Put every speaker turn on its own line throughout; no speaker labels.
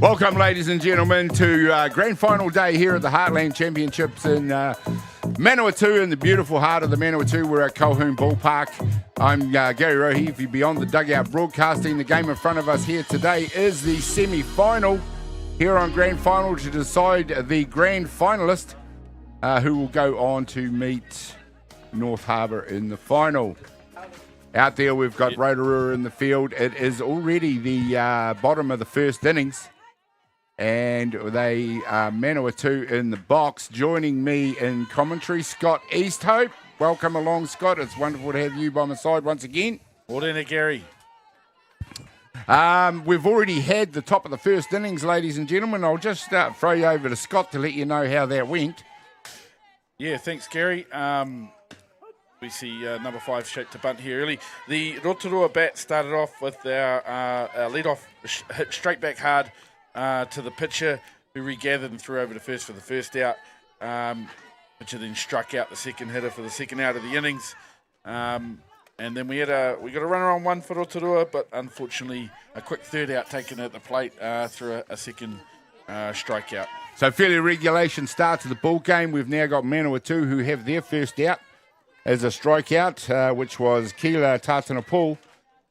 Welcome, ladies and gentlemen, to grand final day here at the Heartland Championships in Manawatū, in the beautiful heart of the Manawatū. We're at Colquhoun Ballpark. I'm Gary Rohe, if you're beyond the dugout broadcasting. The game in front of us here today is the semi-final here on grand final to decide the grand finalist who will go on to meet North Harbour in the final. Out there we've got Rotorua in the field. It is already the bottom of the first innings. And they are Manawatū in the box. Joining me in commentary, Scott Easthope. Welcome along, Scott. It's wonderful to have you by my side once again.
Morena, Gary.
We've already had the top of the first innings, ladies and gentlemen. I'll just throw you over to Scott to let you know how that went.
Yeah, thanks, Gary. We see number 5 shaped to bunt here early. The Rotorua bat started off with our lead-off hit straight back hard to the pitcher, who regathered and threw over to first for the first out. Pitcher then struck out the second hitter for the second out of the innings. And then we got a runner on one for Rotorua, but unfortunately a quick third out taken at the plate through a second strikeout.
So fairly regulation start to the ball game. We've now got Manawatū who have their first out as a strikeout, which was Keela Tātana-Paul.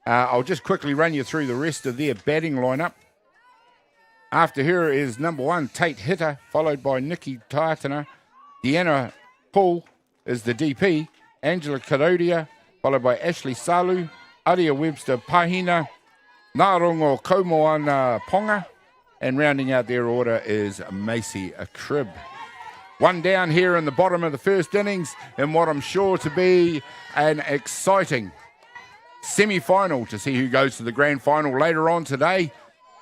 I'll just quickly run you through the rest of their batting lineup. After her is number 1, Tate Hitter, followed by Nikki Tātana. Deanna Paul is the DP. Angela Karodia, followed by Ashley Salu. Aria Webster Pahina. Nārongo Kaumoana Ponga. And rounding out their order is Macy Cribb. One down here in the bottom of the first innings in what I'm sure to be an exciting semi-final to see who goes to the grand final later on today.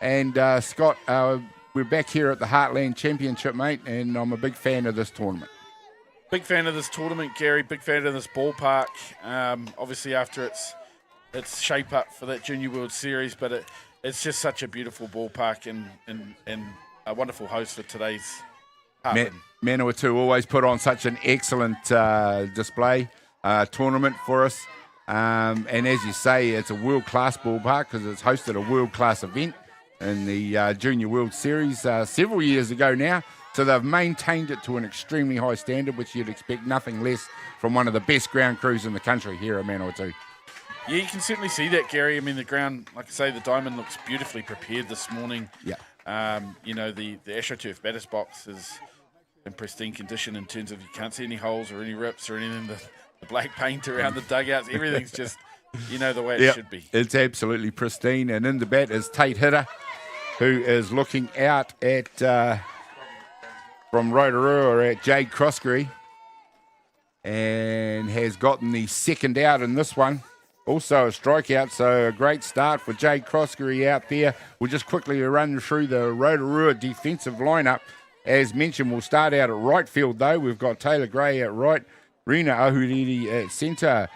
And Scott, we're back here at the Heartland Championship, mate, and I'm a big fan of this tournament.
Big fan of this tournament, Gary. Big fan of this ballpark. Obviously, after its shape up for that Junior World Series, but it's just such a beautiful ballpark and a wonderful host for today's Heartland.
Manawatū always put on such an excellent display tournament for us. And as you say, it's a world-class ballpark because it's hosted a world-class event in the Junior World Series several years ago now. So they've maintained it to an extremely high standard, which you'd expect nothing less from one of the best ground crews in the country here at Manawatū.
Yeah, you can certainly see that, Gary. I mean, the ground, like I say, the diamond looks beautifully prepared this morning.
Yeah.
The AstroTurf batters box is in pristine condition in terms of you can't see any holes or any rips or anything. The black paint around the dugouts, everything's just, the way it should be. It's
absolutely pristine. And in the bat is Tate Hitter, who is looking out at, from Rotorua, at Jade Croskery, and has gotten the second out in this one. Also a strikeout, so a great start for Jade Croskery out there. We'll just quickly run through the Rotorua defensive lineup. As mentioned, we'll start out at right field, though. We've got Taylor Gray at right, Rena Ahuriri at centre,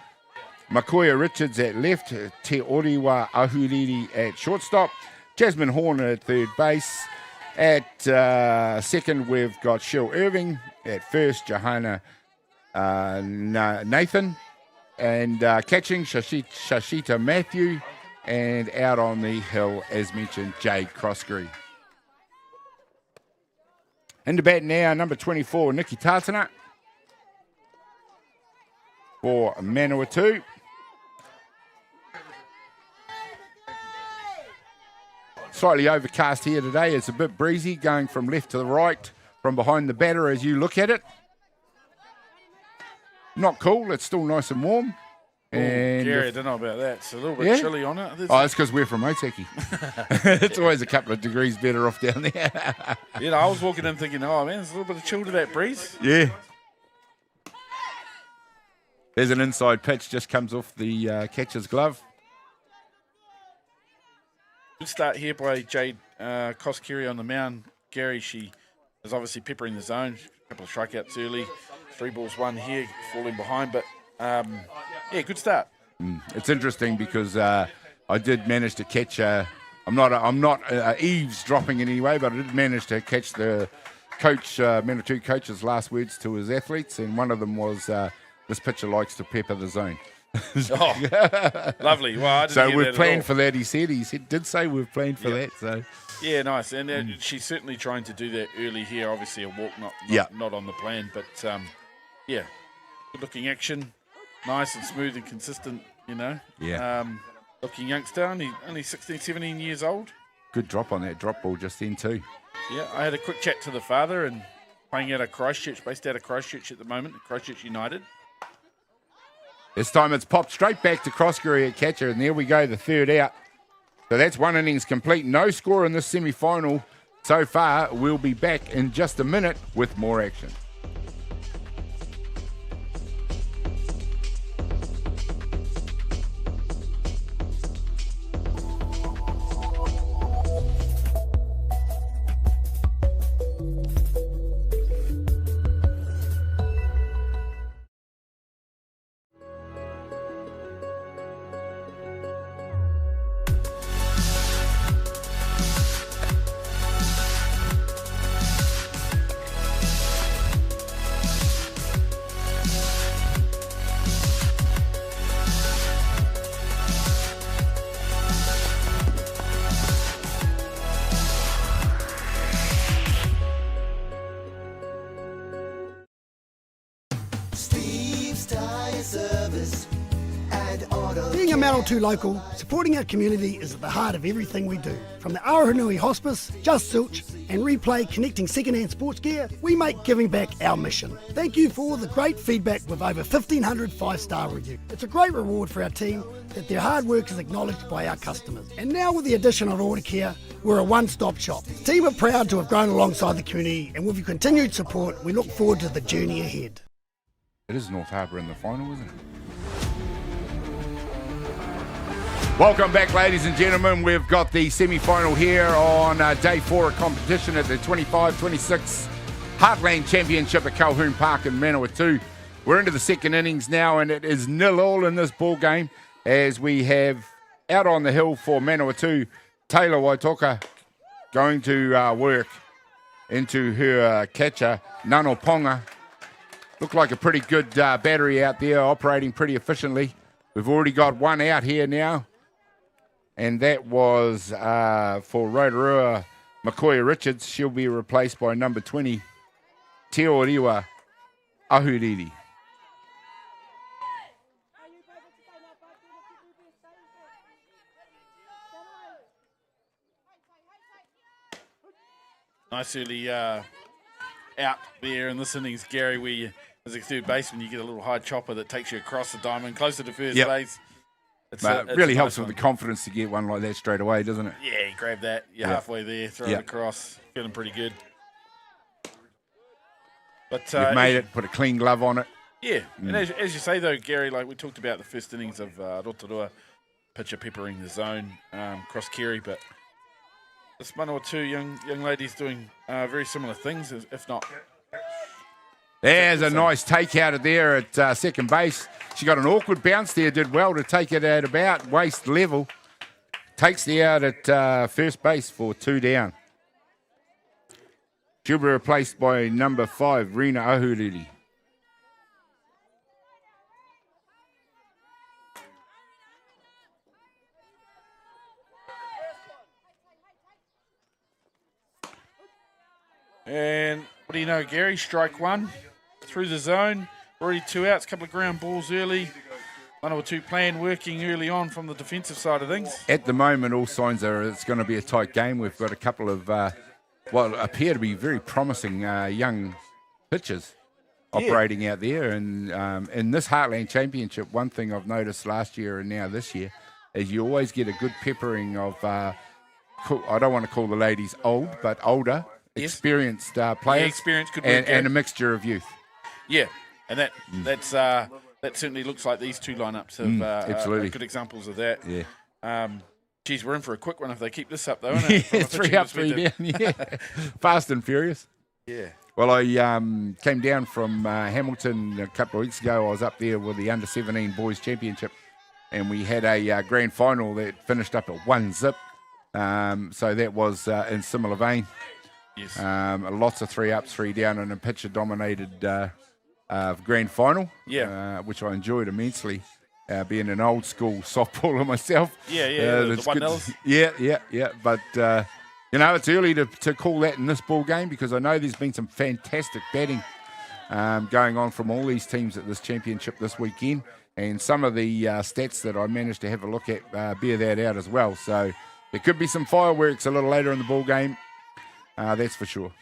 Makoia Richards at left, Te Oriwa Ahuriri at shortstop, Jasmine Horn at third base. At second, we've got Cheryl Irving. At first, Johanna Nathan. And catching, Shashita Matthew. And out on the hill, as mentioned, Jade Croskery. In the bat now, number 24, Nikki Tātana for Manawatū. Slightly overcast here today. It's a bit breezy going from left to the right from behind the batter as you look at it. Not cool. It's still nice and warm. And
Gary, I don't know about that. It's a little bit chilly on it.
Oh, it's because we're from Otaki. It's always a couple of degrees better off down there.
I was walking in thinking, oh, man, there's a little bit of chill to that breeze.
Yeah. There's an inside pitch, just comes off the catcher's glove.
Good start here by Jade Koskiri on the mound. Gary, she is obviously peppering the zone. A couple of strikeouts early. 3 balls, 1 here, falling behind. But, good start.
It's interesting because I did manage to catch. I'm not eavesdropping in any way, but I did manage to catch the coach, Manawatū coach's last words to his athletes, and one of them was, "This pitcher likes to pepper the zone."
Lovely. Well, I didn't
so
hear
we've
that
planned for that. He did say we've planned for that. So
yeah, nice. And she's certainly trying to do that early here. Obviously, a walk not on the plan, but good looking action. Nice and smooth and consistent, looking youngster, only 16, 17 years old.
Good drop on that drop ball just then too.
Yeah, I had a quick chat to the father and playing out of Christchurch, based out of Christchurch at the moment, Christchurch United.
This time it's popped straight back to Koskiri at catcher, and there we go, the third out. So that's one innings complete. No score in this semi-final so far. We'll be back in just a minute with more action.
Being a Manawatū local, supporting our community is at the heart of everything we do. From the Aoranui Hospice, Just Silch and Replay connecting second-hand sports gear, we make giving back our mission. Thank you for all the great feedback with over 1,500 5-star reviews. It's a great reward for our team that their hard work is acknowledged by our customers. And now with the addition of order care, we're a one-stop shop. The team are proud to have grown alongside the community, and with your continued support, we look forward to the journey ahead.
It is North Harbour in the final, isn't it? Welcome back, ladies and gentlemen. We've got the semi-final here on day 4 of competition at the 25-26 Heartland Championship at Colquhoun Park in Manawatū. We're into the second innings now, and it is 0-0 in this ball game as we have out on the hill for Manawatū, Taylor Waitoka going to work into her catcher, Nano Ponga. Looked like a pretty good battery out there, operating pretty efficiently. We've already got one out here now, and that was for Rotorua, Makoia Richards. She'll be replaced by number 20, Te Oriwa Ahuriri.
Nice early out there in this innings, Gary, where you, as a third baseman, you get a little high chopper that takes you across the diamond, closer to first base.
It's really helps with the confidence to get one like that straight away, doesn't it?
Yeah, you grab that, you're halfway there, throw it across, feeling pretty good. But
you've made it, put a clean glove on it.
Yeah, and as you say, though, Gary, like we talked about the first innings of Rotorua, pitcher peppering the zone, cross carry, but this Manawatū young lady's doing very similar things, if not.
There's a nice take out of there at second base. She got an awkward bounce there, did well to take it at about waist level. Takes the out at first base for 2 down. She'll be replaced by number 5, Rina Ahuriri.
And what do you know, Gary? Strike one through the zone. Already 2 outs, couple of ground balls early. Manawatū plan working early on from the defensive side of things.
At the moment, all signs are it's going to be a tight game. We've got a couple of, what appear to be very promising young pitchers operating out there. And in this Heartland Championship, one thing I've noticed last year and now this year is you always get a good peppering of, I don't want to call the ladies old, but older, experienced players.
Yeah, experienced, good work,
and a mixture of youth.
Yeah, and that certainly looks like these two lineups are good examples of that.
Yeah.
Geez, we're in for a quick one if they keep this up, though, isn't it?
Yeah, 3 up, 3 down. Yeah, fast and furious.
Yeah.
Well, I came down from Hamilton a couple of weeks ago. I was up there with the Under-17 Boys Championship, and we had a grand final that finished up at 1-0. So that was in similar vein.
Yes.
Lots of 3 up, 3 down, and a pitcher-dominated grand final, which I enjoyed immensely. Being an old school softballer myself.
The 1-0s.
Yeah. But, it's early to call that in this ball game because I know there's been some fantastic batting going on from all these teams at this championship this weekend. And some of the stats that I managed to have a look at bear that out as well. So there could be some fireworks a little later in the ball game. That's for sure.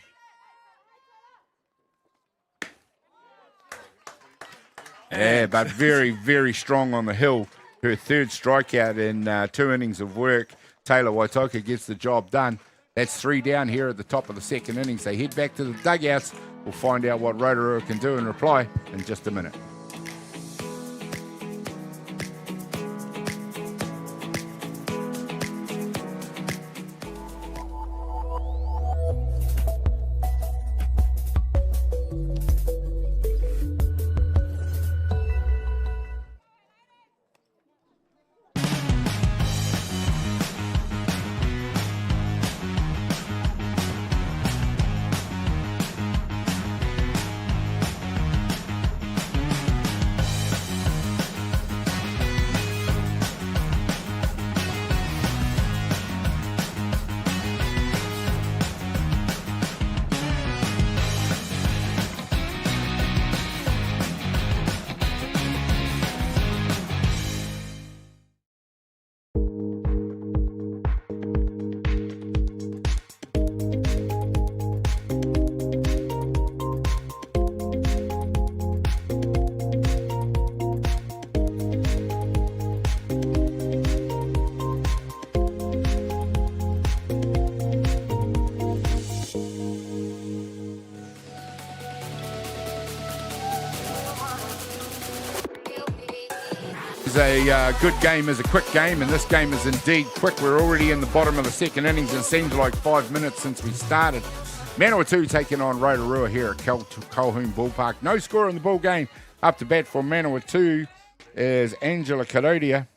Yeah, but very, very strong on the hill. Her third strikeout in 2 innings of work. Taylor Waitoka gets the job done. That's 3 down here at the top of the second innings. They head back to the dugouts. We'll find out what Rotorua can do in reply in just a minute. A good game is a quick game, and this game is indeed quick. We're already in the bottom of the second innings, and it seems like 5 minutes since we started. Manawatū taking on Rotorua here at Colquhoun Ballpark. No score in the ball game. Up to bat for Manawatū is Angela Karodia.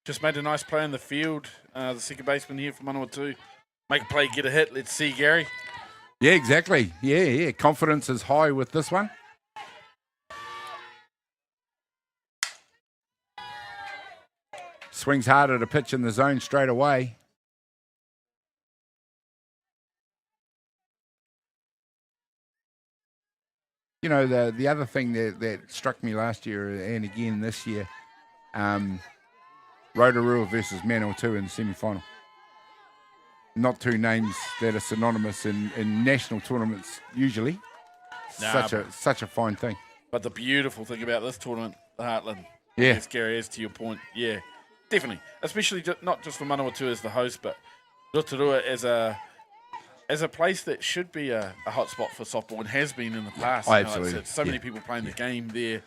Just made a nice play in the field. The second baseman here for Manawatū. Make a play, get a hit. Let's see, Gary.
Yeah, exactly. Yeah. Confidence is high with this one. Swings hard at a pitch in the zone straight away. You know, the other thing that struck me last year and again this year, Rotorua versus Manawatū in the semi-final. Not two names that are synonymous in national tournaments usually. Such a fine thing.
But the beautiful thing about this tournament, the Heartland,
yeah,
Gary, is to your point, yeah. Definitely, especially not just for Manawatū as the host, but Rotorua as a place that should be a hot spot for softball and has been in the past.
Oh, absolutely.
So many people playing the game there.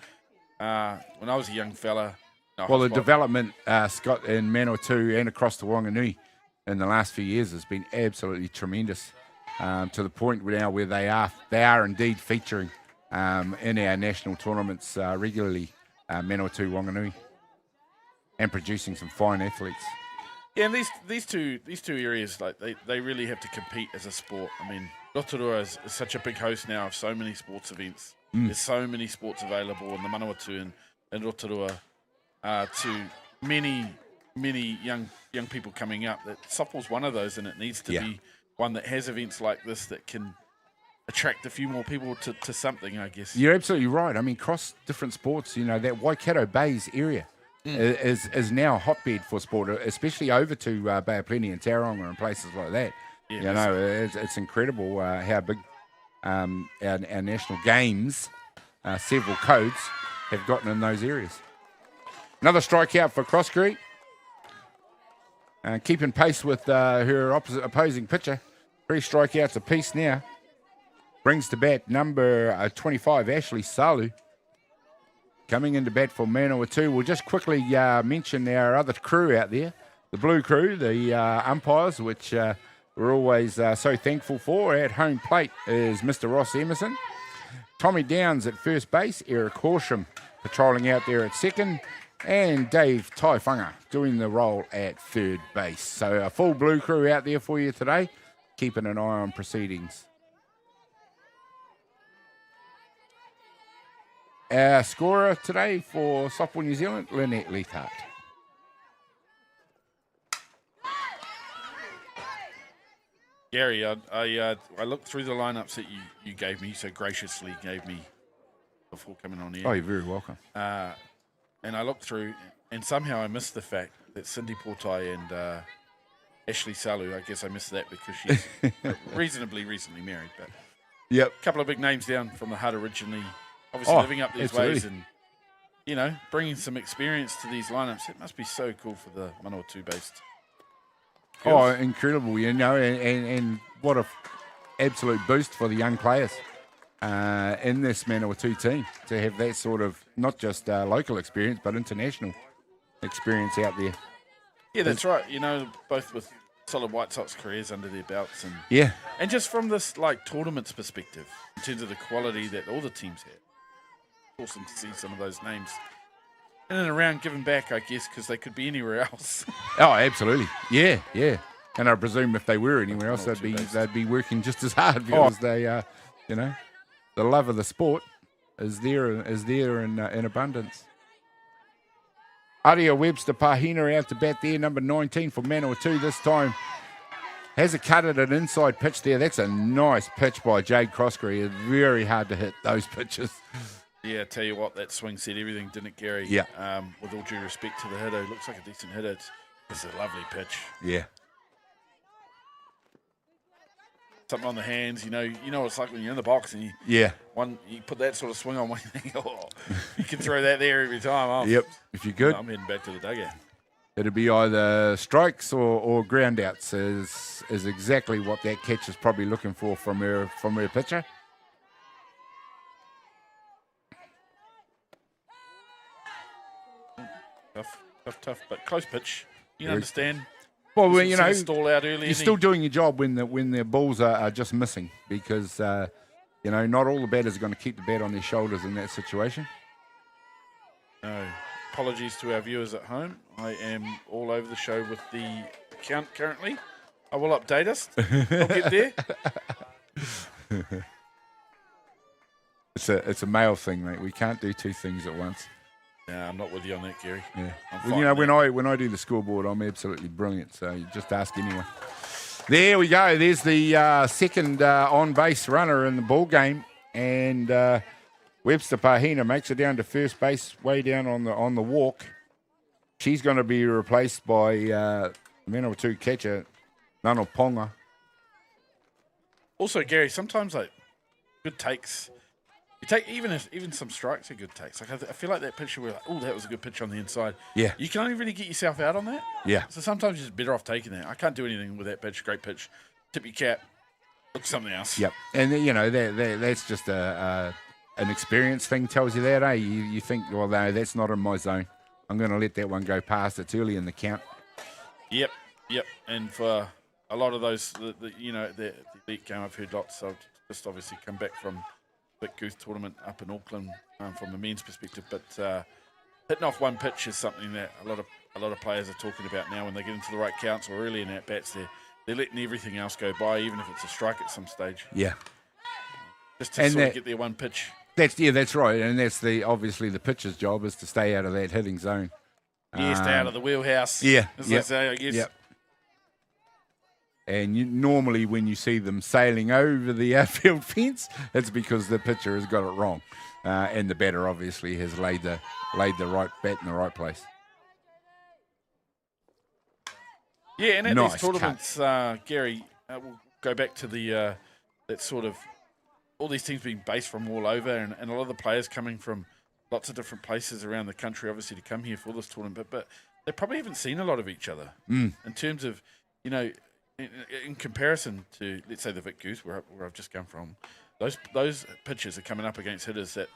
When I was a young fella.
Well, the development, Scott, in Manawatū and across the Wanganui in the last few years has been absolutely tremendous, to the point now where they are indeed featuring in our national tournaments regularly, Manawatū, Wanganui, and producing some fine athletes.
Yeah, and these two areas, like they really have to compete as a sport. I mean, Rotorua is such a big host now of so many sports events. There's so many sports available in the Manawatū and Rotorua to many young people coming up. That softball's one of those, and it needs to be one that has events like this that can attract a few more people to something, I guess.
You're absolutely right. I mean, cross different sports, you know, that Waikato Bays area is now a hotbed for sport, especially over to Bay of Plenty and Tauranga and places like that.
Yeah,
you know, it's incredible how big our national games, several codes have gotten in those areas. Another strikeout for Croskery. Keeping pace with her opposing pitcher. 3 strikeouts apiece now. Brings to bat number 25, Ashley Salu. Coming into bat for Manawatū. We'll just quickly mention our other crew out there. The Blue Crew, the umpires, which we're always so thankful for. At home plate is Mr. Ross Emerson. Tommy Downs at first base. Eric Horsham patrolling out there at second. And Dave Taiwhanga doing the role at third base. So a full Blue Crew out there for you today, keeping an eye on proceedings. Our scorer today for Softball New Zealand, Lynette Leithart.
Gary, I looked through the lineups that you gave me, you so graciously gave me before coming on here.
Oh, you're very welcome.
And I looked through, and somehow I missed the fact that Cindy Portai and Ashley Salu, I guess I missed that because she's reasonably recently married. But
yep,
a couple of big names down from the Hut originally, obviously living up these
absolutely.
ways and, you know, bringing some experience to these lineups. It must be so cool for the Manawatū-based girls.
Oh, incredible, you know, and what a absolute boost for the young players in this Manawatū team to have that sort of not just local experience but international experience out there.
Yeah, that's right. You know, both with solid White Sox careers under their belts and and just from this like tournaments perspective in terms of the quality that all the teams had. Awesome to see some of those names in and around giving back, I guess, because they could be anywhere else.
Oh, absolutely. Yeah. And I presume if they were anywhere else, they'd be working just as hard because they, you know, the love of the sport is there in abundance. Aria Webster Pahina out to bat there, number 19 for Manawatū this time. Has a cut at an inside pitch there. That's a nice pitch by Jade Croskery. It's very hard to hit those pitches.
Yeah, tell you what, that swing said everything, didn't it, Gary?
Yeah.
With all due respect to the hitter, looks like a decent hitter. It's a lovely pitch.
Yeah.
Something on the hands, you know what it's like when you're in the box and you put that sort of swing on one, you think, oh, you can throw that there every time. Oh,
yep, if you're good.
I'm heading back to the dugout.
It'll be either strikes or ground outs is exactly what that catch is probably looking for from her pitcher.
Tough, but close pitch. You understand.
Well, you know,
stall out early.
You're still doing your job when the balls are just missing because you know, not all the batters are going to keep the bat on their shoulders in that situation.
No. Apologies to our viewers at home. I am all over the show with the count currently. I will update us. I'll get there.
It's a male thing, mate. We can't do two things at once.
No, I'm not with you on that, Gary.
Yeah. Well, you know, when I do the scoreboard, I'm absolutely brilliant. So you just ask anyone. There we go. There's the second on-base runner in the ball game, and Webster Pahina makes it down to first base, way down on the walk. She's going to be replaced by Manawatū catcher Nano Ponga.
Also, Gary, sometimes like good takes. You take even some strikes are good takes. Like I feel like that picture where like, oh, that was a good pitch on the inside.
Yeah.
You can only really get yourself out on that.
Yeah.
So sometimes you're just better off taking that. I can't do anything with that pitch. Great pitch. Tip your cap. Look something else.
Yep. And you know that's just an experience thing. Tells you that, eh? You think, well, no, that's not in my zone. I'm going to let that one go past. It's early in the count.
Yep. And for a lot of those, the elite game, I've heard lots. I've just obviously come back from Big Goose tournament up in Auckland from a men's perspective, but hitting off one pitch is something that a lot of players are talking about now. When they get into the right counts or early in at bats, they're letting everything else go by, even if it's a strike at some stage.
Yeah,
just to sort of get their one pitch.
That's right, and that's obviously the pitcher's job is to stay out of that hitting zone.
Yeah, stay out of the wheelhouse.
Yeah,
as they say, I guess.
Yep. And normally when you see them sailing over the outfield fence, it's because the pitcher has got it wrong. And the batter obviously has laid the right bat in the right place.
Yeah, and at
nice
these tournaments, Gary, we'll go back to the that sort of all these teams being based from all over, and a lot of the players coming from lots of different places around the country, obviously, to come here for this tournament. But they probably haven't seen a lot of each other in terms of, in comparison to, let's say, the Vic Goose, where I've just come from. Those pitchers are coming up against hitters that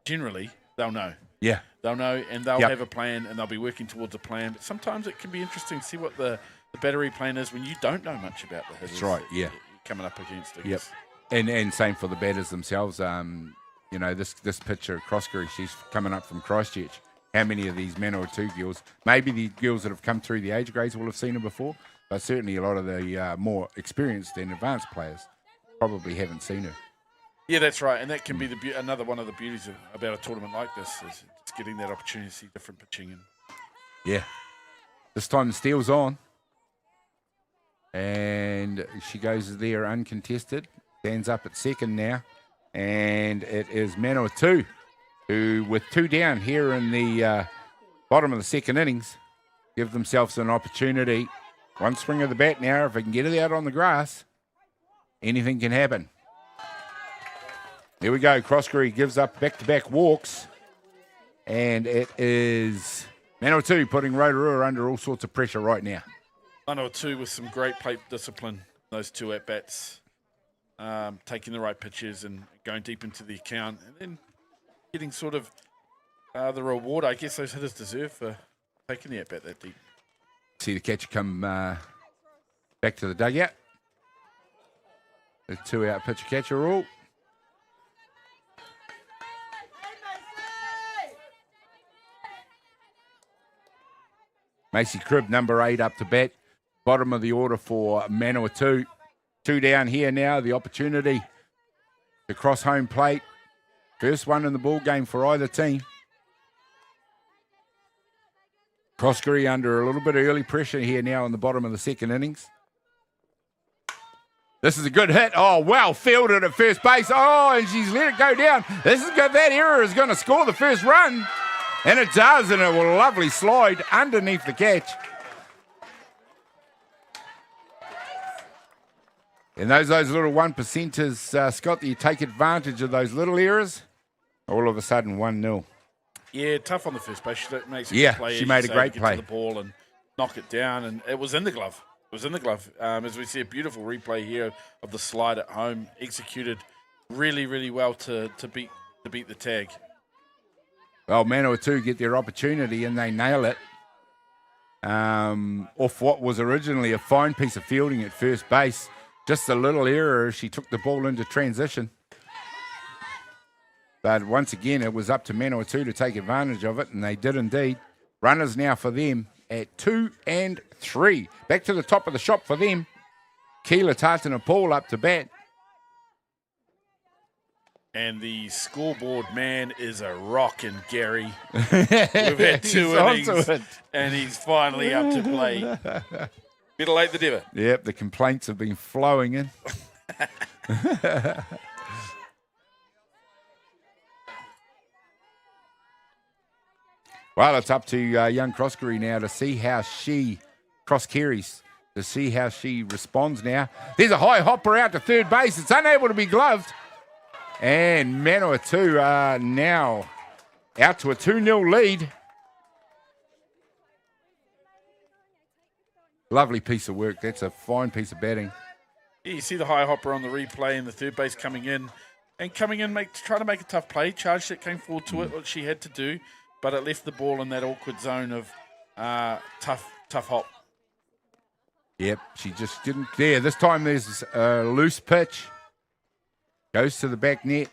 generally they'll know.
Yeah.
They'll know, and they'll have a plan, and they'll be working towards a plan. But sometimes it can be interesting to see what the battery plan is when you don't know much about the hitters.
That's right, yeah.
Coming up against it.
Yep. And same for the batters themselves. This pitcher, Croskery, she's coming up from Christchurch. How many of these Manawatū girls, maybe the girls that have come through the age grades will have seen her before, but certainly a lot of the more experienced and advanced players probably haven't seen her.
Yeah, that's right, and that can be another one of the beauties about a tournament like this is it's getting that opportunity to see different pitching.
Yeah. This time the steel's on, and she goes there uncontested, stands up at second now, and it is Manawatū who, with 2 down here in the bottom of the second innings, give themselves an opportunity. One swing of the bat now. If they can get it out on the grass, anything can happen. There we go. Croskery gives up back-to-back walks. And it is Manawatū putting Rotorua under all sorts of pressure right now.
Manawatū with some great plate discipline, those 2 at-bats, taking the right pitches and going deep into the account, and then getting sort of the reward I guess those hitters deserve for taking the at-bat that deep.
See the catcher come back to the dugout. The 2-out pitcher-catcher rule. Macy Cribb, number 8, up to bat. Bottom of the order for Manawatū. 2 down here now. The opportunity to cross home plate. First one in the ball game for either team. Croskery under a little bit of early pressure here now in the bottom of the second innings. This is a good hit. Oh, well fielded at first base. Oh, and she's let it go down. This is good. That error is going to score the first run. And it does, and a lovely slide underneath the catch. And those little 1%ers, Scott, that you take advantage of those little errors, all of a sudden 1-0.
Yeah, tough on the first base. She makes a
good
play,
she made a great play.
To the ball and knock it down, and it was in the glove. It was in the glove. As we see a beautiful replay here of the slide at home, executed really, really well to beat the tag.
Well, Manawatū get their opportunity and they nail it. Off what was originally a fine piece of fielding at first base. Just a little error. She took the ball into transition. But once again, it was up to Manawatū to take advantage of it, and they did indeed. Runners now for them at 2 and 3. Back to the top of the shop for them. Keela Tātana-Paul up to bat.
And the scoreboard man is a rockin' Gary. We've had 2 innings, and he's finally up to play. Better late than ever.
Yep, the complaints have been flowing in. Well, it's up to young Croskery now to see how she cross-carries, to see how she responds now. There's a high hopper out to third base. It's unable to be gloved. And Manawatū are now out to a 2-0 lead. Lovely piece of work. That's a fine piece of batting.
Yeah, you see the high hopper on the replay and the third base coming in. And coming in, trying to make a tough play. Charged it, came forward to it, what she had to do. But it left the ball in that awkward zone of tough hop.
Yep, she just didn't. There, this time there's a loose pitch. Goes to the back net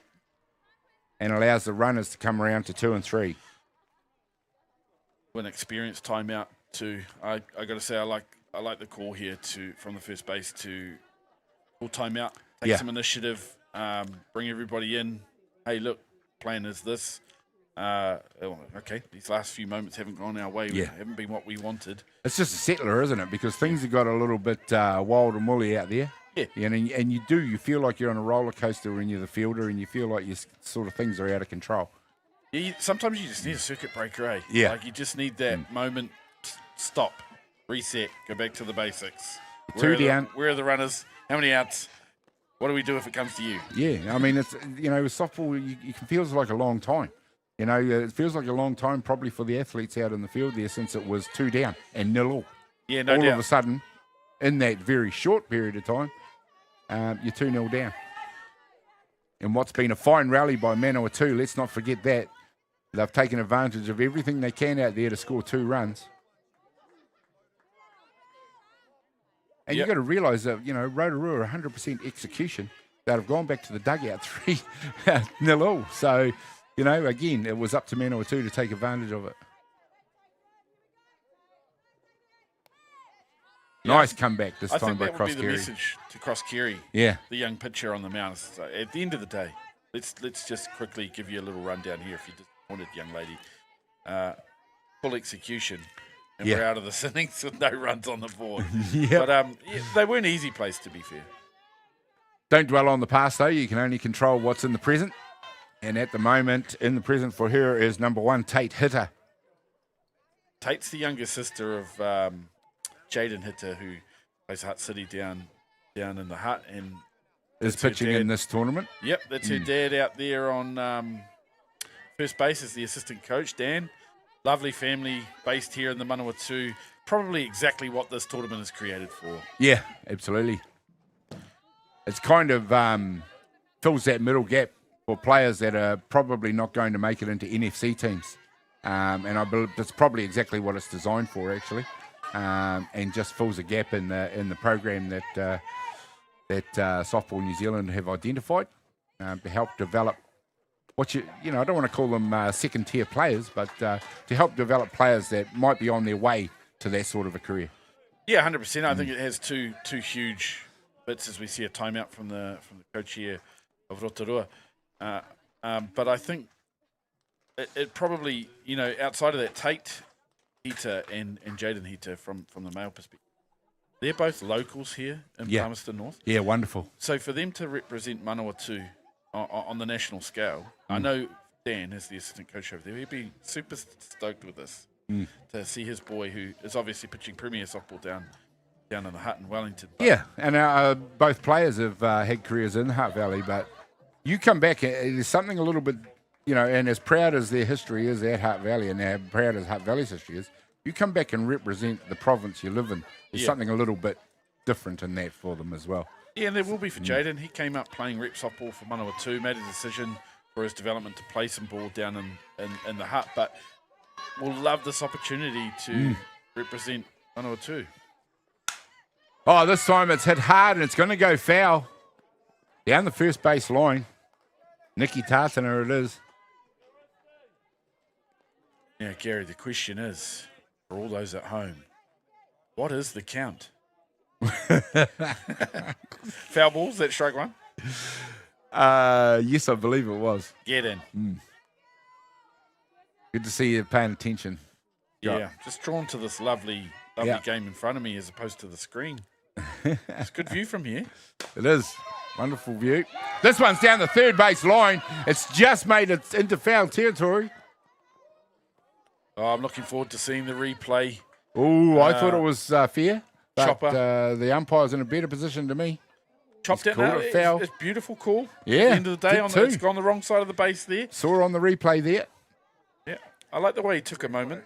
and allows the runners to come around to 2 and 3.
An experienced timeout too. I got to say I like the call here from the first base to call timeout, take some initiative, bring everybody in. Hey, look, plan is this. Okay, these last few moments haven't gone our way.
Yeah.
Haven't been what we wanted.
It's just a settler, isn't it? Because things have got a little bit wild and woolly out there.
Yeah.
And you feel like you're on a roller coaster when you're the fielder, and you feel like sort of things are out of control.
Yeah, sometimes you just need a circuit breaker, eh?
Yeah.
Like you just need that moment, stop, reset, go back to the basics.
Two down.
Where are the runners? How many outs? What do we do if it comes to you?
Yeah, I mean, it's, softball, you can feels like a long time. It feels like a long time probably for the athletes out in the field there since it was 2 down and 0 all.
Yeah, no
all
doubt.
Of a sudden, in that very short period of time, you're 2-0 down. And what's been a fine rally by Manawatū, let's not forget that. They've taken advantage of everything they can out there to score 2 runs. And you've got to realise that, Rotorua are 100% execution. They'd have gone back to the dugout 3-0 all. So, again, it was up to Manawatū to take advantage of it. Yeah. Nice comeback this time by Cross-Kerry.
I think that would be the message to Cross-Kerry,
the
young pitcher on the mound. So at the end of the day, let's just quickly give you a little rundown here if you're disappointed, young lady. Full execution. And we're out of the innings with no runs on the board. But they weren't easy plays, to be fair.
Don't dwell on the past, though. You can only control what's in the present. And at the moment, in the present for her is number 1, Tate Hitter.
Tate's the younger sister of Jaden Hitter, who plays Hutt City down in the Hut. And
is pitching in this tournament.
Yep, that's her dad out there on first base as the assistant coach, Dan. Lovely family based here in the Manawatū. Probably exactly what this tournament is created for. Yeah,
absolutely. It's kind of fills that middle gap for players that are probably not going to make it into NFC teams. And I believe that's probably exactly what it's designed for, actually. And just fills a gap in the program that Softball New Zealand have identified to help develop I don't want to call them second-tier players, but to help develop players that might be on their way to that sort of a career.
Yeah, 100%. I think it has two huge bits as we see a timeout from the coach here of Rotorua. But I think it probably, outside of that, Tate Hita and Jaden Hita from the male perspective, they're both locals here in Palmerston North.
Yeah, wonderful.
So for them to represent Manawatū on the national scale, I know Dan is the assistant coach over there. He'd be super stoked with this to see his boy, who is obviously pitching premier softball down in the Hut in Wellington.
Yeah, and both players have had careers in the Hutt Valley, but you come back, there's something a little bit, and as proud as their history is at Hutt Valley and as proud as Hutt Valley's history is, you come back and represent the province you live in. There's something a little bit different in that for them as well.
Yeah, and there will be for Jaden. He came up playing rep softball for Manawatū, made a decision for his development to play some ball down in the Hut, but will love this opportunity to represent Manawatū.
Oh, this time it's hit hard and it's going to go foul. Down the first base line. Nikki Tartana it is.
Now, Gary, the question is, for all those at home, what is the count? Foul balls, that strike one?
Yes, I believe it was.
Get in.
Good to see you paying attention.
Yeah, just drawn to this lovely game in front of me as opposed to the screen. It's a good view from here.
It is. Wonderful view. This one's down the third base line. It's just made it into foul territory.
Oh, I'm looking forward to seeing the replay.
Oh, I thought it was fair. But,
Chopper.
The umpire's in a better position to me.
Chopped it now. It's beautiful call.
Yeah.
At the end of the day, it's gone the wrong side of the base there.
Saw on the replay there.
Yeah. I like the way he took a moment.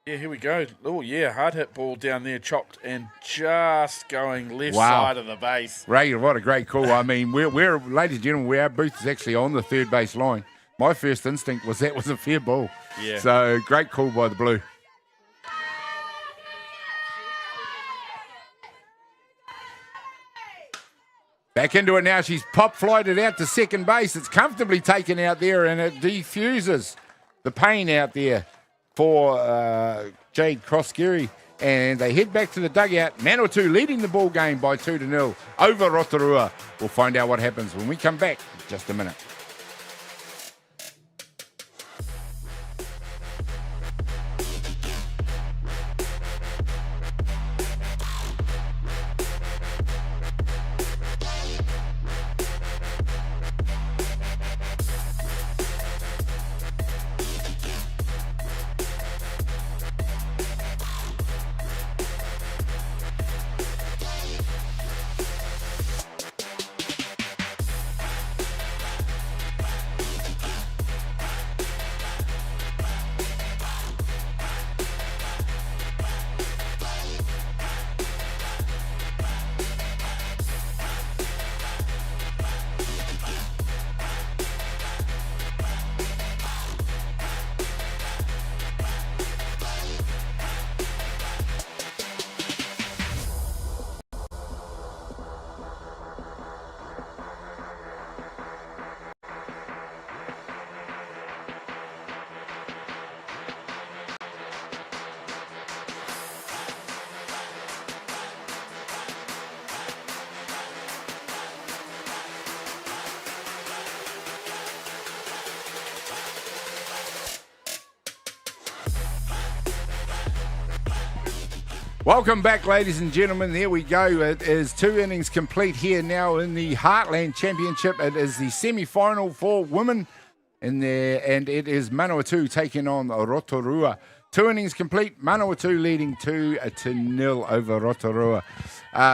Yeah, here we go. Oh, yeah, hard hit ball down there, chopped and just going left side of the base.
Ray, what a great call. I mean, we're ladies and gentlemen, our booth is actually on the third base line. My first instinct was that was a fair ball.
Yeah.
So, great call by the Blue. Back into it now. She's pop-flied it out to second base. It's comfortably taken out there, and it diffuses the pain out there for Jade Cross-Kerry. And they head back to the dugout. Manawatū leading the ball game by 2-0 over Rotorua. We'll find out what happens when we come back in just a minute. Welcome back, ladies and gentlemen. There we go. It is 2 innings complete here now in the Heartland Championship. It is the semi-final for women in there, and it is Manawatū taking on Rotorua. 2 innings complete. Manawatū leading 2-0 over Rotorua.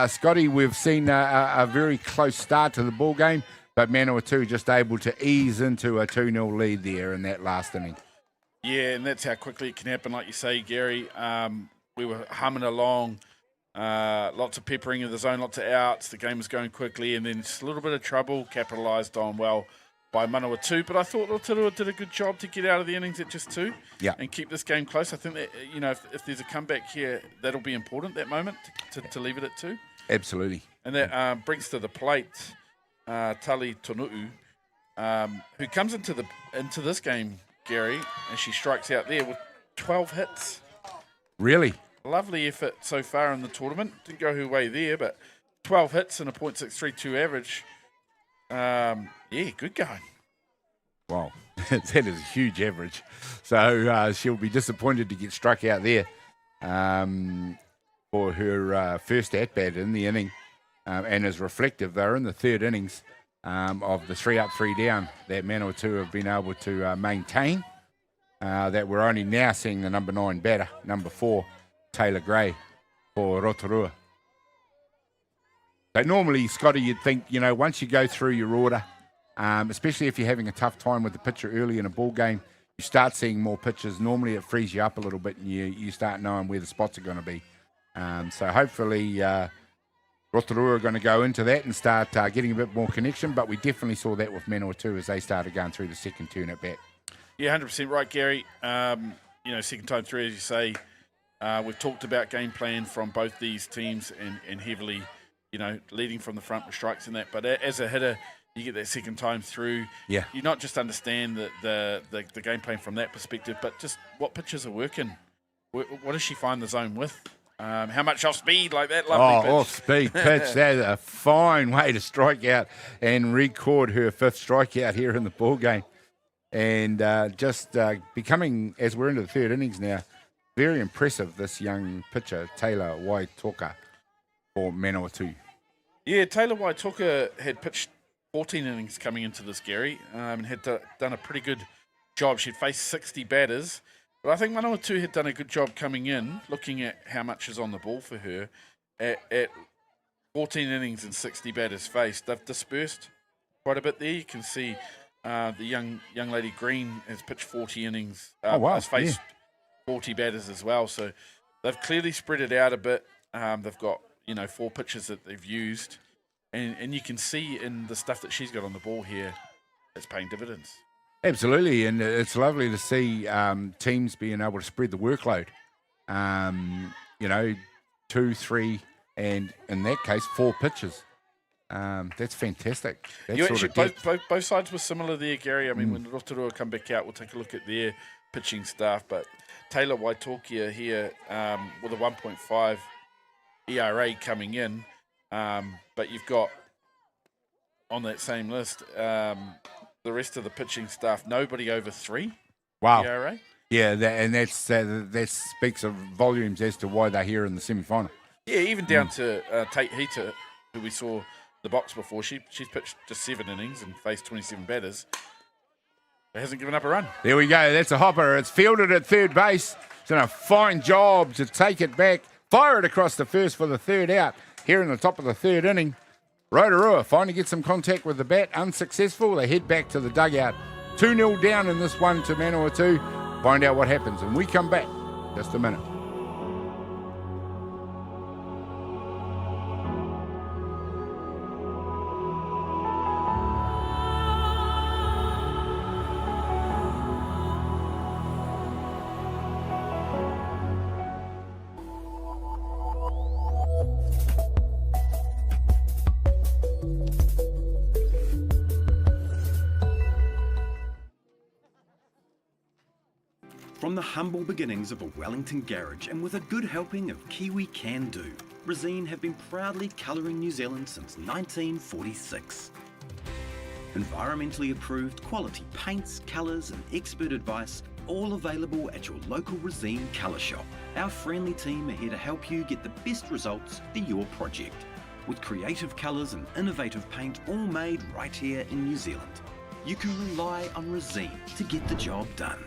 Scotty, we've seen a very close start to the ball game, but Manawatū just able to ease into a 2-0 lead there in that last inning.
Yeah, and that's how quickly it can happen, like you say, Gary. We were humming along, lots of peppering of the zone, lots of outs. The game was going quickly, and then just a little bit of trouble, capitalised on well by Manawatū. But I thought Rotorua did a good job to get out of the innings at just 2 and keep this game close. I think that, if there's a comeback here, that'll be important, that moment, to leave it at 2.
Absolutely.
And that brings to the plate Tali Tonu'u, who comes into this game, Gary, and she strikes out there with 12 hits.
Really?
Lovely effort so far in the tournament. Didn't go her way there, but 12 hits and a .632 average. Good going.
Wow, that is a huge average. So she'll be disappointed to get struck out there for her first at-bat in the inning, and is reflective. They're in the 3rd innings of the 3 up, 3 down that Manawatū have been able to maintain. That we're only now seeing the number 9 batter, number 4, Taylor Gray, for Rotorua. So normally, Scotty, you'd think, once you go through your order, especially if you're having a tough time with the pitcher early in a ball game, you start seeing more pitches. Normally it frees you up a little bit and you start knowing where the spots are going to be. So hopefully Rotorua are going to go into that and start getting a bit more connection, but we definitely saw that with Manawatū as they started going through the second turn at bat.
Yeah, 100% right, Gary. Second time through, as you say, we've talked about game plan from both these teams and heavily, leading from the front with strikes and that. But as a hitter, you get that second time through. Yeah. You not just understand the game plan from that perspective, but just what pitches are working. What does she find the zone with? How much off speed, like that lovely pitch.
Off-speed pitch. That's a fine way to strike out and record her 5th strikeout here in the ball game. And just becoming, as we're into the 3rd innings now, very impressive, this young pitcher, Taylor Waitoka, for Manawatū.
Yeah, Taylor Waitoka had pitched 14 innings coming into this, Gary, and had done a pretty good job. She'd faced 60 batters, but I think Manawatū had done a good job coming in, looking at how much is on the ball for her. At 14 innings and 60 batters faced, they've dispersed quite a bit there. You can see the young lady Green has pitched 40 innings. Has faced 40 batters as well. So they've clearly spread it out a bit. They've got 4 pitches that they've used, and you can see in the stuff that she's got on the ball here, it's paying dividends.
Absolutely, and it's lovely to see teams being able to spread the workload. 2, 3, and in that case 4 pitches. That's fantastic.
Both sides were similar there, Gary. I mean, when Rotorua come back out, we'll take a look at their pitching staff. But Taylor Waitoka here with a 1.5 ERA coming in. But you've got on that same list the rest of the pitching staff, nobody over 3 ERA.
Yeah, that speaks of volumes as to why they're here in the semi-final.
Yeah, even down to Tate Heater, who we saw the box before. She's pitched just 7 innings and faced 27 batters. It hasn't given up a run.
There we go. That's a hopper. It's fielded at 3rd base. It's done a fine job to take it back, fire it across the first for the 3rd out here in the top of the 3rd inning. Rotorua finally get some contact with the bat. Unsuccessful. They head back to the dugout. 2-0 down in this one to Manawatū. Find out what happens. And we come back just a minute.
From the humble beginnings of a Wellington garage and with a good helping of Kiwi Can Do, Resine have been proudly colouring New Zealand since 1946. Environmentally approved quality paints, colours and expert advice, all available at your local Resine colour shop. Our friendly team are here to help you get the best results for your project, with creative colours and innovative paint all made right here in New Zealand. You can rely on Resine to get the job done.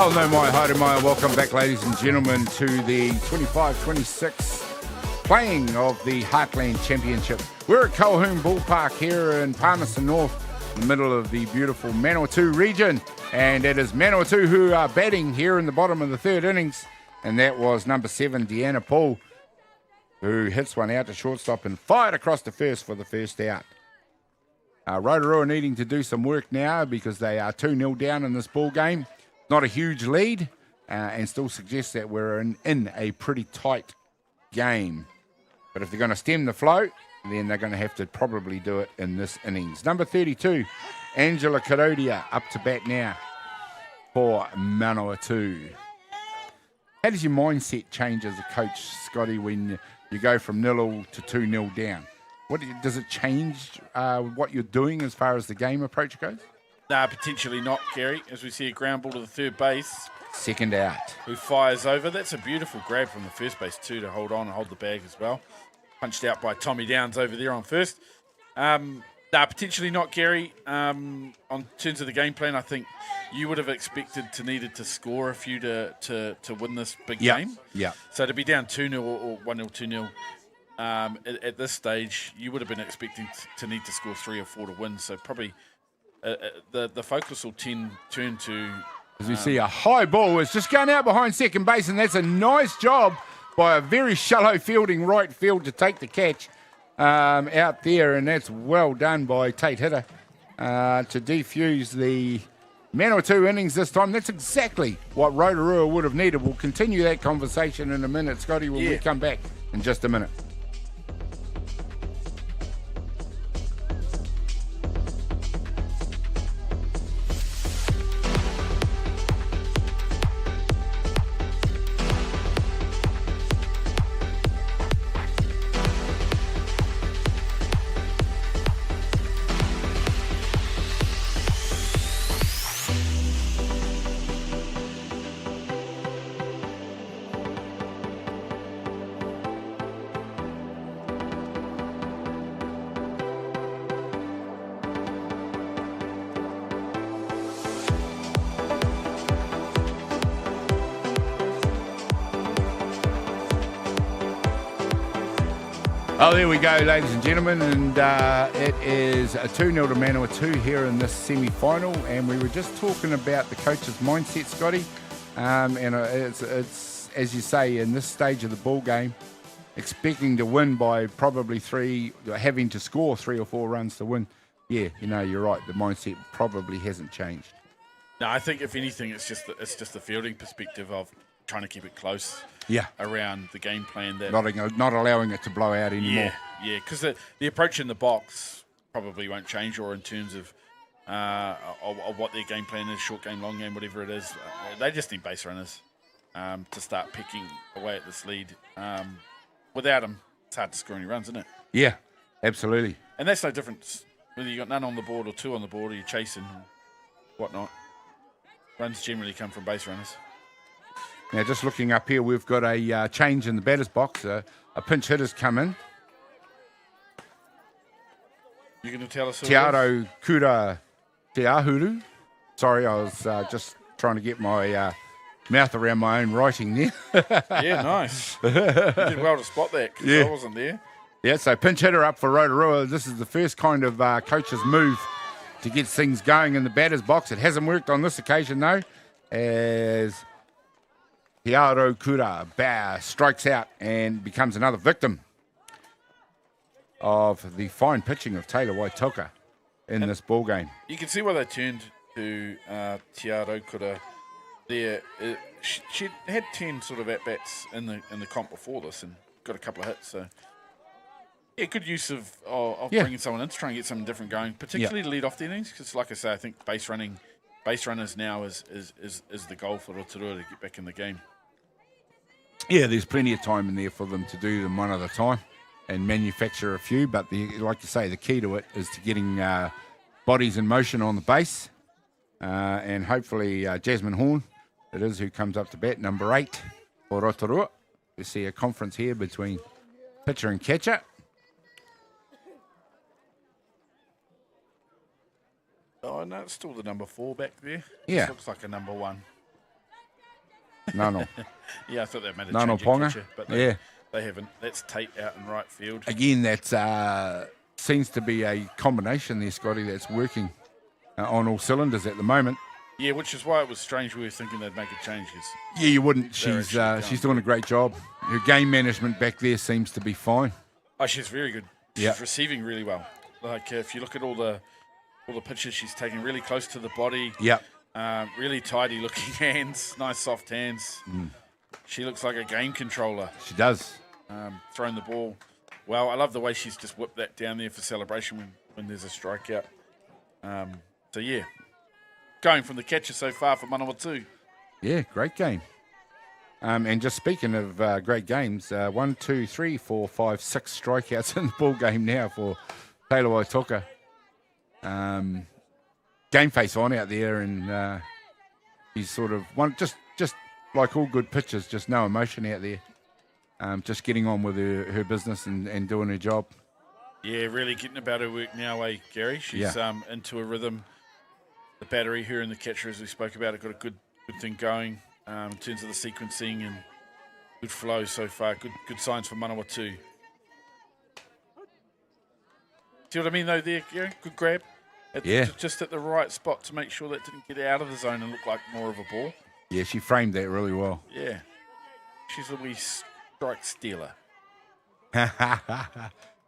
Oh, no, my haere mai. Welcome back, ladies and gentlemen, to the 25-26 playing of the Heartland Championship. We're at Colquhoun Ballpark here in Palmerston North, in the middle of the beautiful Manawatū region. And it is Manawatū who are batting here in the bottom of the third innings. And that was number 7, Deanna Paul, who hits one out to shortstop and fired across the first for the first out. Rotorua needing to do some work now because they are 2-0 down in this ball game. Not a huge lead, and still suggests that we're in a pretty tight game. But if they're going to stem the flow, then they're going to have to probably do it in this innings. Number 32, Angela Karodia, up to bat now for Manawatū. How does your mindset change as a coach, Scotty, when you go from 0 to 2-0 down? Does it change what you're doing as far as the game approach goes?
Nah, potentially not, Gary, as we see a ground ball to the third base.
Second out.
Who fires over. That's a beautiful grab from the first base, too, to hold on and hold the bag as well. Punched out by Tommy Downs over there on first. Potentially not, Gary. On terms of the game plan, I think you would have expected to needed to score a few to win this big game.
Yeah.
So to be down 2-0 or 1-0, 2-0, at this stage, you would have been expecting to need to score 3 or 4 to win. So probably the focus will turn to...
As we see a high ball, it's just going out behind second base, and that's a nice job by a very shallow fielding right field to take the catch out there, and that's well done by Tate Hitter to defuse the Manawatū innings this time. That's exactly what Rotorua would have needed. We'll continue that conversation in a minute, Scotty, when we come back in just a minute. Oh, there we go, ladies and gentlemen, and it is a 2-0 to Manawatū here in this semi-final, and we were just talking about the coach's mindset, Scotty, and it's as you say, in this stage of the ball game, expecting to win by probably having to score 3 or 4 runs to win. Yeah, you're right, the mindset probably hasn't changed.
No, I think if anything, it's just the fielding perspective of trying to keep it close.
Yeah,
around the game plan that
not allowing it to blow out anymore.
Yeah, because the approach in the box probably won't change, or in terms of what their game plan is, short game, long game, whatever it is. They just need base runners to start picking away at this lead. Without them, it's hard to score any runs, isn't it?
Yeah, absolutely.
And that's no difference whether you got none on the board or 2 on the board, or you're chasing or whatnot. Runs generally come from base runners.
Now, just looking up here, we've got a change in the batter's box. A pinch hitter's come in.
You're going to tell us who
Tiaro Kura Te Ahuru. Sorry, I was just trying to get my mouth around my own writing there.
Yeah, nice. You did well to spot that because I wasn't there.
Yeah, so pinch hitter up for Rotorua. This is the first kind of coach's move to get things going in the batter's box. It hasn't worked on this occasion, though, as Hiarokura strikes out and becomes another victim of the fine pitching of Taylor Waitoka in this ball game.
You can see why they turned to Hiarokura there. She had 10 sort of at-bats in the comp before this and got a couple of hits, so... Yeah, good use of bringing someone in to try and get something different going, particularly to lead off the innings, because like I say, I think base runners now is the goal for Rotorua to get back in the game.
Yeah, there's plenty of time in there for them to do them one at a time and manufacture a few, but like you say, the key to it is to getting bodies in motion on the base, and hopefully Jasmine Horn, it is, who comes up to bat, number 8 for Rotorua. We see a conference here between pitcher and catcher.
Oh, no, it's still the number 4 back there.
Yeah.
It looks like a number 1.
No.
Yeah, I thought that made a
No,
change
Ponga.
catcher, but
Yeah.
they haven't. That's Tate out in right field.
Again, that seems to be a combination there, Scotty, that's working on all cylinders at the moment.
Yeah, which is why it was strange we were thinking they'd make a change.
Yeah, you wouldn't.
They're
She's doing a great job. Her game management back there seems to be fine.
Oh, she's very good. She's
Yeah.
receiving really well. Like if you look at all the pitches she's taking really close to the body.
Yep.
Really tidy looking hands, nice soft hands. She looks like a game controller.
She does.
Throwing the ball. Well, I love the way she's just whipped that down there for celebration when there's a strikeout. So yeah, going from the catcher so far for Manawatū.
Yeah, great game. And just speaking of great games, 1, 2, 3, 4, 5, 6 strikeouts in the ball game now for Taylor Waitoka. Game face on out there, and he's sort of just like all good pitchers, just no emotion out there. Just getting on with her business and doing her job.
Yeah, really getting about her work now, Gary? She's into a rhythm. The battery, her and the catcher, as we spoke about, have got a good thing going in terms of the sequencing and good flow so far. Good signs for Manawatū. See what I mean, though, there, Gary? Good grab. Just at the right spot to make sure that didn't get out of the zone and look like more of a ball.
Yeah, she framed that really well.
Yeah. She's a wee strike stealer.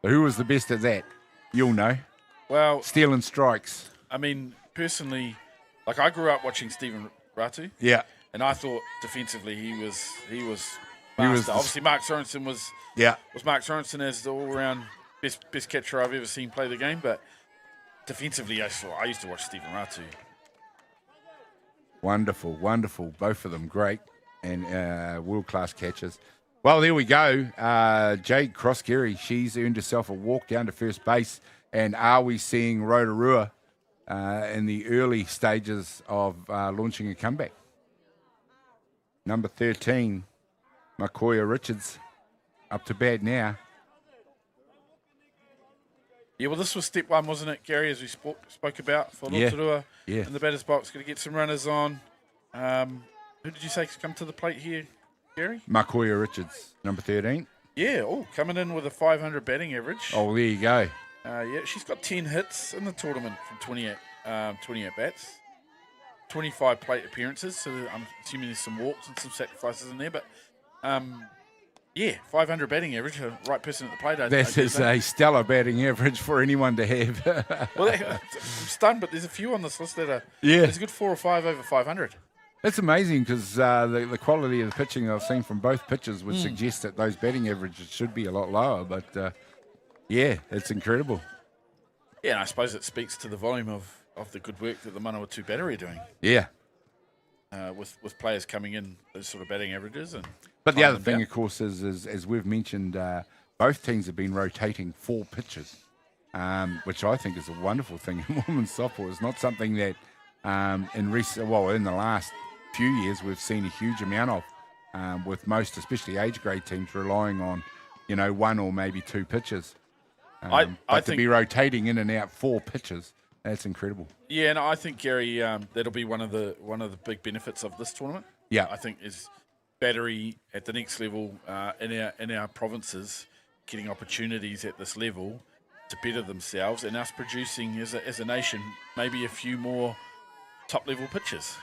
Who was the best at that? You'll know.
Well,
Stealing strikes.
I mean, personally, like I grew up watching Stephen Ratu.
Yeah.
And I thought defensively he was master. Obviously, Mark Sorensen was Mark Sorensen as the all-round best catcher I've ever seen play the game. But defensively, I used to watch Stephen Ratu.
Wonderful, wonderful. Both of them great and world-class catchers. Well, there we go. Jade Cross-Carey, she's earned herself a walk down to first base. And are we seeing Rotorua in the early stages of launching a comeback? Number 13, Makoia Richards, up to bat now.
Yeah, well, this was step 1, wasn't it, Gary, as we spoke about for Rotorua in the batter's box. Going to get some runners on. Who did you say come to the plate here, Gary?
Makoia Richards, number 13.
Yeah, coming in with a 500 batting average.
Oh, there you go.
Yeah, she's got 10 hits in the tournament from 28 bats. 25 plate appearances, so I'm assuming there's some walks and some sacrifices in there. But, 500 batting average, right person at the plate.
That is a stellar batting average for anyone to have.
Well, I'm stunned, but there's a few on this list that are...
Yeah.
There's a good 4 or 5 over 500.
That's amazing because the quality of the pitching I've seen from both pitchers would suggest that those batting averages should be a lot lower. But, it's incredible.
Yeah, and I suppose it speaks to the volume of the good work that the Manawatū battery are doing.
Yeah.
With players coming in, those sort of batting averages.
But the other thing, of course, is as we've mentioned, both teams have been rotating 4 pitchers, which I think is a wonderful thing in women's softball. It's not something that in the last few years we've seen a huge amount of, with most, especially age grade teams, relying on, 1 or maybe 2 pitchers.
I
but
think
to be rotating in and out 4 pitchers, that's incredible.
Yeah, and I think, Gary, that'll be one of the big benefits of this tournament.
Yeah.
I think is battery at the next level in our provinces, getting opportunities at this level to better themselves, and us producing as a nation maybe a few more top-level pitches.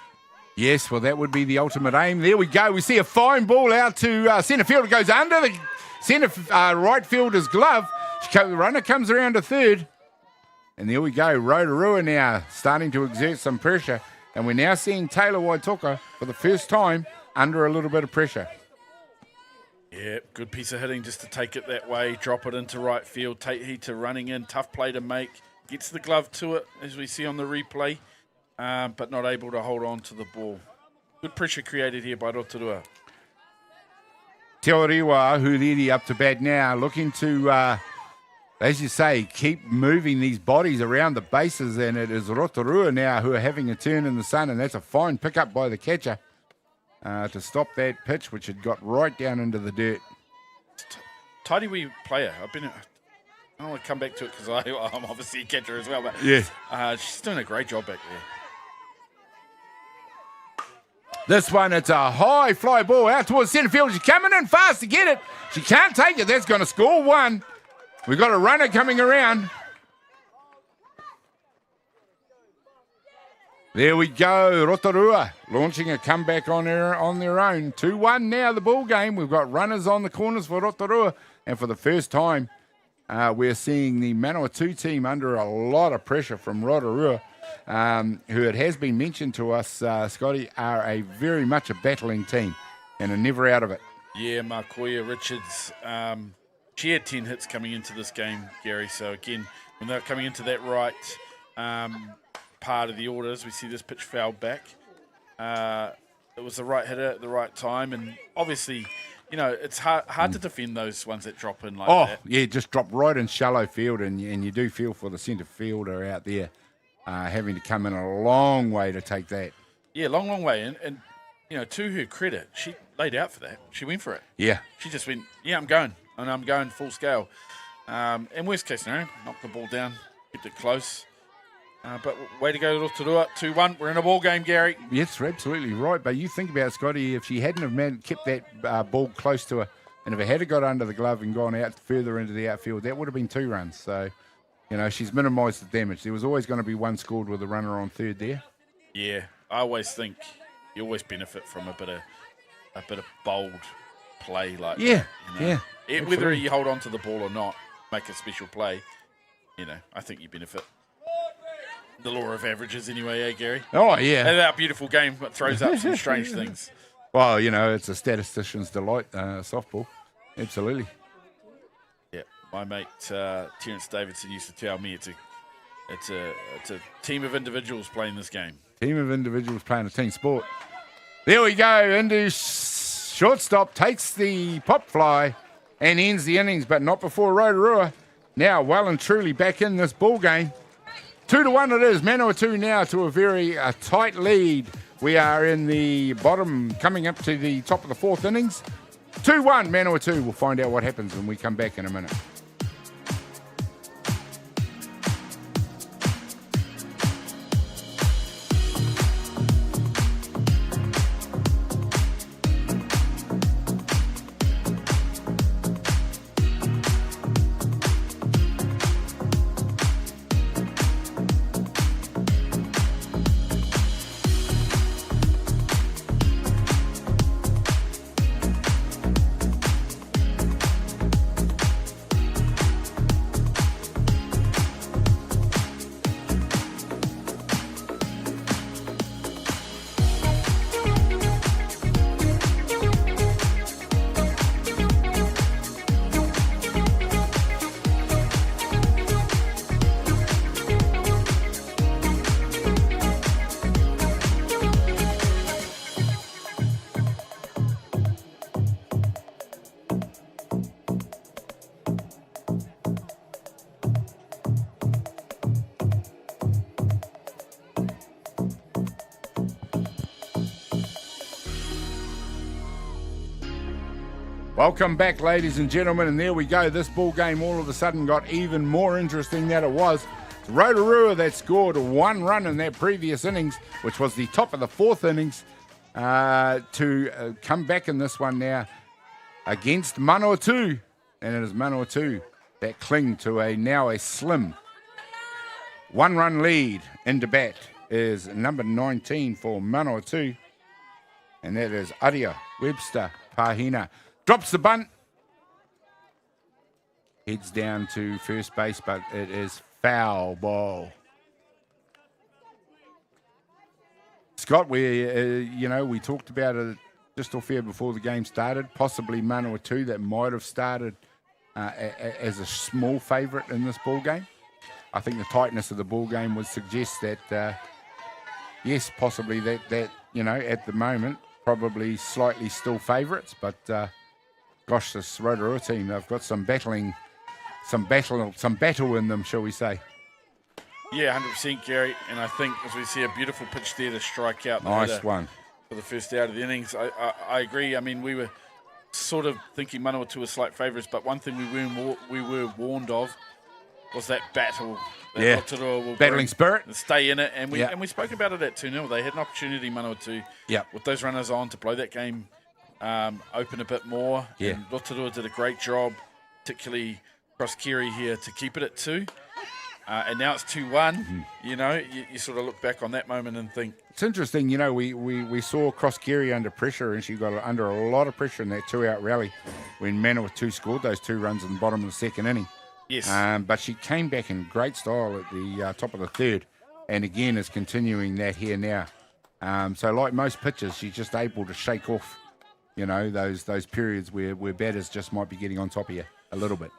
Yes, well, that would be the ultimate aim. There we go. We see a fine ball out to centre field. It goes under the centre right fielder's glove. The runner comes around to third. And there we go. Rotorua now starting to exert some pressure. And we're now seeing Taylor Waitoka for the first time under a little bit of pressure.
Yeah, good piece of hitting just to take it that way, drop it into right field. Tate Heater running in, tough play to make. Gets the glove to it, as we see on the replay, but not able to hold on to the ball. Good pressure created here by Rotorua.
Te Oriwa, Huliri up to bat now, looking to, as you say, keep moving these bodies around the bases, and it is Rotorua now who are having a turn in the sun, and that's a fine pickup by the catcher to stop that pitch, which had got right down into the dirt.
Tidy wee player. I don't want to come back to it because I'm obviously a catcher as well, but
yeah,
she's doing a great job back there.
This one, it's a high fly ball out towards centre field. She's coming in fast to get it. She can't take it. That's going to score one. We've got a runner coming around. There we go. Rotorua launching a comeback on their own. 2-1 now, the ball game. We've got runners on the corners for Rotorua. And for the first time, we're seeing the Manawatū team under a lot of pressure from Rotorua, who it has been mentioned to us, Scotty, are a very much a battling team and are never out of it.
Yeah, Markoya Richards, she had 10 hits coming into this game, Gary. So again, when they're coming into that right part of the order, as we see this pitch fouled back, it was the right hitter at the right time, and obviously, you know, it's hard to defend those ones that drop in like that.
Yeah, just drop right in shallow field, and you do feel for the centre fielder out there having to come in a long way to take that.
Yeah, long way. And you know, to her credit, she laid out for that. She went for it.
Yeah.
She just went, yeah, I'm going. And I'm going full scale. And worst case scenario, knocked the ball down, kept it close. But way to go, Rotorua, 2-1. We're in a ball game, Gary.
Yes, you're absolutely right. But you think about it, Scotty, if she hadn't have kept that ball close to her, and if it had got under the glove and gone out further into the outfield, that would have been 2 runs. So, you know, she's minimised the damage. There was always going to be one scored with a runner on third there.
Yeah, I always think you always benefit from a bit of bold play like
that.
You know? Whether you hold on to the ball or not, make a special play, you know, I think you benefit. The law of averages anyway, Gary?
Oh, yeah.
And that beautiful game throws up some strange things.
Well, you know, it's a statistician's delight, softball. Absolutely.
Yeah, my mate Terence Davidson used to tell me it's a team of individuals playing this game.
Team of individuals playing a team sport. There we go, into shortstop, takes the pop fly and ends the innings, but not before Rotorua. Now well and truly back in this ball game. 2-1 it is. Manawatū now to a very tight lead. We are in the bottom, coming up to the top of the 4th innings. 2-1 Manawatū. We'll find out what happens when we come back in a minute. Welcome back, ladies and gentlemen, and there we go. This ball game all of a sudden got even more interesting than it was. It's Rotorua that scored 1 run in that previous innings, which was the top of the 4th innings. to come back in this one now against Manawatū. And it is Manawatū that cling to now a slim 1-run lead. Into bat is number 19 for Manawatū. And that is Aria Webster Pahina. Drops the bunt. Heads down to first base, but it is foul ball. Scott, we talked about it just off air before the game started. Possibly Manawatū that might have started as a small favourite in this ball game. I think the tightness of the ball game would suggest that, yes, possibly that at the moment probably slightly still favourites. But gosh, this Rotorua team, they've got some battle in them, shall we say?
Yeah, 100%, Gary. And I think as we see a beautiful pitch there to strike out.
Nice one.
For the first out of the innings. I agree. I mean, we were sort of thinking Manawatū were slight favourites, but one thing we were warned of was that battle. That Rotorua will
battling spirit.
And stay in it. And we spoke about it at 2-0. They had an opportunity, Manawatū, with those runners on to blow that game open a bit more.
Yeah.
And Rotorua did a great job, particularly Crosskiri here, to keep it at 2. And now it's 2-1. You sort of look back on that moment and think.
It's interesting, we saw Crosskiri under pressure, and she got under a lot of pressure in that 2-out rally when Manawatū scored those 2 runs in the bottom of the second inning.
Yes.
But she came back in great style at the top of the third, and again is continuing that here now. So like most pitchers, she's just able to shake off, those periods where batters just might be getting on top of you a little bit.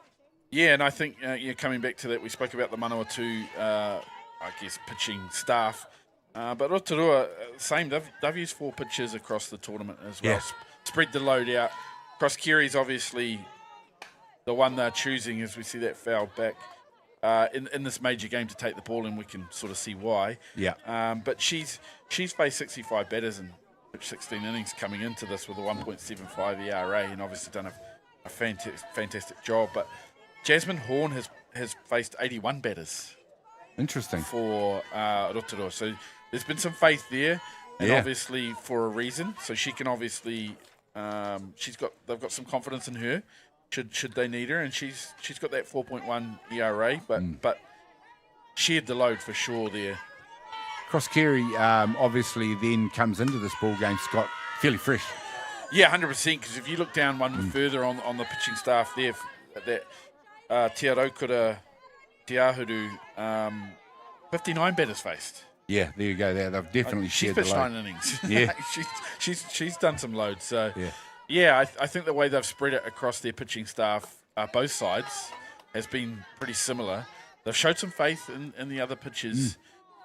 Yeah, and I think coming back to that, we spoke about the Manawatū, pitching staff. But Rotorua, same. They've used 4 pitchers across the tournament as well. Spread the load out. Crosskiri's obviously the one they're choosing as we see that foul back in this major game to take the ball, and we can sort of see why.
Yeah.
But she's faced 65 batters and pitched 16 innings coming into this with a 1.75 ERA, and obviously done a fantastic job. But Jasmine Horn has faced 81 batters.
Interesting.
For Rotorua. So there's been some faith there, and obviously for a reason. So she can obviously, they've got some confidence in her, should they need her, and she's got that 4.1 ERA, but she had the load for sure there.
Crosskiri obviously then comes into this ball game, Scott, fairly fresh.
Yeah, 100%. Because if you look down one further on the pitching staff there, that Te Araukura Te Ahuru, 59 batters faced.
Yeah, there you go. There, they've definitely shared the load.
She's pitched 9 innings.
Yeah,
she's done some loads. So I think the way they've spread it across their pitching staff, both sides, has been pretty similar. They've showed some faith in the other pitchers,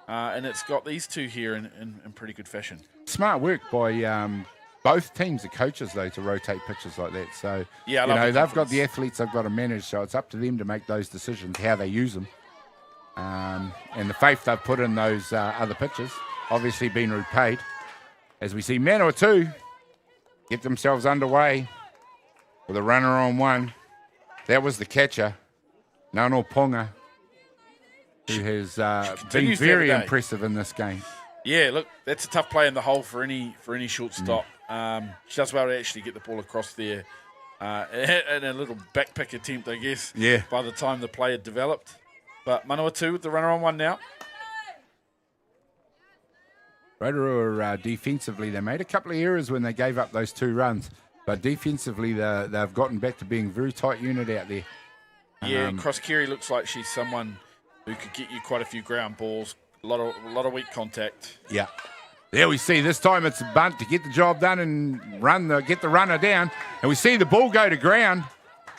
and it's got these 2 here in pretty good fashion.
Smart work by both teams, the coaches, though, to rotate pitches like that. So, they've got the athletes they've got to manage, so it's up to them to make those decisions, how they use them. And the faith they've put in those other pitches, obviously been repaid. As we see Manawatū get themselves underway with a runner on 1. That was the catcher, Nano Ponga, who has been very impressive in this game.
Yeah, look, that's a tough play in the hole for any shortstop. She does well to actually get the ball across there in a little backpick attempt, I guess, by the time the play had developed. But Manawatū with the runner on 1 now.
Rotorua defensively, they made a couple of errors when they gave up those 2 runs, but defensively they've gotten back to being a very tight unit out there.
Yeah, Crosskiri looks like she's someone who could get you quite a few ground balls, a lot of weak contact.
Yeah. There we see this time it's a bunt to get the job done and get the runner down, and we see the ball go to ground,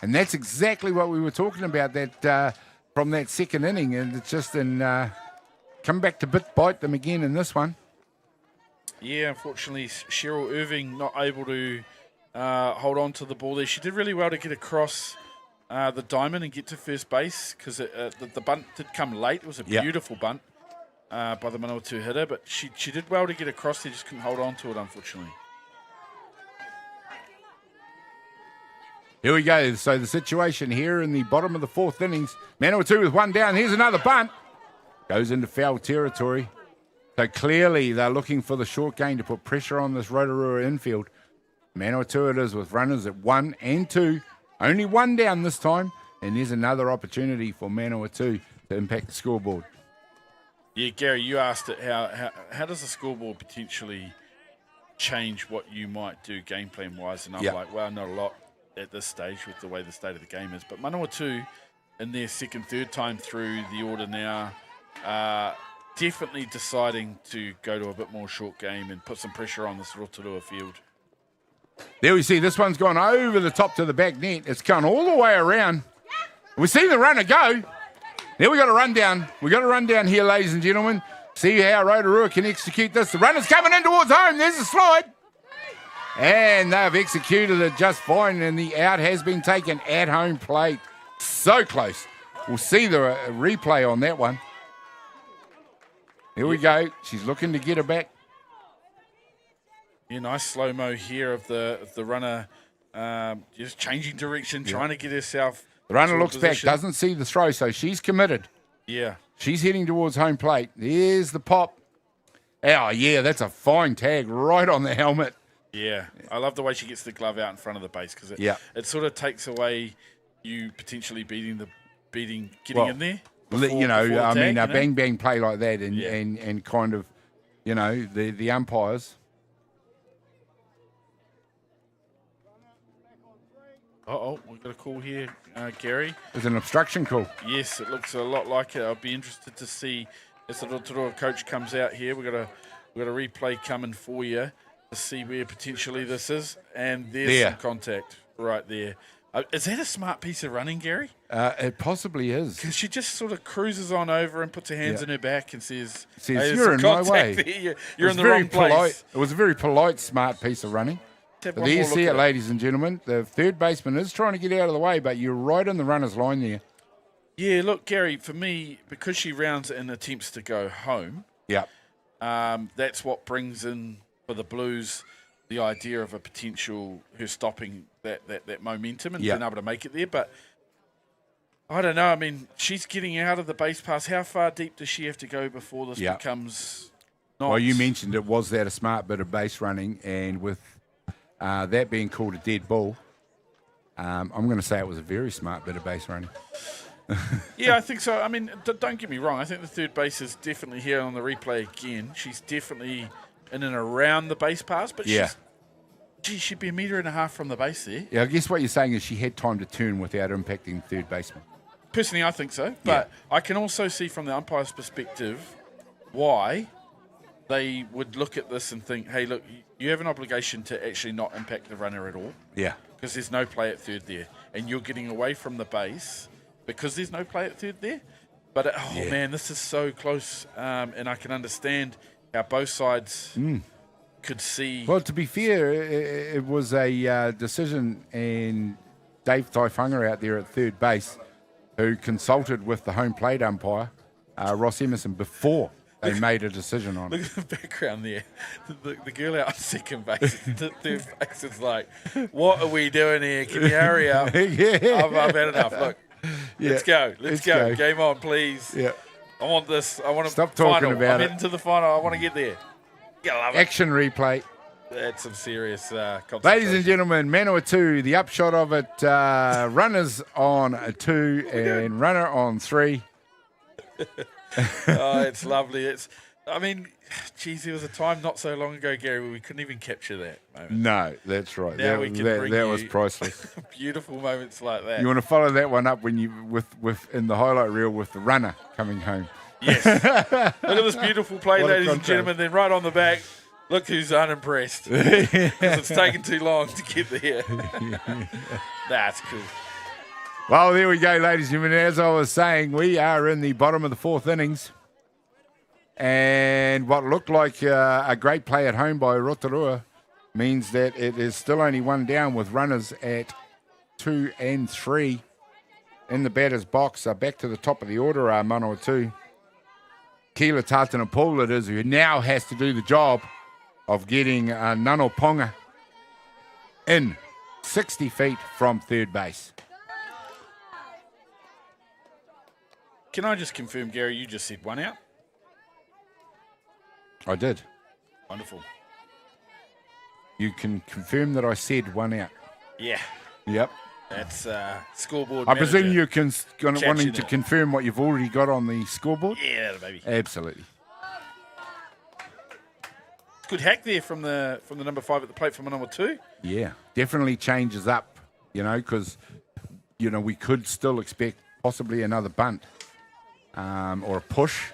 and that's exactly what we were talking about that from that second inning, and it's just come back to bite them again in this one.
Yeah, unfortunately, Cheryl Irving not able to hold on to the ball there. She did really well to get across the diamond and get to first base because the bunt did come late. It was a beautiful bunt by the Manawatū hitter, but she did well to get across there, just couldn't hold on to it, unfortunately.
Here we go. So the situation here in the bottom of the 4th innings, Manawatū with 1 down. Here's another bunt. Goes into foul territory. So clearly they're looking for the short game to put pressure on this Rotorua infield. Manawatū it is with runners at 1 and 2. Only one down this time. And there's another opportunity for Manawatū to impact the scoreboard.
Yeah, Gary, you asked it, how does the scoreboard potentially change what you might do game plan-wise? And I'm like, well, not a lot at this stage with the way the state of the game is. But Manawatū, in their second, third time through the order now, definitely deciding to go to a bit more short game and put some pressure on this Rotorua field.
There we see this one's gone over the top to the back net. It's gone all the way around. We've seen the runner go. Now we got a run down. We got a run down here, ladies and gentlemen. See how Rotorua can execute this. The runner's coming in towards home. There's a slide. And they've executed it just fine. And the out has been taken at home plate. So close. We'll see the replay on that one. Here we go. She's looking to get her back.
Yeah, nice slow-mo here of the runner just changing direction, trying to get herself.
The runner looks back, doesn't see the throw, so she's committed.
Yeah.
She's heading towards home plate. There's the pop. Oh, yeah, that's a fine tag right on the helmet.
Yeah. I love the way she gets the glove out in front of the base because it sort of takes away you potentially getting in there. A bang-bang play like that and kind of, the umpires. We've got a call here, Gary.
There's an obstruction call.
Yes, it looks a lot like it. I'll be interested to see as the Rotorua coach comes out here. We've got a replay coming for you to see where potentially this is. And there's some contact right there. Is that a smart piece of running, Gary?
It possibly is.
Because she just sort of cruises on over and puts her hands in her back and says
hey, you're in my way.
You're in the wrong place.
It was a very polite, smart piece of running. But there you see it, ladies and gentlemen. The third baseman is trying to get out of the way, but you're right in the runner's line there.
Yeah, look, Gary, for me, because she rounds it and attempts to go home, that's what brings in, for the Blues, the idea of a potential her stopping that momentum and being able to make it there. But I don't know. I mean, she's getting out of the base pass. How far deep does she have to go before this becomes not?
Well, you mentioned it was that a smart bit of base running, and with that being called a dead ball, I'm going to say it was a very smart bit of base running.
Yeah, I think so. I mean, don't get me wrong. I think the third base is definitely here on the replay again. She's definitely in and around the base pass, but she'd be 1.5 meters from the base there.
Yeah, I guess what you're saying is she had time to turn without impacting the third baseman.
Personally, I think so. But I can also see from the umpire's perspective why they would look at this and think, hey, look, you have an obligation to actually not impact the runner at all.
Yeah.
Because there's no play at third there. And you're getting away from the base because there's no play at third there. But, man, this is so close. And I can understand how both sides could see.
Well, to be fair, it was a decision, and Dave Taifunga out there at third base who consulted with the home plate umpire, Ross Emerson, before they made a decision on it.
Look at the background there. The girl out on second base, the third base is like, what are we doing here? Can you hurry up? I've had enough. Look, let's go. Let's go. Game on, please.
Yeah.
I want this. I want to
stop talking
final.
about
I'm heading to the final. I want to get there.
Action replay.
That's some serious concentration.
Ladies and gentlemen, Manawatū, the upshot of it, runners on 2 and runner on 3.
It's lovely. I mean, geez, there was a time not so long ago, Gary, where we couldn't even capture that moment.
No, that's right.
Now we can bring
that was priceless.
Beautiful moments like that.
You want to follow that one up when you with in the highlight reel with the runner coming home.
Yes. Look at this beautiful play, ladies and gentlemen. Then right on the back, look who's unimpressed. Because it's taken too long to get there. That's cool.
Well, there we go, ladies and gentlemen. As I was saying, we are in the bottom of the 4th innings. And what looked like a great play at home by Rotorua means that it is still only one down with runners at 2 and 3 in the batter's box. Back to the top of the order are Manawatū. Keila Tātana it is, who now has to do the job of getting Nano Ponga in 60 feet from third base.
Can I just confirm, Gary, you just said one out?
I did.
Wonderful.
You can confirm that I said 1 out.
Yeah.
Yep.
That's scoreboard.
I presume
manager.
you're wanting to
it.
confirm what you've already got on the scoreboard?
Yeah, baby.
Absolutely.
Good hack there from the number 5 at the plate for Manawatū.
Yeah, definitely changes up, because, we could still expect possibly another bunt or a push,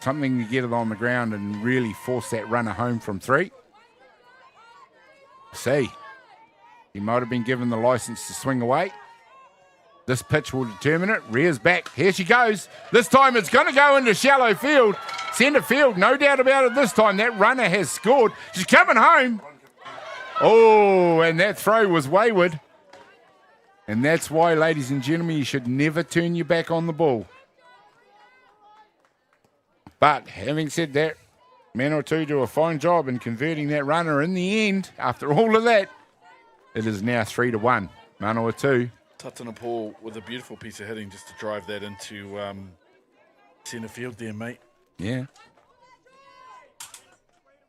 something to get it on the ground and really force that runner home from 3. See, he might have been given the license to swing away. This pitch will determine it. Rears back. Here she goes. This time it's going to go into shallow field. Centre field, no doubt about it this time. That runner has scored. She's coming home. Oh, and that throw was wayward. And that's why, ladies and gentlemen, you should never turn your back on the ball. But having said that, Manawatū do a fine job in converting that runner in the end. After all of that, it is now 3-1. Manawatū.
Tatana Paul with a beautiful piece of hitting just to drive that into centre field there, mate.
Yeah.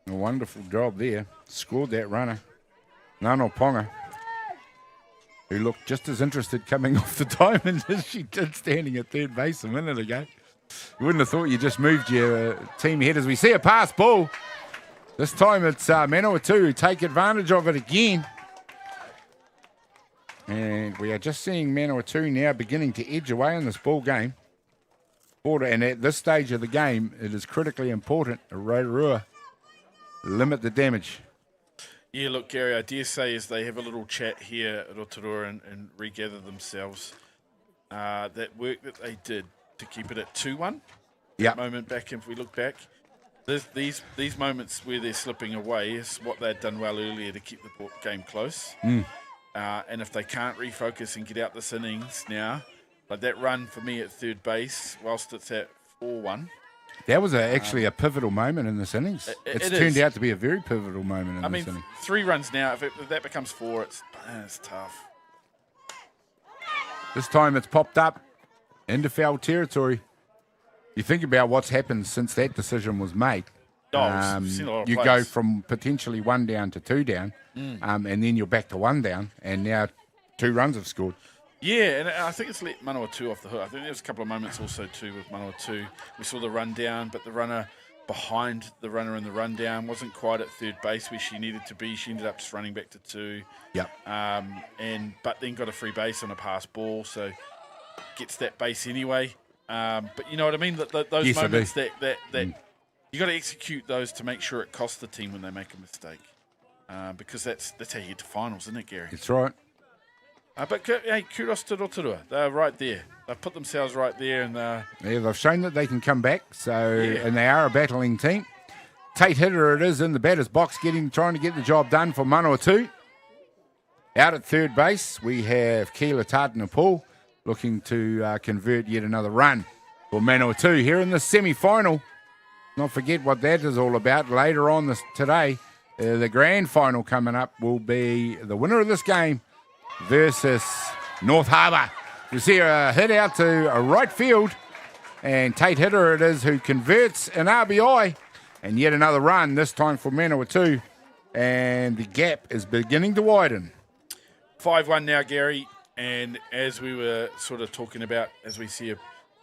A wonderful job there. Scored that runner. Nano Ponga, who looked just as interested coming off the diamond as she did standing at third base a minute ago. You wouldn't have thought you just moved your team ahead as we see a pass ball. This time it's Manawatū who take advantage of it again. And we are just seeing Manawatū now beginning to edge away in this ball game. And at this stage of the game, it is critically important that Rotorua limit the damage.
Yeah, look, Gary, I dare say as they have a little chat here at Rotorua and regather themselves, that work that they did to keep it at 2-1.
Yeah.
Moment back, if we look back, these moments where they're slipping away is what they'd done well earlier to keep the game close. And if they can't refocus and get out this innings now, like that run for me at third base, whilst it's at 4-1.
That was actually a pivotal moment in this innings. It's turned out to be a very pivotal moment in this innings.
3 runs now. If that becomes 4, it's tough.
This time it's popped up into foul territory. You think about what's happened since that decision was made.
We've seen a lot of
you
players.
go from potentially 1 down to 2 down, and then you're back to 1 down, and now 2 runs have scored.
Yeah, and I think it's let Manawatū off the hook. I think there was a couple of moments also too with Manawatū. We saw the run down, but the runner behind the runner in the run down wasn't quite at third base where she needed to be. She ended up just running back to 2.
Yep.
But then got a free base on a pass ball, so gets that base anyway. But you know what I mean? Those
Yes,
moments that you got to execute those to make sure it costs the team when they make a mistake, because that's how you get to finals, isn't it, Gary?
That's right.
But hey, kudos to Rotorua. They're right there. They've put themselves right there, and
Yeah, they've shown that they can come back. And they are a battling team. Tate Hitter it is in the batter's box, trying to get the job done for Manawatū. Out at third base, we have Keila Tatana looking to convert yet another run for Manawatū here in the semi-final. Not forget what that is all about. Later on today, the grand final coming up will be the winner of this game versus North Harbour. You see a hit out to a right field, and Tate Hitter it is who converts an RBI, and yet another run, this time for Manawatū, and the gap is beginning to widen.
5-1 now, Gary, and as we were sort of talking about, as we see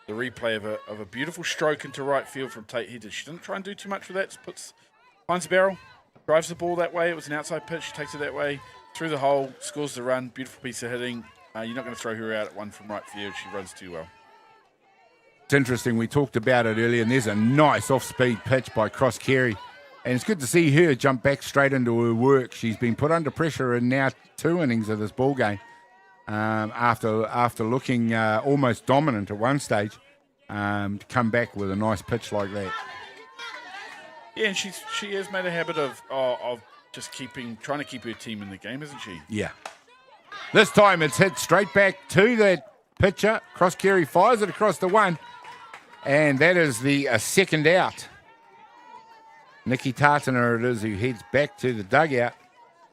the replay of a beautiful stroke into right field from Tate Hitter. She didn't try and do too much with that. Finds the barrel, drives the ball that way. It was an outside pitch. She takes it that way. Through the hole, scores the run. Beautiful piece of hitting. You're not going to throw her out at 1 from right field. She runs too well.
It's interesting. We talked about it earlier, and there's a nice off-speed pitch by Cross Carey. And it's good to see her jump back straight into her work. She's been put under pressure in now 2 innings of this ball game after looking almost dominant at one stage to come back with a nice pitch like that.
Yeah, and she has made a habit of just trying to keep her team in the game, isn't she?
Yeah. This time it's hit straight back to that pitcher. Cross Carey fires it across the 1, and that is the second out. Nikki Tatana it is who heads back to the dugout.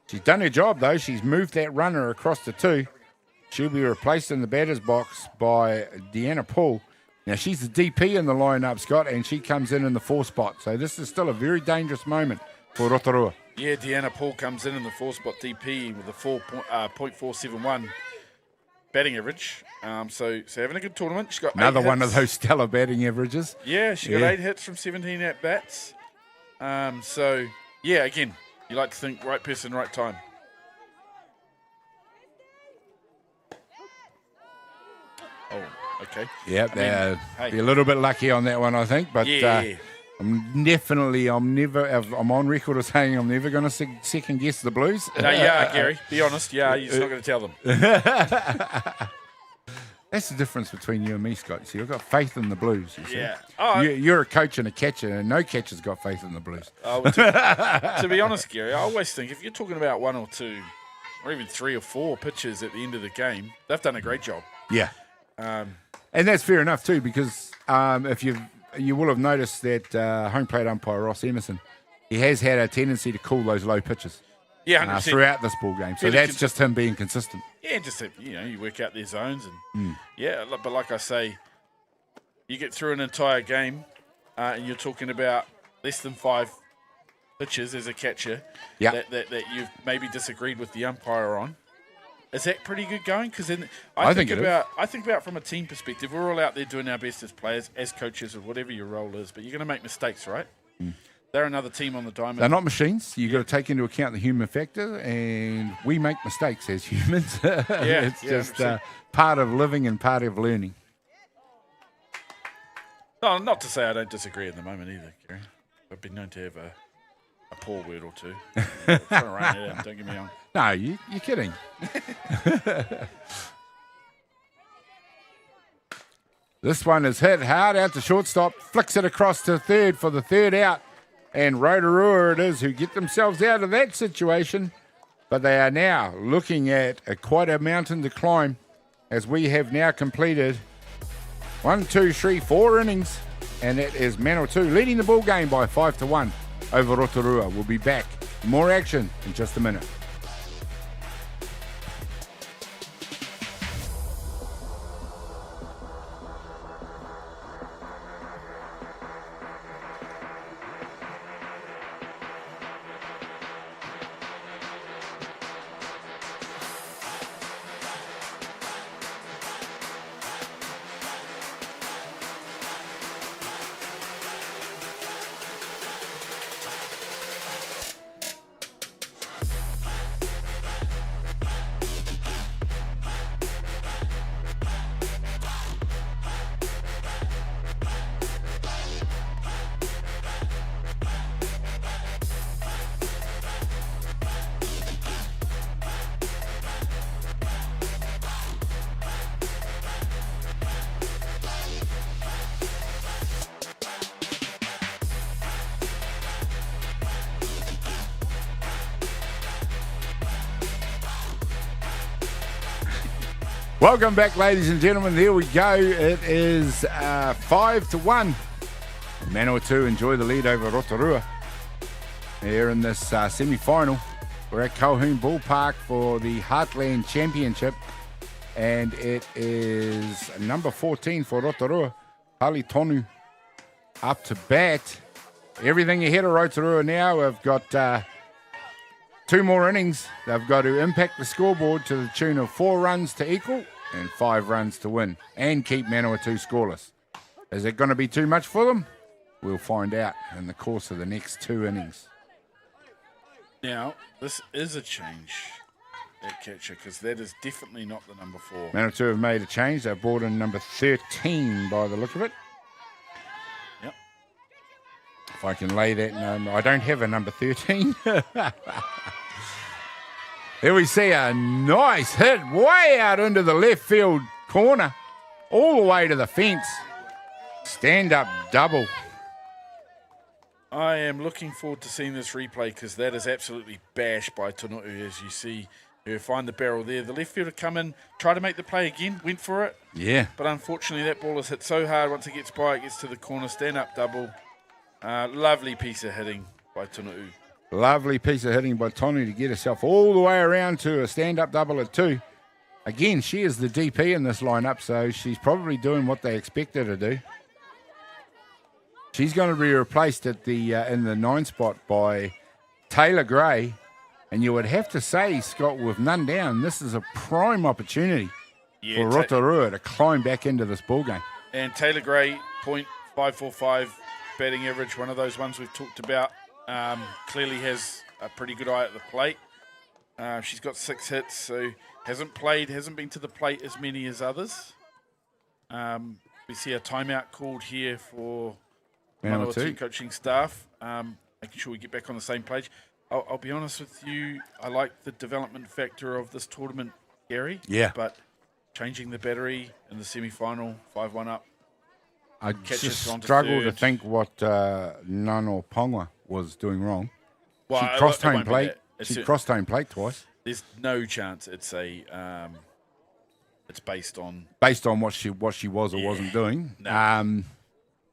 She's done her job, though. She's moved that runner across the 2. She'll be replaced in the batter's box by Deanna Paul Now, she's the DP in the lineup, Scott, and she comes in the 4 spot. So this is still a very dangerous moment for Rotorua.
Yeah, Deanna Paul comes in the 4 spot DP with a 4.471 batting average. So having a good tournament. She's got
Another
8
one
hits.
of those stellar batting averages.
Yeah, she got 8 hits from 17 at bats. So yeah, again, you like to think right person, right time. Oh, okay.
Yep,
hey.
be a little bit lucky on that one, I think. But
Yeah.
I'm on record as saying I'm never going to second guess the Blues.
No, yeah, Gary. Be honest. Yeah, you're just not going to tell them.
That's the difference between you and me, Scott. See, I've got faith in the Blues. You see?
Yeah. Oh,
You're a coach and a catcher, and no catcher's got faith in the Blues.
To be honest, Gary, I always think if you're talking about 1 or 2 or even 3 or 4 pitches at the end of the game, they've done a great job.
Yeah. And that's fair enough, too, because if you will have noticed that home plate umpire Ross Emerson, he has had a tendency to call those low pitches.
Yeah, 100%.
Throughout this ball game. So
Really
that's just him being consistent.
Yeah, just that, you work out their zones and but like I say, you get through an entire game and you're talking about less than 5 pitches as a catcher that you've maybe disagreed with the umpire on. Is that pretty good going? Because then I think about from a team perspective, we're all out there doing our best as players, as coaches, or whatever your role is. But you're going to make mistakes, right? They're another team on the diamond.
They're not machines. You've got to take into account the human factor, and we make mistakes as humans. It's just part of living and part of learning.
No, not to say I don't disagree at the moment either, Gary. I've been known to have a poor word or two. I'm trying to run it out, don't get me wrong.
No, you're kidding. This one is hit hard out to shortstop, flicks it across to third for the third out. And Rotorua it is who get themselves out of that situation. But they are now looking at quite a mountain to climb as we have now completed 1, 2, 3, 4 innings. And it is Manawatū leading the ball game by 5-1 over Rotorua. We'll be back. More action in just a minute. Welcome back, ladies and gentlemen. There we go. It is 5-1. Manawatū enjoy the lead over Rotorua here in this semi-final. We're at Colquhoun Ballpark for the Heartland Championship, and it is number 14 for Rotorua, Pali Tonu, up to bat. Everything ahead of Rotorua now. We've got 2 more innings. They've got to impact the scoreboard to the tune of 4 runs to equal and 5 runs to win and keep Manawatū scoreless. Is it going to be too much for them? We'll find out in the course of the next 2 innings.
Now, this is a change at catcher because that is definitely not the number 4.
Manawatū have made a change. They've brought in number 13 by the look of it.
Yep.
If I can lay that, no, I don't have a number 13. Here we see a nice hit way out into the left field corner, all the way to the fence. Stand-up double.
I am looking forward to seeing this replay because that is absolutely bashed by Tonu'u, as you see her find the barrel there. The left fielder come in, try to make the play again, went for it.
Yeah.
But unfortunately that ball is hit so hard once it gets by, it gets to the corner, stand-up double. Lovely piece of hitting by Tonu'u.
Lovely piece of hitting by Tonu to get herself all the way around to a stand-up double at 2. Again, she is the DP in this lineup, so she's probably doing what they expect her to do. She's going to be replaced at the in the 9 spot by Taylor Gray. And you would have to say, Scott, with none down, this is a prime opportunity for Rotorua to climb back into this ball game.
And Taylor Gray, .545 batting average, one of those ones we've talked about. Clearly has a pretty good eye at the plate. She's got 6 hits, so hasn't been to the plate as many as others. We see a timeout called here for Manawatū coaching staff, making sure we get back on the same page. I'll be honest with you, I like the development factor of this tournament, Gary.
Yeah.
But changing the battery in the semi-final, 5-1 up.
I just struggle to think what Nano Ponga was doing wrong.
Well,
she crossed home plate. She crossed home plate twice.
There's no chance it's based on
what she was or wasn't doing.
No.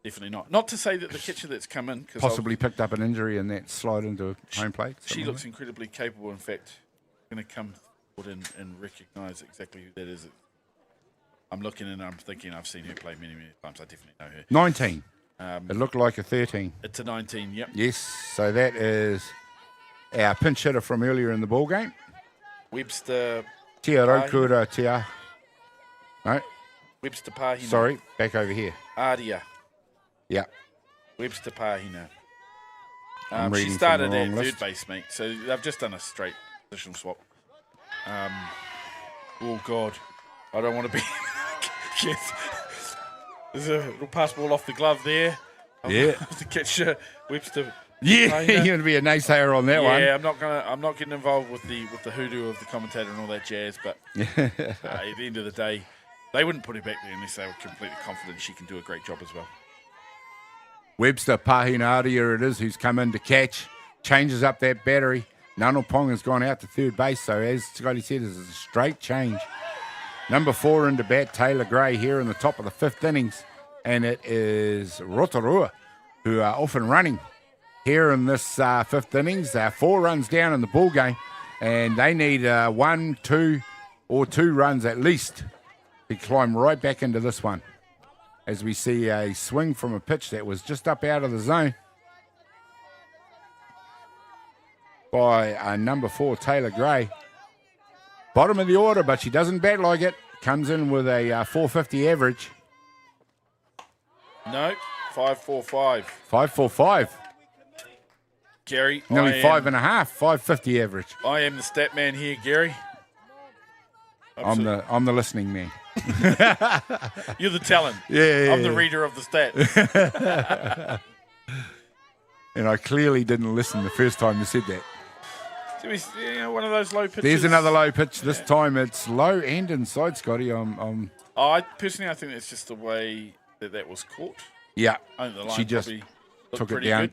Definitely not. Not to say that the catcher that's come in...
Possibly picked up an injury and that slide into home plate.
She looks incredibly capable. In fact, I'm going to come forward and recognise exactly who that is. I'm looking and I'm thinking I've seen her play many, many times. I definitely know her.
19. It looked like a 13.
It's a 19, yep.
Yes, so that is our pinch hitter from earlier in the ball game.
Webster...
Tia Rokura Tia. No.
Webster Pahina.
Sorry, back over here.
Adia.
Yeah.
Webster Pahina. She started at third base, mate. So they've just done a straight position swap. Oh, God. I don't want to be... Yes. There's a little pass ball off the glove there.
Yeah.
The catcher, Webster.
Yeah, you're going to be a naysayer on that one.
Yeah, I'm not getting involved with the hoodoo of the commentator and all that jazz. But at the end of the day, they wouldn't put her back there unless they were completely confident she can do a great job as well.
Webster Pahinaria it is who's come in to catch, changes up that battery. Nanopong has gone out to third base, so as Scotty said, it's a straight change. Number 4 into bat, Taylor Gray here in the top of the 5th innings, and it is Rotorua who are off and running here in this 5th innings. 4 runs down in the ball game, and they need 1, 2, or 2 runs at least to climb right back into this one. As we see a swing from a pitch that was just up out of the zone by number 4, Taylor Gray. Bottom of the order, but she doesn't bat like it. Comes in with a 450 average.
No, 5.45.
5.45.
Gary,
nearly 5.5. 550 average.
I am the stat man here, Gary.
I'm the listening man.
You're the talent.
Yeah.
I'm the reader of the stats.
And I clearly didn't listen the first time you said that.
So one of those low pitches.
There's another low pitch. This time it's low and inside, Scotty.
I think that's just the way that was caught.
Yeah.
The
she just took it down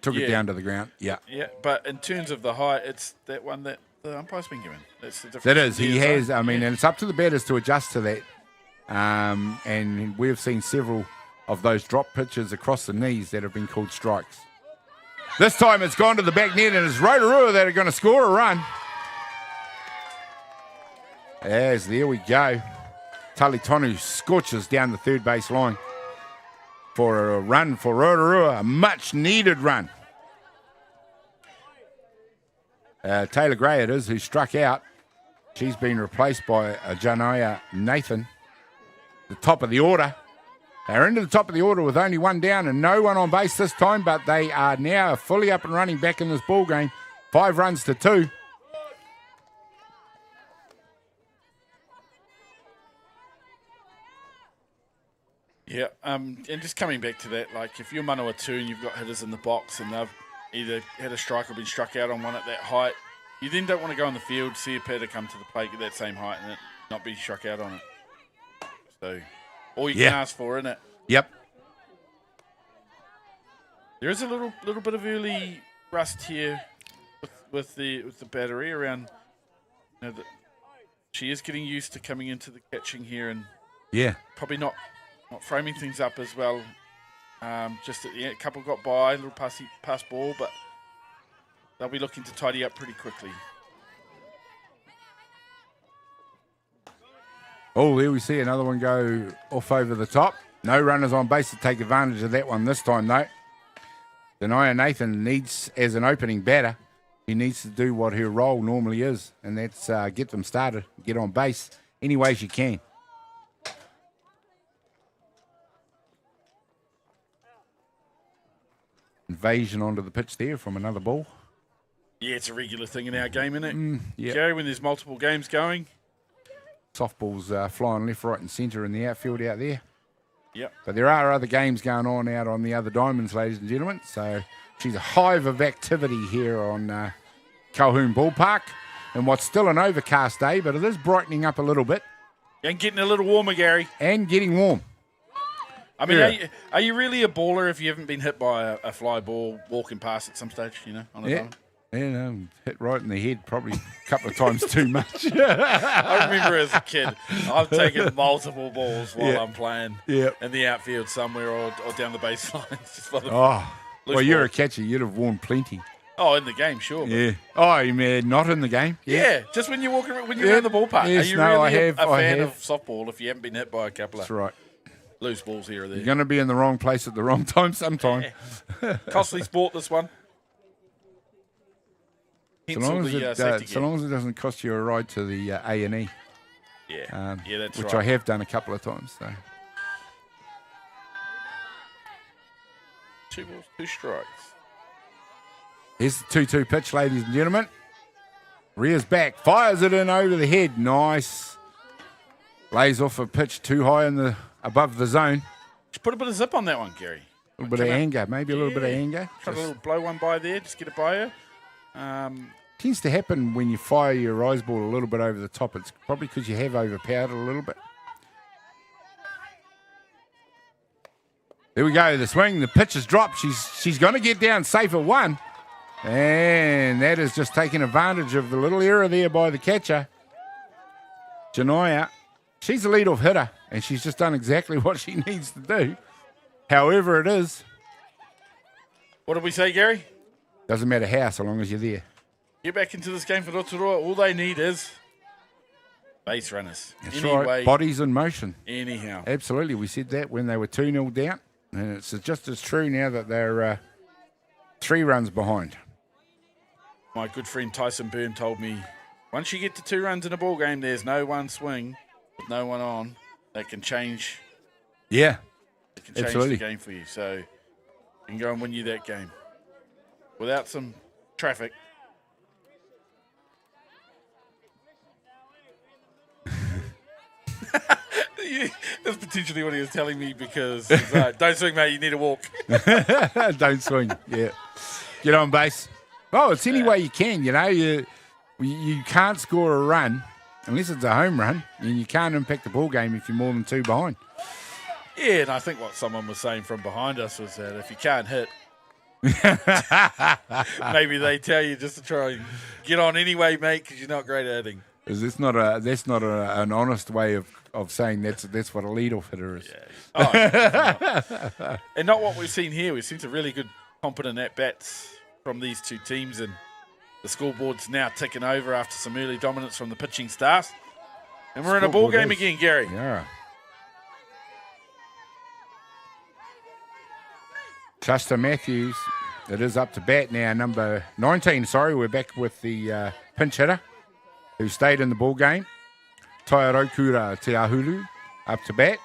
to the ground. Yeah.
Yeah, but in terms of the height, it's that one that the umpire's been given. That's the difference.
That is. He has. I mean, and it's up to the batters to adjust to that. And we've seen several of those drop pitches across the knees that have been called strikes. This time it's gone to the back net, and it's Rotorua that are going to score a run. As there we go. Talitonu scorches down the third base line for a run for Rotorua, a much-needed run. Taylor Gray it is who struck out. She's been replaced by Janaya Nathan. The top of the order. They're into the top of the order with only 1 down and no one on base this time, but they are now fully up and running back in this ball game. 5 runs to 2.
Yeah, and just coming back to that, like if you're Manawatū and you've got hitters in the box and they've either had a strike or been struck out on one at that height, you then don't want to go on the field, see a batter come to the plate at that same height and it not be struck out on it. So all you can ask for, isn't it?
Yep.
There is a little bit of early rust here with the battery around. She is getting used to coming into the catching here and probably not framing things up as well. Just at the end, a couple got by, a little pass ball, but they'll be looking to tidy up pretty quickly.
Oh, there we see another one go off over the top. No runners on base to take advantage of that one this time, though. Denia Nathan needs, as an opening batter, he needs to do what her role normally is, and that's get them started, get on base any way she can. Invasion onto the pitch there from another ball.
Yeah, it's a regular thing in our game, isn't it?
Yep.
Gary, when there's multiple games going.
Softballs flying left, right and centre in the outfield out there.
Yep.
But there are other games going on out on the other diamonds, ladies and gentlemen. So she's a hive of activity here on Colquhoun Ballpark. And what's still an overcast day, but it is brightening up a little bit.
And getting a little warmer, Gary.
And getting warm.
I mean,
Yeah.
are you really a baller if you haven't been hit by a fly ball walking past at some stage, on a
Yeah.
diamond?
Yeah, hit right in the head probably a couple of times too much.
I remember as a kid, I've taken multiple balls while
Yeah.
I'm playing
Yeah.
in the outfield somewhere or down the baseline. Just for the
Oh,
loose
well, you're
ball.
a catcher. You'd have worn plenty.
Oh, in the game, sure. but-
Yeah. Oh, you mean not in the game?
Yeah, just when you're walking, when you're
Yeah.
in the ballpark.
Yes,
Are you
no,
really
I
a
have-
fan
I have.
of softball if you haven't been hit by a couple
That's
of
right.
loose balls here or there?
You're going to be in the wrong place at the wrong time sometime.
Costly sport, this one.
So
Hence all
long, as
the
it,
safety
so
gear.
long as it doesn't cost you a ride to the A&E,
Yeah, yeah, that's
which
right.
I have done a couple of times. So
2 balls, 2 strikes.
here's the 2-2 pitch, ladies and gentlemen. Rears back, fires it in over the head. Nice. Lays off a pitch too high above the zone.
Just put a bit of zip on that one, Gary.
A little bit of anger, maybe a little bit of anger.
Try a little blow one by there, just get it by her.
Tends to happen when you fire your rise ball a little bit over the top. It's probably because you have overpowered it a little bit. There we go, the swing, the pitch has dropped. She's going to get down safe at 1. And that is just taking advantage of the little error there by the catcher. Denia, she's a leadoff hitter, and she's just done exactly what she needs to do. However it is,
What did we say, Gary?
doesn't matter how, so long as you're there.
Get back into this game for Rotorua. All they need is base runners.
That's
Anyway,
right, bodies in motion.
anyhow.
Absolutely, we said that when they were 2-0 down, and it's just as true now that they're 3 runs behind.
My good friend Tyson Byrne told me, once you get to 2 runs in a ball game, there's no one swing with no one on that can change.
Yeah,
It can change
absolutely.
the game for you. So you can go and win you that game without some traffic. That's potentially what he was telling me because he's like, don't swing, mate. You need to walk.
Don't swing. Yeah, get on base. Oh, it's any way you can. You can't score a run unless it's a home run, and you can't impact the ball game if you're more than 2 behind.
Yeah, and I think what someone was saying from behind us was that if you can't hit, maybe they tell you just to try and get on anyway, mate, because you're not great at hitting.
That's not an honest way of saying that's what a leadoff hitter is.
Oh, yeah, and not what we've seen here. We've seen some really good, competent at-bats from these 2 teams, and the scoreboard's now ticking over after some early dominance from the pitching staff. And we're in a ball
Scoreboard
game
is.
again, Gary.
Yeah. Chester Matthews, it is up to bat now, number 19. Sorry, we're back with the pinch hitter who stayed in the ball game. Tairokura Te Ahulu up to bat,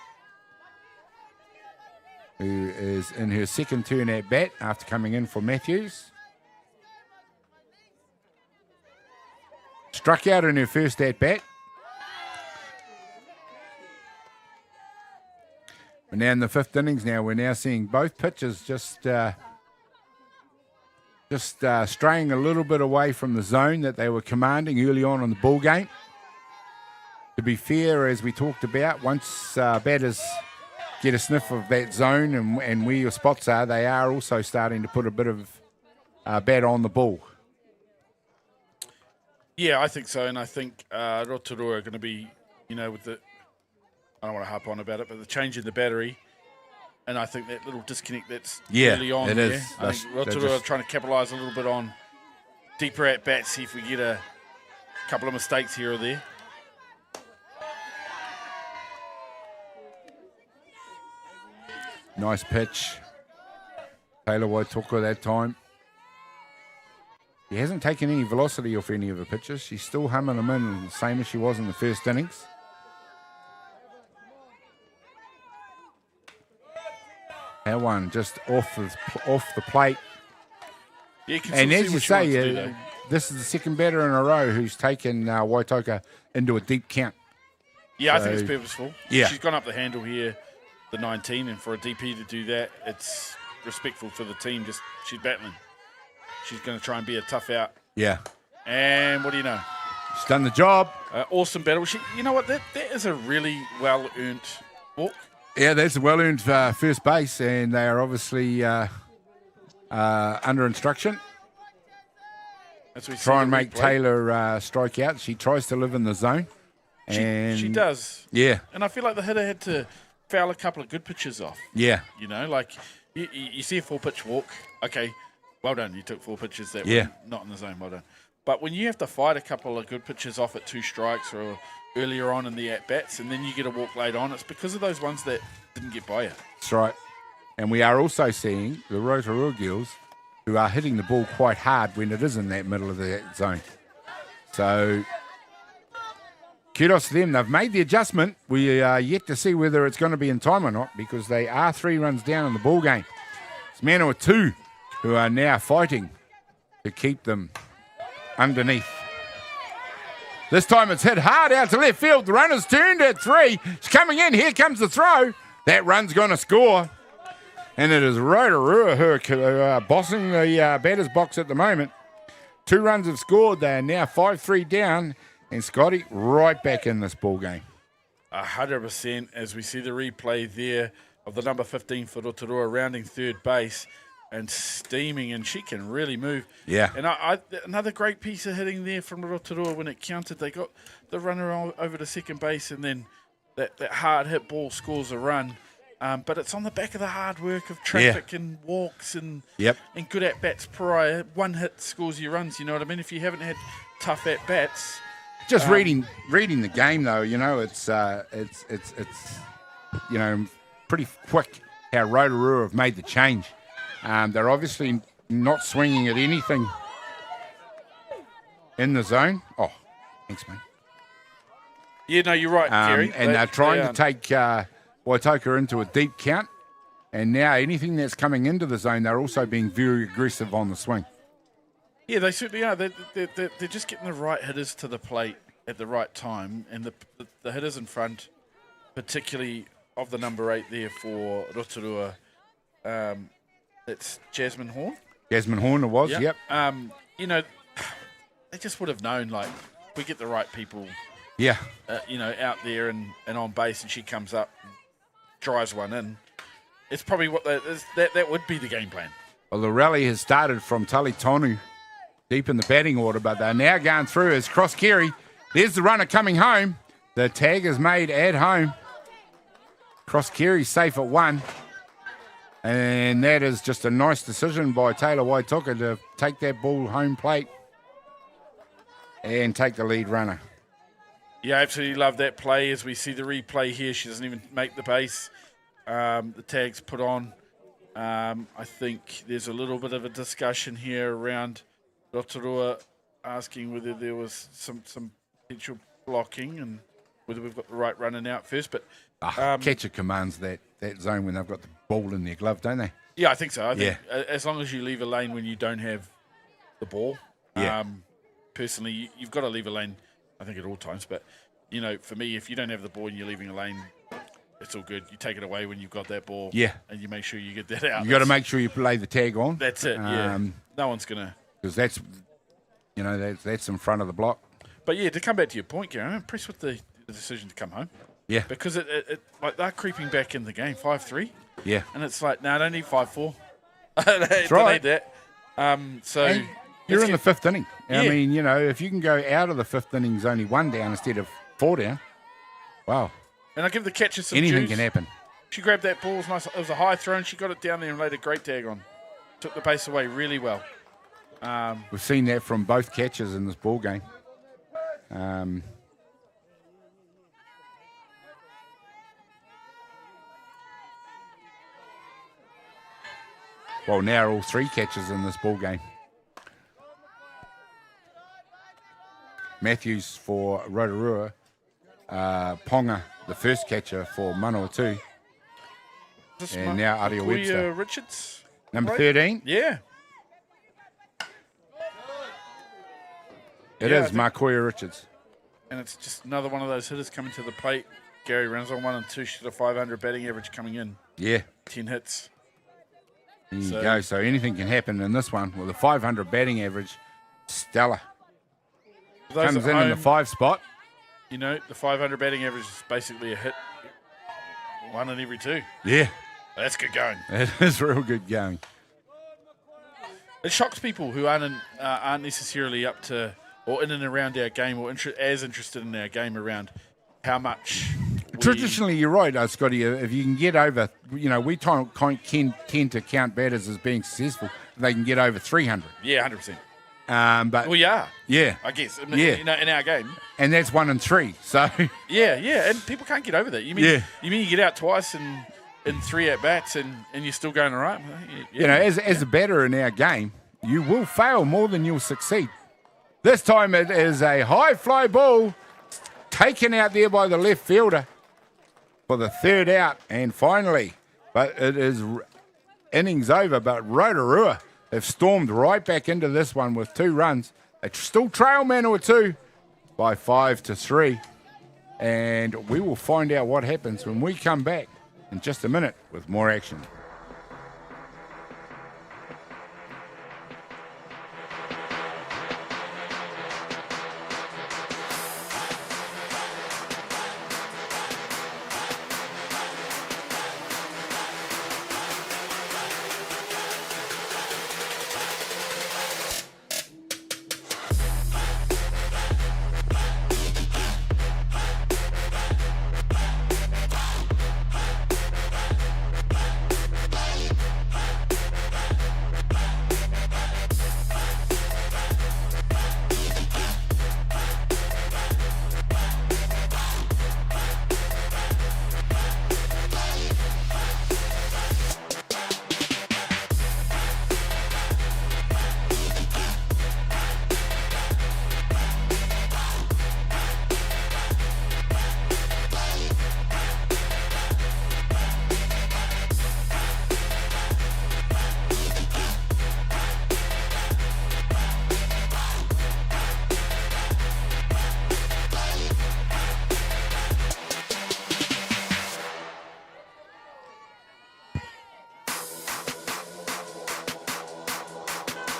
who is in her second turn at bat after coming in for Matthews. Struck out in her first at bat. We're now in the 5th innings now. We're now seeing both pitchers just straying a little bit away from the zone that they were commanding early on in the ball game. To be fair, as we talked about, once batters get a sniff of that zone and where your spots are, they are also starting to put a bit of bat on the ball.
Yeah, I think so, and I think Rotorua are going to be, with the, I don't want to harp on about it, but the change in the battery, and I think that little disconnect that's early on
it
there.
is.
I think Rotorua are trying to capitalise a little bit on deeper at-bats, see if we get a couple of mistakes here or there.
Nice pitch. Taylor Waitoka that time. He hasn't taken any velocity off any of the pitches. She's still humming them in, the same as she was in the first innings. That one just off the plate.
Yeah, you can
And
still
as
see
you
what she wants to do,
say,
though.
this is the second batter in a row who's taken Waitoka into a deep count.
Yeah, I
So-
think it's purposeful.
Yeah.
She's gone up the handle here, the 19, and for a DP to do that, it's respectful for the team. Just she's battling. She's going to try and be a tough out.
Yeah.
And what do you know?
She's done the job.
Awesome battle. You know what? That is a really well-earned walk.
Yeah, that's a well-earned first base, and they are obviously under instruction.
As we see
Try
the
and make
replay.
Taylor strike out. She tries to live in the zone. And
She does.
Yeah,
And I feel like the hitter had to foul a couple of good pitches off.
yeah,
You know, like you see a 4-pitch walk. Okay, well done. You took 4 pitches that
Yeah.
were not in the zone. Well done. But when you have to fight a couple of good pitches off at 2 strikes or earlier on in the at-bats, and then you get a walk late on, it's because of those ones that didn't get by you.
that's right. And we are also seeing the Rotorua girls who are hitting the ball quite hard when it is in that middle of the zone. So kudos to them. They've made the adjustment. We are yet to see whether it's going to be in time or not because they are 3 runs down in the ball game. It's Manawatū who are now fighting to keep them underneath. This time it's hit hard out to left field. The runner's turned at 3. It's coming in. Here comes the throw. That run's going to score. And it is Rotorua who are bossing the batter's box at the moment. 2 runs have scored. They are now 5-3 down. And Scotty right back in this ball game.
100% as we see the replay there of the number 15 for Rotorua rounding third base and steaming, and she can really move.
Yeah.
And another great piece of hitting there from Rotorua when it counted. They got the runner over to second base, and then that hard hit ball scores a run. But it's on the back of the hard work of traffic and walks and
Yep.
and good at bats prior. One hit scores you runs. You know what I mean? If you haven't had tough at bats.
Just reading the game though, you know, it's you know, pretty quick how Rotorua have made the change. They're obviously not swinging at anything in the zone. Oh, thanks, mate.
Yeah, no, you're right, Gary.
And they're trying to take Waitoka into a deep count. And now anything that's coming into the zone, they're also being very aggressive on the swing.
Yeah, they certainly are. They're just getting the right hitters to the plate at the right time. And the hitters in front, particularly of the number 8 there for Rotorua, it's Jasmine Horn.
Jasmine Horner was, yep.
You know, they just would have known, like, if we get the right people,
Yeah.
you know, out there and on base, and she comes up and drives one in, it's probably what that would be the game plan.
Well, the rally has started from Tali Tonu deep in the batting order, but they're now going through as Cross Carey. There's the runner coming home. The tag is made at home. Cross Carey safe at 1. And that is just a nice decision by Taylor Waitoka to take that ball home plate and take the lead runner.
Yeah, I absolutely love that play. As we see the replay here, she doesn't even make the base. The tag's put on. I think there's a little bit of a discussion here around Rotorua asking whether there was some potential blocking and whether we've got the right running out first. But
Catcher commands that zone when they've got the ball in their glove, don't they?
yeah, I think so. I think as long as you leave a lane when you don't have the ball.
Yeah.
Personally, you've got to leave a lane, I think, at all times. But, you know, for me, if you don't have the ball and you're leaving a lane, it's all good. You take it away when you've got that ball.
Yeah.
And you make sure you get that out.
You got to make sure you lay the tag on.
That's it, yeah. No one's going to.
Because that's, you know, that's in front of the block.
But, yeah, to come back to your point, Gary, I'm impressed with the decision to come home.
Yeah.
Because it like they're creeping back in the game, 5-3.
Yeah.
And it's like, no, I don't need 5-4. I don't
right.
need that. So
And you're in the 5th inning. I
Yeah.
mean, you know, if you can go out of the 5th innings only 1 down instead of 4 down, wow.
And I give the catcher some
Anything
juice.
can happen.
She grabbed that ball. It was nice. It was a high throw, and she got it down there and laid a great tag on. Took the base away really well.
We've seen that from both catchers in this ball game. Well, now all 3 catches in this ball game. Matthews for Rotorua. Ponga, the first catcher for Manawatū. And now Aria Webster.
Richards.
Number
right?
13.
Yeah.
It is Markoya Richards.
And it's just another one of those hitters coming to the plate. Gary runs on 1 and 2, should a 500 batting average coming in.
Yeah.
10 hits.
There you go. So anything can happen in this one. With a 500 batting average, stellar. Comes in the 5 spot.
You know, the 500 batting average is basically a hit 1 in every 2.
Yeah.
That's good going.
It is real good going.
It shocks people who aren't necessarily up to or in and around our game or as interested in our game around how much.
Traditionally, you're right, Scotty. If you can get over, we tend to count batters as being successful. They can get over 300.
Yeah, 100%.
But
we are.
Yeah.
I guess. In our game.
And that's 1 and 3. So.
Yeah, and people can't get over that. You mean you get out twice in 3 at bats and you're still going all right? Yeah.
As a batter in our game, you will fail more than you'll succeed. This time it is a high fly ball taken out there by the left fielder for the 3rd out. And finally, but it is innings over. But Rotorua have stormed right back into this one with 2 runs. They still trail Manawatū by 5-3. And we will find out what happens when we come back in just a minute with more action.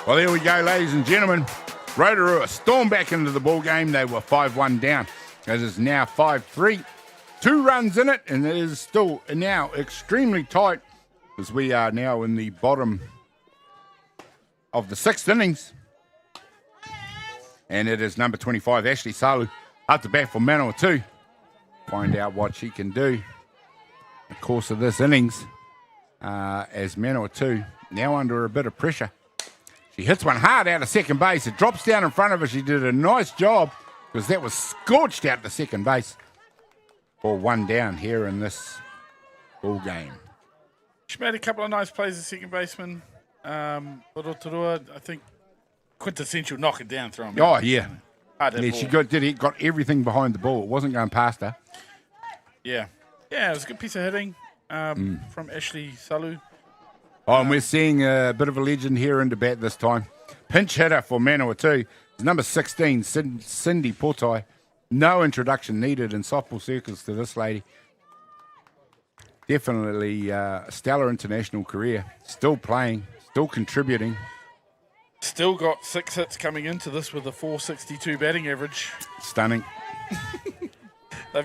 Well, there we go, ladies and gentlemen. Rotorua storm back into the ball game. They were 5-1 down. It is now 5-3. 2 runs in it, and it is still now extremely tight as we are now in the bottom of the 6th innings. And it is number 25, Ashley Salu, up to bat for Manawatū. Find out what she can do in the course of this innings as Manawatū now under a bit of pressure. She hits one hard out of second base. It drops down in front of her. She did a nice job because that was scorched out to second base for 1 down here in this ball game.
She made a couple of nice plays as second baseman. Rotorua, I think, quintessential knock it down, throw him
Oh,
out.
yeah. She got everything behind the ball. It wasn't going past her.
Yeah. Yeah, it was a good piece of hitting from Ashley Salu.
Oh, and we're seeing a bit of a legend here into bat this time. Pinch hitter for Manawatū. Number 16, Cindy Portai. No introduction needed in softball circles to this lady. Definitely a stellar international career. Still playing, still contributing.
Still got 6 hits coming into this with a 462 batting average.
Stunning.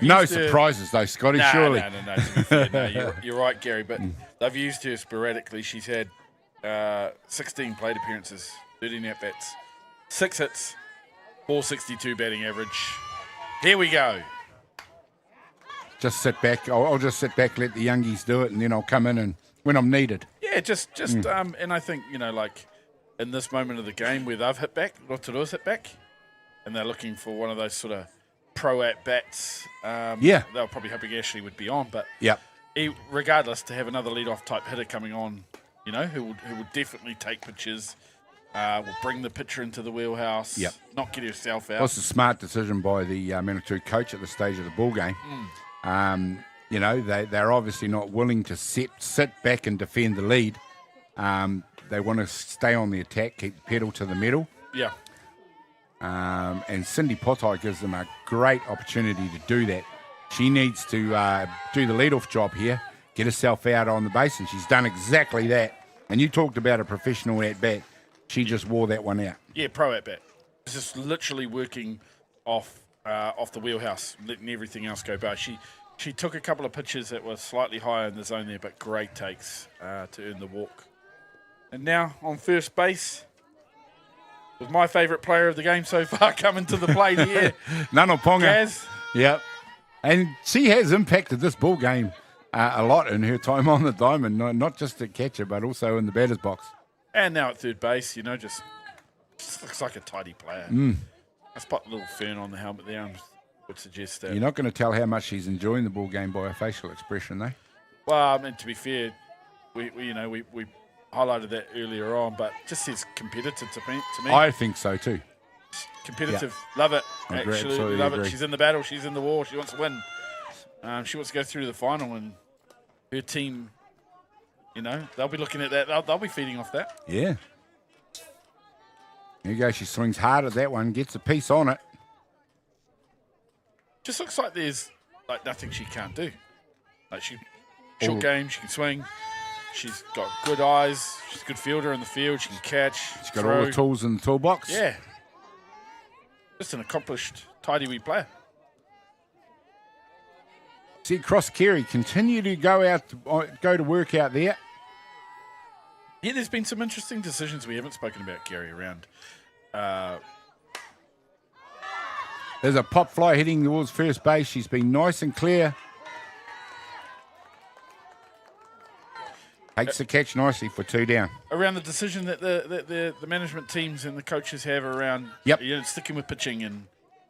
No surprises, though, Scotty, surely.
No. To be fair, no, you're right, Gary, but they've used her sporadically. She's had 16 plate appearances, 13 at-bats, 6 hits, 462 batting average. Here we go.
Just sit back. I'll just sit back, let the youngies do it, and then I'll come in and when I'm needed.
Yeah, and I think, like in this moment of the game where they've hit back, Rotorua's hit back, and they're looking for one of those sort of pro at-bats. They were probably hoping Ashley would be on, but regardless, to have another lead-off type hitter coming on who will definitely take pictures, will bring the picture into the wheelhouse,
Yep.
not get herself out.
That's a smart decision by the Manawatū coach at the stage of the ball game. They're obviously not willing to sit back and defend the lead. They want to stay on the attack, keep the pedal to the metal.
Yeah.
And Cindy Potai gives them a great opportunity to do that. She needs to do the lead-off job here, get herself out on the base, and she's done exactly that. And you talked about a professional at-bat. She just wore that one out.
Yeah, pro at-bat. It's just literally working off the wheelhouse, letting everything else go by. She took a couple of pitches that were slightly higher in the zone there, but great takes to earn the walk. And now on first base, with my favourite player of the game so far coming to the plate here,
Nano Ponga.
Gaz.
Yep. And she has impacted this ball game a lot in her time on the diamond, not just at catcher, but also in the batter's box.
And now at third base, just looks like a tidy player. I spot a little fern on the helmet there. I would suggest that.
You're not going to tell how much she's enjoying the ball game by her facial expression, though.
Well, I mean, to be fair, we highlighted that earlier on, but just says competitive to me.
I think so too.
Competitive, love it.
Absolutely
Love
agree.
it. She's in the battle. She's in the war. She wants to win. She wants to go through to the final, and her team, they'll be looking at that. They'll be feeding off that.
Yeah. There you go. She swings hard at that one, gets a piece on it.
Just looks like there's nothing she can't do. Short game, she can swing. She's got good eyes. She's a good fielder in the field. She can catch.
She's got all the tools in the toolbox.
Yeah. Just an accomplished, tidy wee player.
See, Cross Kerry continue to go to work out there.
Yeah, there's been some interesting decisions we haven't spoken about, Gary, around.
There's a pop fly heading towards first base. She's been nice and clear. Takes the catch nicely for 2 down.
Around the decision that the management teams and the coaches have around sticking with pitching and,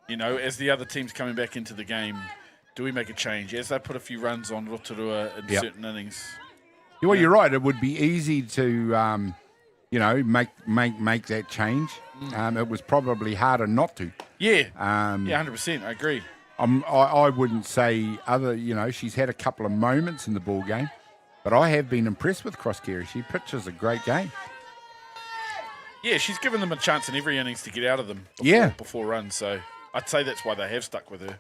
as the other team's coming back into the game, do we make a change? As they put a few runs on Rotorua in certain innings.
Well, you're right. It would be easy to, make that change. It was probably harder not to.
Yeah. 100%. I agree.
I wouldn't say she's had a couple of moments in the ball game. But I have been impressed with Cross Kerry. She pitches a great game.
Yeah, she's given them a chance in every innings to get out of them before runs. So I'd say that's why they have stuck with her.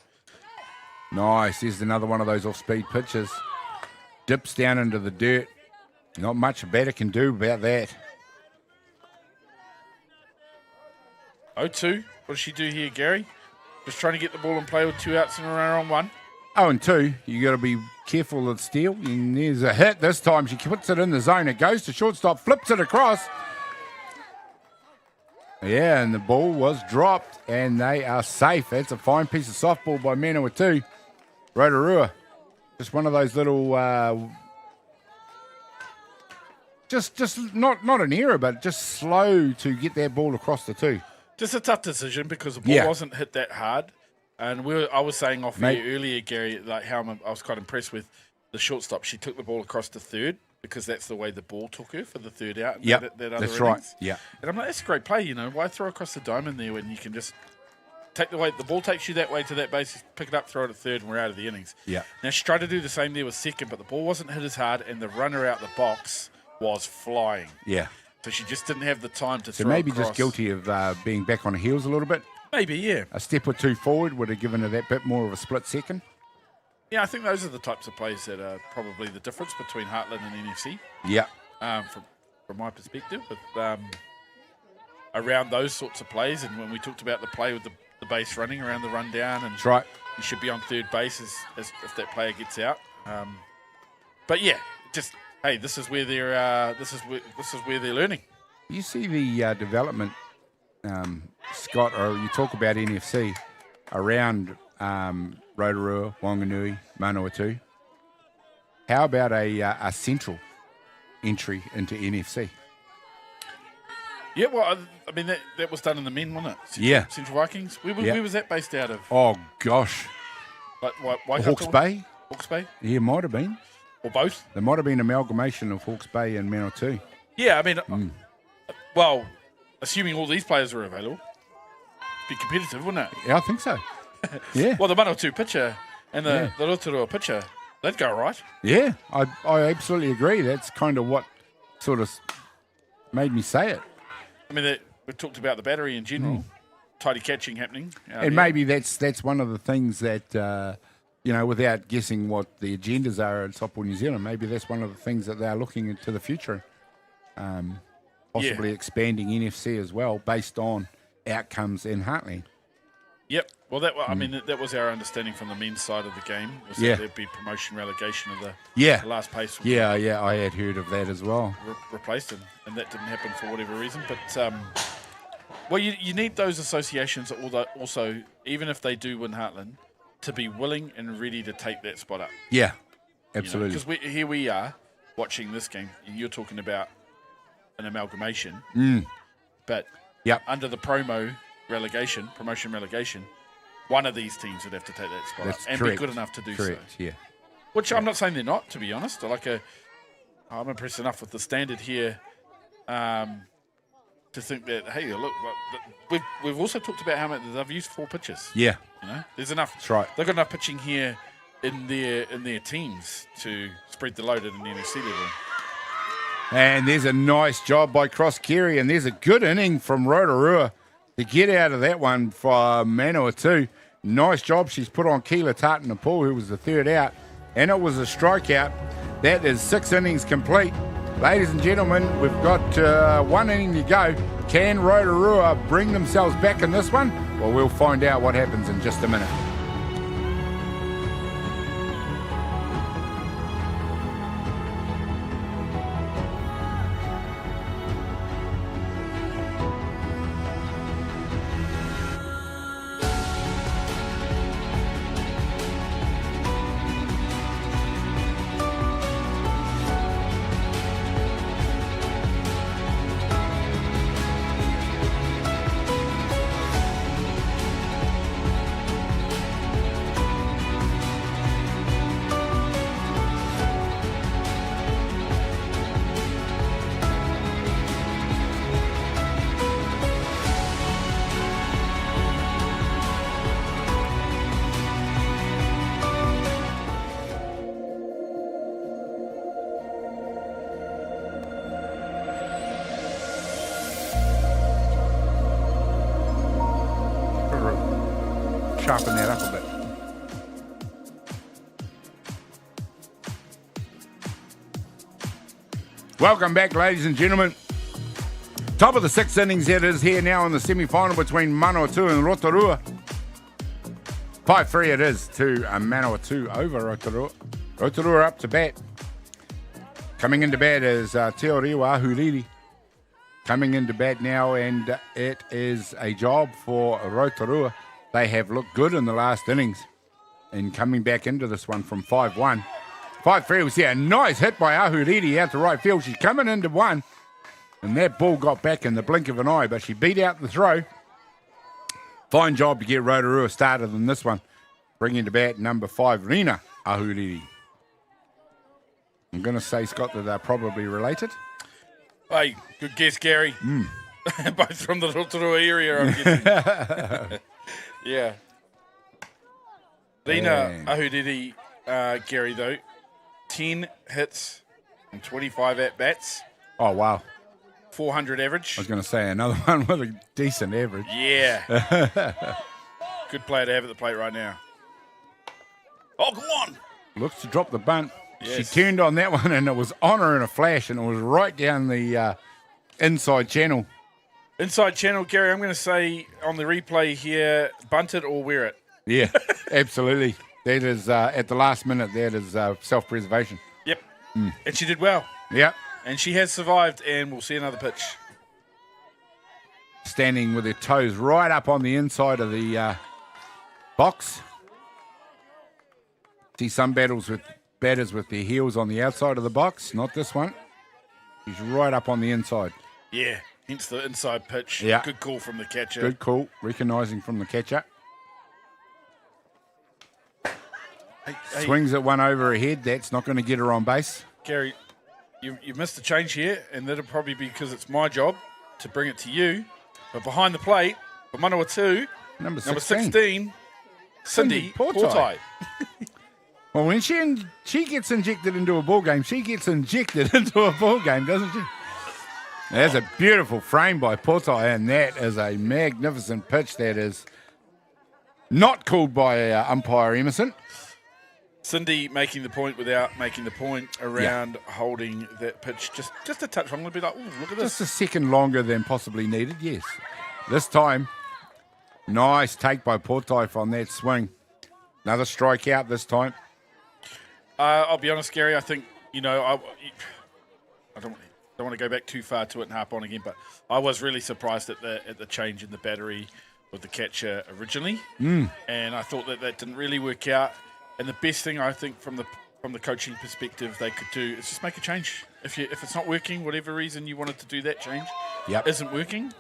Nice. There's another one of those off-speed pitches. Dips down into the dirt. Not much a batter can do about that.
0-2. What does she do here, Gary? Just trying to get the ball in play with 2 outs and a runner on 1.
0-2. You got to be careful of the steal. And there's a hit this time. She puts it in the zone. It goes to shortstop, flips it across. Yeah, and the ball was dropped, and they are safe. That's a fine piece of softball by Manawatū. Rotorua. Just one of those little, just not an error, but just slow to get that ball across the 2.
Just a tough decision because the ball wasn't hit that hard. And I was saying off here earlier, Gary, how I was quite impressed with the shortstop. She took the ball across to third because that's the way the ball took her for the 3rd out.
Yeah,
that other
that's
innings.
right. Yeah,
and I'm like, that's a great play. Why throw across the diamond there when you can just take the ball takes you that way to that base, pick it up, throw it at third, and we're out of the innings.
Yeah.
Now she tried to do the same there with second, but the ball wasn't hit as hard, and the runner out the box was flying.
Yeah.
So she just didn't have the time to throw.
So maybe
across.
just guilty of being back on her heels a little bit.
Maybe, yeah.
A step or 2 forward would have given her that bit more of a split second.
Yeah, I think those are the types of plays that are probably the difference between Heartland and NFC.
Yeah.
From my perspective, but around those sorts of plays, and when we talked about the play with the base running around the run down, and
that's right.
You should be on third base as if that player gets out. But yeah, just hey, this is where they're learning.
You see the development, Scott, or you talk about NFC around Rotorua, Wanganui, Manawatū. How about a central entry into NFC?
Yeah, well, I mean, that was done in the men, wasn't it? Central Vikings. Where was that based out of?
Oh, gosh.
Like,
Hawke's Bay?
Hawke's Bay?
Yeah, might have been.
or both.
There might have been an amalgamation of Hawke's Bay and Manawatū.
Yeah, I mean, well, assuming all these players were available, be competitive, wouldn't it?
Yeah, I think so. Yeah.
Well, the Manawatū pitcher and the Rotorua pitcher, they'd go right.
Yeah, I absolutely agree. That's kind of what sort of made me say it.
I mean, we've talked about the battery in general, tidy catching happening.
And maybe that's one of the things that, without guessing what the agendas are at Softball New Zealand, maybe that's one of the things that they're looking into the future. Possibly expanding NFC as well based on outcomes in Heartland.
Yep. Well, I mean, that was our understanding from the men's side of the game. Was that there'd be promotion relegation of the last place.
Yeah, I had heard of that as well.
Replaced him, and that didn't happen for whatever reason. But well, you need those associations also, even if they do win Heartland, to be willing and ready to take that spot up.
Yeah, absolutely.
Because here we are watching this game, and you're talking about an amalgamation. But under the promotion relegation, one of these teams would have to take that spot up and be good enough to do so.
Yeah.
Which I'm not saying they're not, to be honest. I'm impressed enough with the standard here to think that, hey, look, we've also talked about how much they've used 4 pitches.
Yeah.
There's enough.
That's right.
They've got enough pitching here in their teams to spread the load at an NFC level.
And there's a nice job by Cross Kerry, and there's a good inning from Rotorua to get out of that one for Manawatū. Nice job she's put on Keela Tartanapool, who was the third out, and it was a strikeout. That is 6 innings complete. Ladies and gentlemen, we've got 1 inning to go. Can Rotorua bring themselves back in this one? Well, we'll find out what happens in just a minute. Sharpen that up a bit. Welcome back, ladies and gentlemen. Top of the 6 innings, it is here now in the semi-final between Manawatū and Rotorua. 5-3 it is to Manawatū over Rotorua. Rotorua up to bat. Coming into bat is Te Oriwa Ahuriri. Coming into bat now, and it is a job for Rotorua. They have looked good in the last innings and coming back into this one from 5-1. 5-3 was here. A nice hit by Ahuriri out to right field. She's coming into one, and that ball got back in the blink of an eye, but she beat out the throw. Fine job to get Rotorua started in this one. Bringing to bat number 5, Rina Ahuriri. I'm going to say, Scott, that they're probably related.
Hey, good guess, Gary. Both from the Rotorua area, I'm guessing. Yeah. Rina Ahuriri, Gary, though, 10 hits and 25 at-bats.
Oh, wow.
400 average.
I was going to say another one with a decent average.
Yeah. Good player to have at the plate right now. Oh, come on.
Looks to drop the bunt.
Yes.
She turned on that one, and it was on her in a flash, and it was right down the inside channel.
Inside channel, Gary, I'm going to say on the replay here, bunt it or wear it.
Yeah, absolutely. That is, at the last minute, that is self-preservation.
Yep. And she did well.
Yep.
And she has survived, and we'll see another pitch.
Standing with her toes right up on the inside of the box. See some batters with their heels on the outside of the box. Not this one. She's right up on the inside.
Yeah, hence the inside pitch.
Yeah.
Good call from the catcher.
Good call, recognising from the catcher.
Hey,
Swings it one over her head. That's not going to get her on base.
Gary, you missed a change here, and that'll probably be because it's my job to bring it to you. But behind the plate, for Manawatū,
Number
number
16.
16, Cindy Portai.
Well, when she gets injected into a ball game, she gets injected into a ball game, doesn't she? That's a beautiful frame by Portai, and that is a magnificent pitch that is not called by umpire Emerson.
Cindy making the point without making the point around holding that pitch just a touch. I'm going to be like, ooh, look at this.
Just a second longer than possibly needed, yes. This time, nice take by Portai on that swing. Another strikeout this time.
I'll be honest, Gary, I think, I don't want to go back too far to it and harp on again, but I was really surprised at the change in the battery with the catcher originally. And I thought that didn't really work out. And the best thing I think from the coaching perspective they could do is just make a change. If it's not working, whatever reason you wanted to do that change isn't working,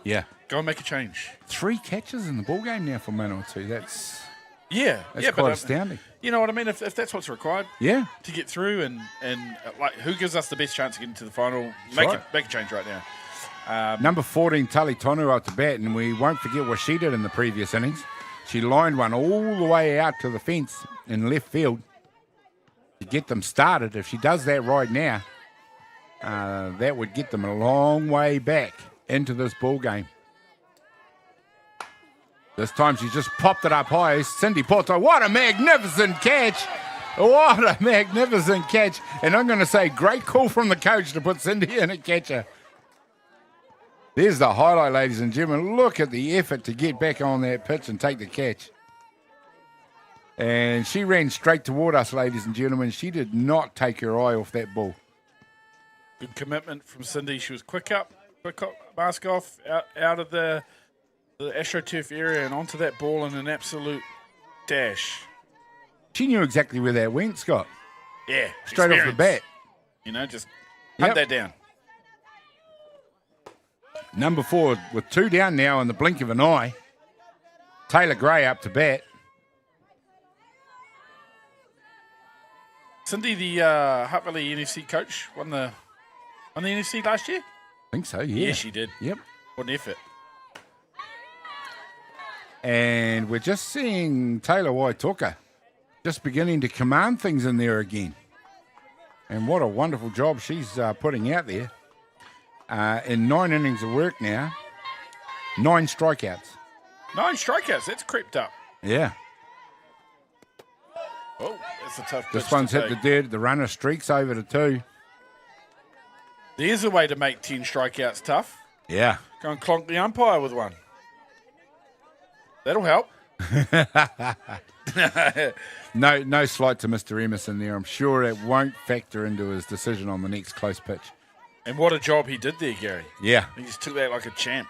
go and make a change.
3 catches in the ball game now for Manawatū. That's
quite
quite astounding.
You know what I mean? If that's what's required to get through and like who gives us the best chance of getting to the final, make a change right now.
Number 14, Tali Tonu up to bat, and we won't forget what she did in the previous innings. She lined one all the way out to the fence in left field to get them started. If she does that right now, that would get them a long way back into this ball game. This time she just popped it up high. Cindy Portai, what a magnificent catch. What a magnificent catch. And I'm going to say great call from the coach to put Cindy in a catcher. There's the highlight, ladies and gentlemen. Look at the effort to get back on that pitch and take the catch. And she ran straight toward us, ladies and gentlemen. She did not take her eye off that ball.
Good commitment from Cindy. She was quick up, mask off, out of the AstroTurf area and onto that ball in an absolute dash.
She knew exactly where that went, Scott.
Yeah.
Straight off the bat.
Just hunt that down.
Number 4 with 2 down now in the blink of an eye. Taylor Gray up to bat.
Cindy, the Hutt Valley NFC coach, won the NFC last year?
I think so, yeah.
Yeah, she did.
Yep.
What an effort.
And we're just seeing Taylor Waitoka just beginning to command things in there again. And what a wonderful job she's putting out there. In 9 innings of work now, 9 strikeouts.
9 strikeouts, that's crept up.
Yeah.
Oh, that's a tough pitch.
This one's hit the dirt. The runner streaks over to 2.
There's a way to make 10 strikeouts tough.
Yeah.
Go and clonk the umpire with one. That'll help.
No slight to Mr. Emerson there. I'm sure it won't factor into his decision on the next close pitch.
And what a job he did there, Gary.
Yeah.
He just took that like a champ.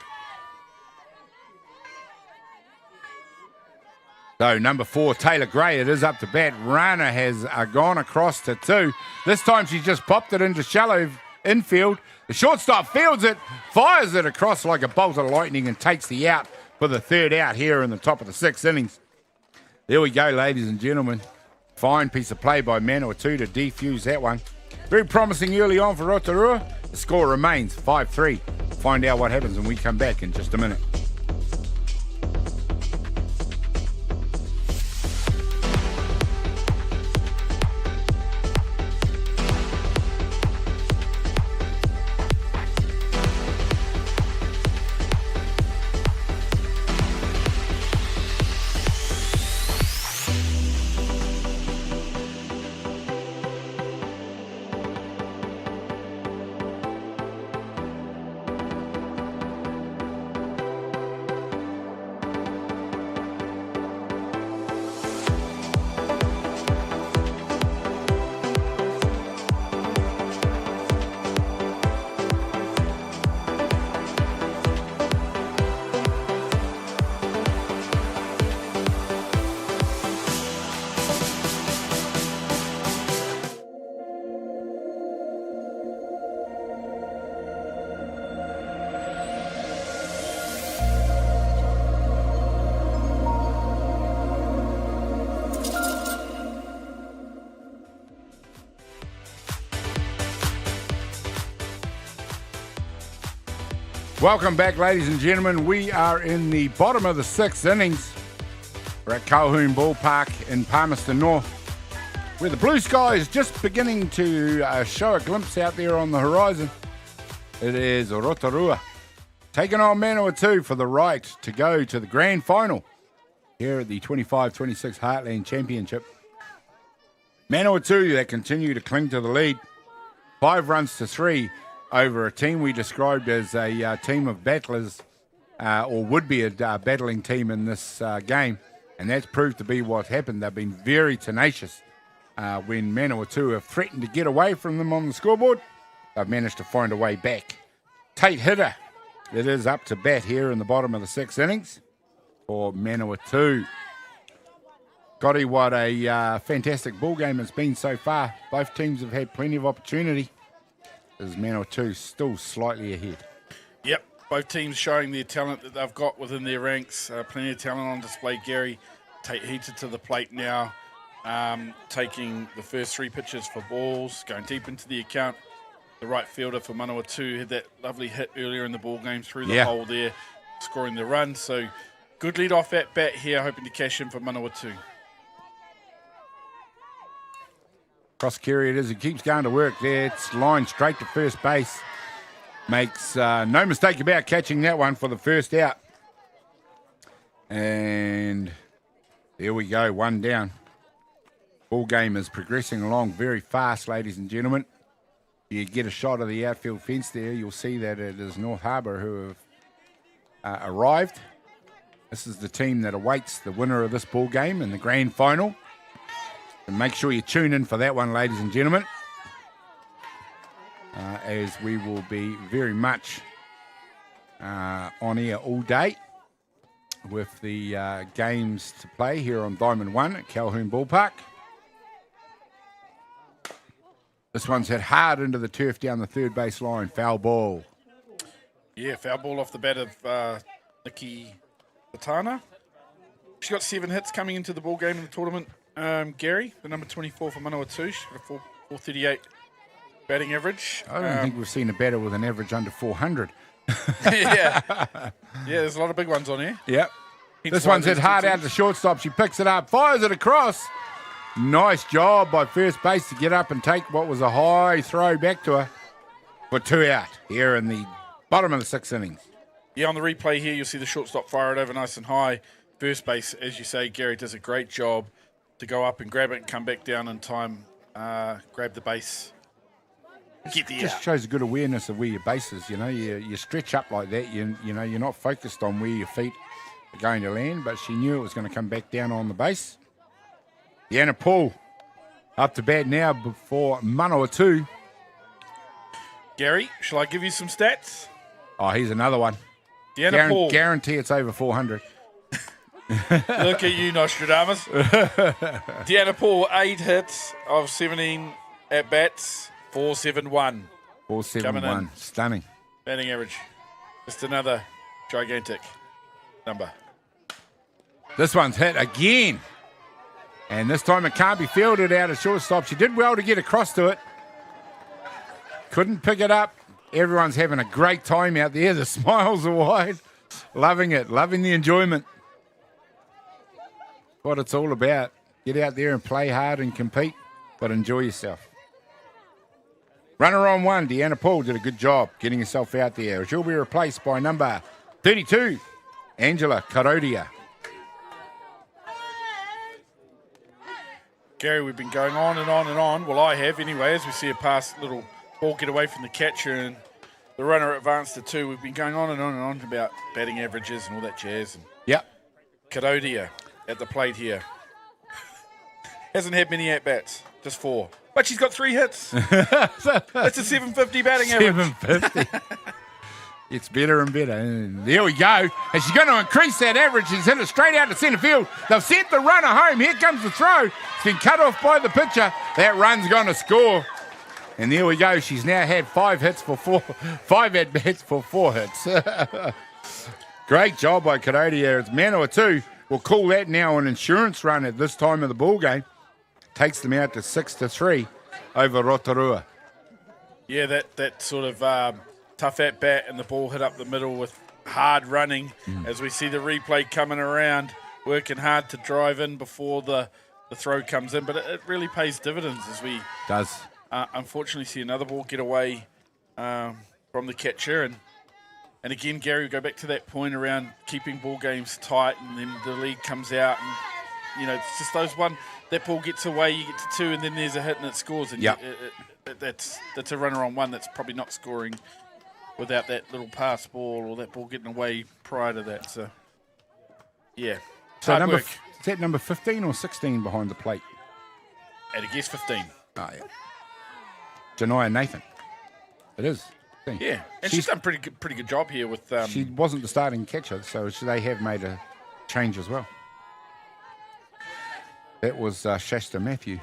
So, number 4, Taylor Gray, it is up to bat. Runner has gone across to 2. This time she just popped it into shallow infield. The shortstop fields it, fires it across like a bolt of lightning and takes the out for the 3rd out here in the top of the 6th innings. There we go, ladies and gentlemen. Fine piece of play by Manawatū to defuse that one. Very promising early on for Rotorua. The score remains 5-3. Find out what happens when we come back in just a minute. Welcome back, ladies and gentlemen. We are in the bottom of the 6th innings. We're at Colquhoun Ballpark in Palmerston North, where the blue sky is just beginning to show a glimpse out there on the horizon. It is Rotorua taking on Manawatū for the right to go to the grand final here at the 25-26 Heartland Championship. Manawatū, that continue to cling to the lead, 5 runs to 3 over a team we described as a team of battlers, or would be a battling team in this game, and that's proved to be what happened. They've been very tenacious. When Manawatū have threatened to get away from them on the scoreboard, they've managed to find a way back. Tate Hitter, it is up to bat here in the bottom of the 6th innings for Manawatū. Gotti, what a fantastic ball game it's been so far. Both teams have had plenty of opportunity. As Manawatū still slightly ahead.
Yep, both teams showing their talent that they've got within their ranks. Plenty of talent on display. Gary Tate Hitter to the plate now, taking the first 3 pitches for balls, going deep into the account. The right fielder for Manawatū had that lovely hit earlier in the ball game through the hole there, scoring the run. So good lead off at bat here, hoping to cash in for Manawatū.
Cross carry it is. He keeps going to work there. It's lined straight to first base. Makes no mistake about catching that one for the first out. And there we go, 1 down. Ball game is progressing along very fast, ladies and gentlemen. You get a shot of the outfield fence there, you'll see that it is North Harbour who have arrived. This is the team that awaits the winner of this ball game in the grand final. And make sure you tune in for that one, ladies and gentlemen, as we will be very much on air all day with the games to play here on Diamond 1 at Colquhoun Ballpark. This one's hit hard into the turf down the third base line. Foul ball.
Yeah, foul ball off the bat of Nikki Patana. She's got 7 hits coming into the ball game in the tournament. Gary, the number 24 for Manawatū, she's got a 438 batting average.
I don't think we've seen a batter with an average under 400.
Yeah, there's a lot of big ones on here.
Yep. This one's hit hard out to shortstop. She picks it up, fires it across. Nice job by first base to get up and take what was a high throw back to her for 2 out here in the bottom of the 6th innings.
Yeah, on the replay here, you'll see the shortstop fire it over nice and high. First base, as you say, Gary does a great job to go up and grab it and come back down in time, grab the base, get the out.
Just shows a good awareness of where your base is. You know, you stretch up like that. You know, you're not focused on where your feet are going to land, but she knew it was going to come back down on the base. Deanna Paul up to bat now before Manawatū.
Gary, shall I give you some stats?
Oh, here's another one.
Deanna Paul.
Guarantee it's over 400.
Look at you, Nostradamus. Deanna Paul, 8 hits of 17 at-bats, 471.
471. Stunning.
Batting average. Just another gigantic number.
This one's hit again. And this time it can't be fielded out of shortstop. She did well to get across to it. Couldn't pick it up. Everyone's having a great time out there. The smiles are wide. Loving it. Loving the enjoyment. What it's all about. Get out there and play hard and compete, but enjoy yourself. Runner on 1, Deanna Paul did a good job getting herself out there. She'll be replaced by number 32, Angela Karodia.
Gary, we've been going on and on and on. Well, I have anyway, as we see a pass little ball get away from the catcher and the runner advanced to 2. We've been going on and on and on about batting averages and all that jazz. And
Yep.
Karodia at the plate here. Hasn't had many at-bats, just 4. But she's got 3 hits. That's a 750 batting average.
750. It's better and better. And there we go. And she's going to increase that average. She's hit it straight out to centre field. They've sent the runner home. Here comes the throw. It's been cut off by the pitcher. That run's going to score. And there we go. She's now had 5 hits for 5 at-bats for 4 hits. Great job by Karodia. It's Manawatū. We'll call that now an insurance run at this time of the ball game. Takes them out to 6-3 over Rotorua.
Yeah, that sort of tough at bat, and the ball hit up the middle with hard running. As we see the replay coming around, working hard to drive in before the throw comes in. But it really pays dividends as we unfortunately see another ball get away from the catcher. And again, Gary, we go back to that point around keeping ball games tight, and then the lead comes out, and it's just that ball gets away, you get to 2, and then there's a hit and it scores, and that's a runner on 1 that's probably not scoring without that little pass ball or that ball getting away prior to that. So yeah,
so
hard work.
Is that number 15 or 16 behind the plate?
At a guess 15.
Oh yeah, Janaya Nathan. It is.
Yeah, and she's done pretty good job here with.
She wasn't the starting catcher, so they have made a change as well. That was Shasta Matthew.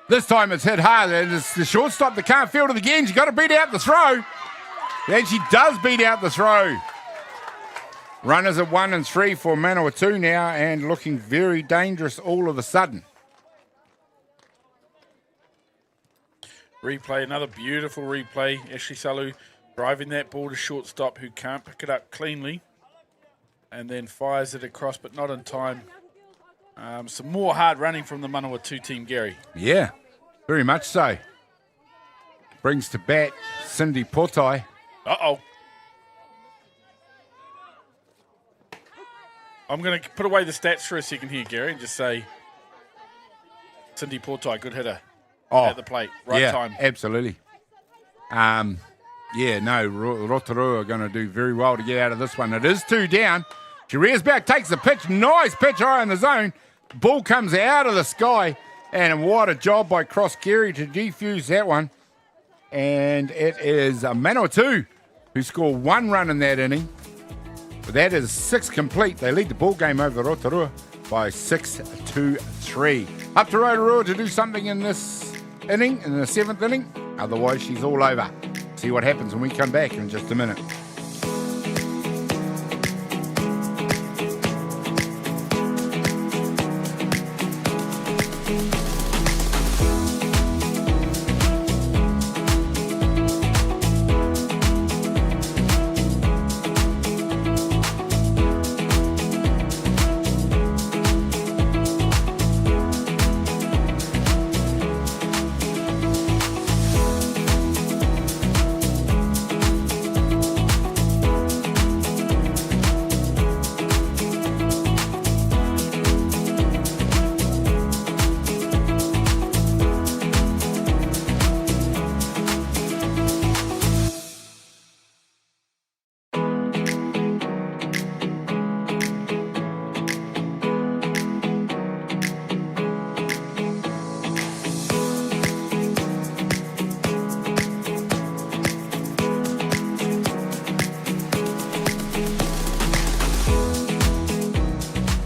This time it's hit hard. It's the shortstop that can't field it again. She's got to beat out the throw. And she does beat out the throw. Runners at 1 and 3 for Manawatū now, and looking very dangerous all of a sudden.
Replay, another beautiful replay. Ashley Salu driving that ball to shortstop, who can't pick it up cleanly, and then fires it across, but not in time. Some more hard running from the Manawatū team, Gary.
Yeah, very much so. Brings to bat Cindy Potai.
Uh-oh. I'm going to put away the stats for a second here, Gary, and just say Cindy Potai, good hitter. At the plate, time.
Absolutely. Rotorua are going to do very well to get out of this one. It is 2 down. She rears back, takes the pitch. Nice pitch high in the zone. Ball comes out of the sky. And what a job by Cross Gary to defuse that one. And it is Manawatū who score 1 run in that inning. But that is 6 complete. They lead the ball game over Rotorua by 6-3. Up to Rotorua to do something in this inning, in the 7th inning. Otherwise, she's all over. See what happens when we come back in just a minute.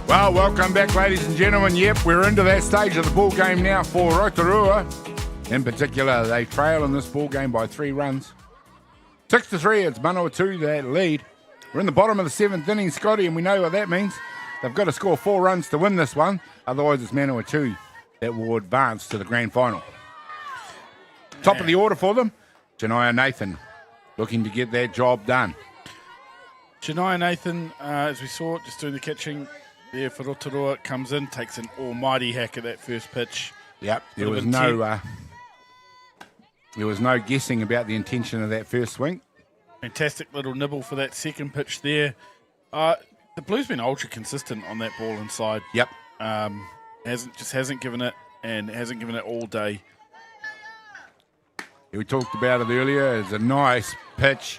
Well, welcome back, ladies and gentlemen. Yep, we're into that stage of the ball game now for Rotorua. In particular, they trail in this ball game by 3 runs. 6-3, it's Manawatū that lead. We're in the bottom of the 7th inning, Scotty, and we know what that means. They've got to score 4 runs to win this one. Otherwise, it's Manawatū that will advance to the grand final. Top of the order for them, Janaya Nathan, looking to get that job done.
Janaya Nathan, as we saw, just doing the catching there for Rotorua, comes in, takes an almighty hack at that first pitch.
Yep, there was no guessing about the intention of that first swing.
Fantastic little nibble for that second pitch there. The Blues been ultra consistent on that ball inside.
Yep.
Hasn't given it, and hasn't given it all day.
We talked about it earlier. It's a nice pitch,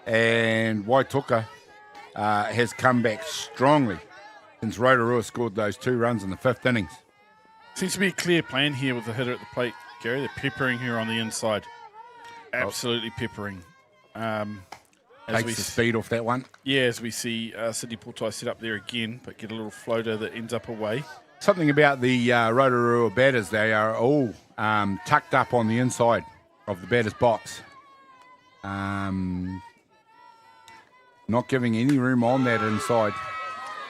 and Waituka has come back strongly since Rotorua scored those 2 runs in the 5th innings.
Seems to be a clear plan here with the hitter at the plate, Gary. They're peppering her on the inside. Absolutely peppering.
Takes the speed off that one.
Yeah, as we see Cindy Portai set up there again, but get a little floater that ends up away.
Something about the Rotorua batters, they are all tucked up on the inside of the batter's box. Not giving any room on that inside.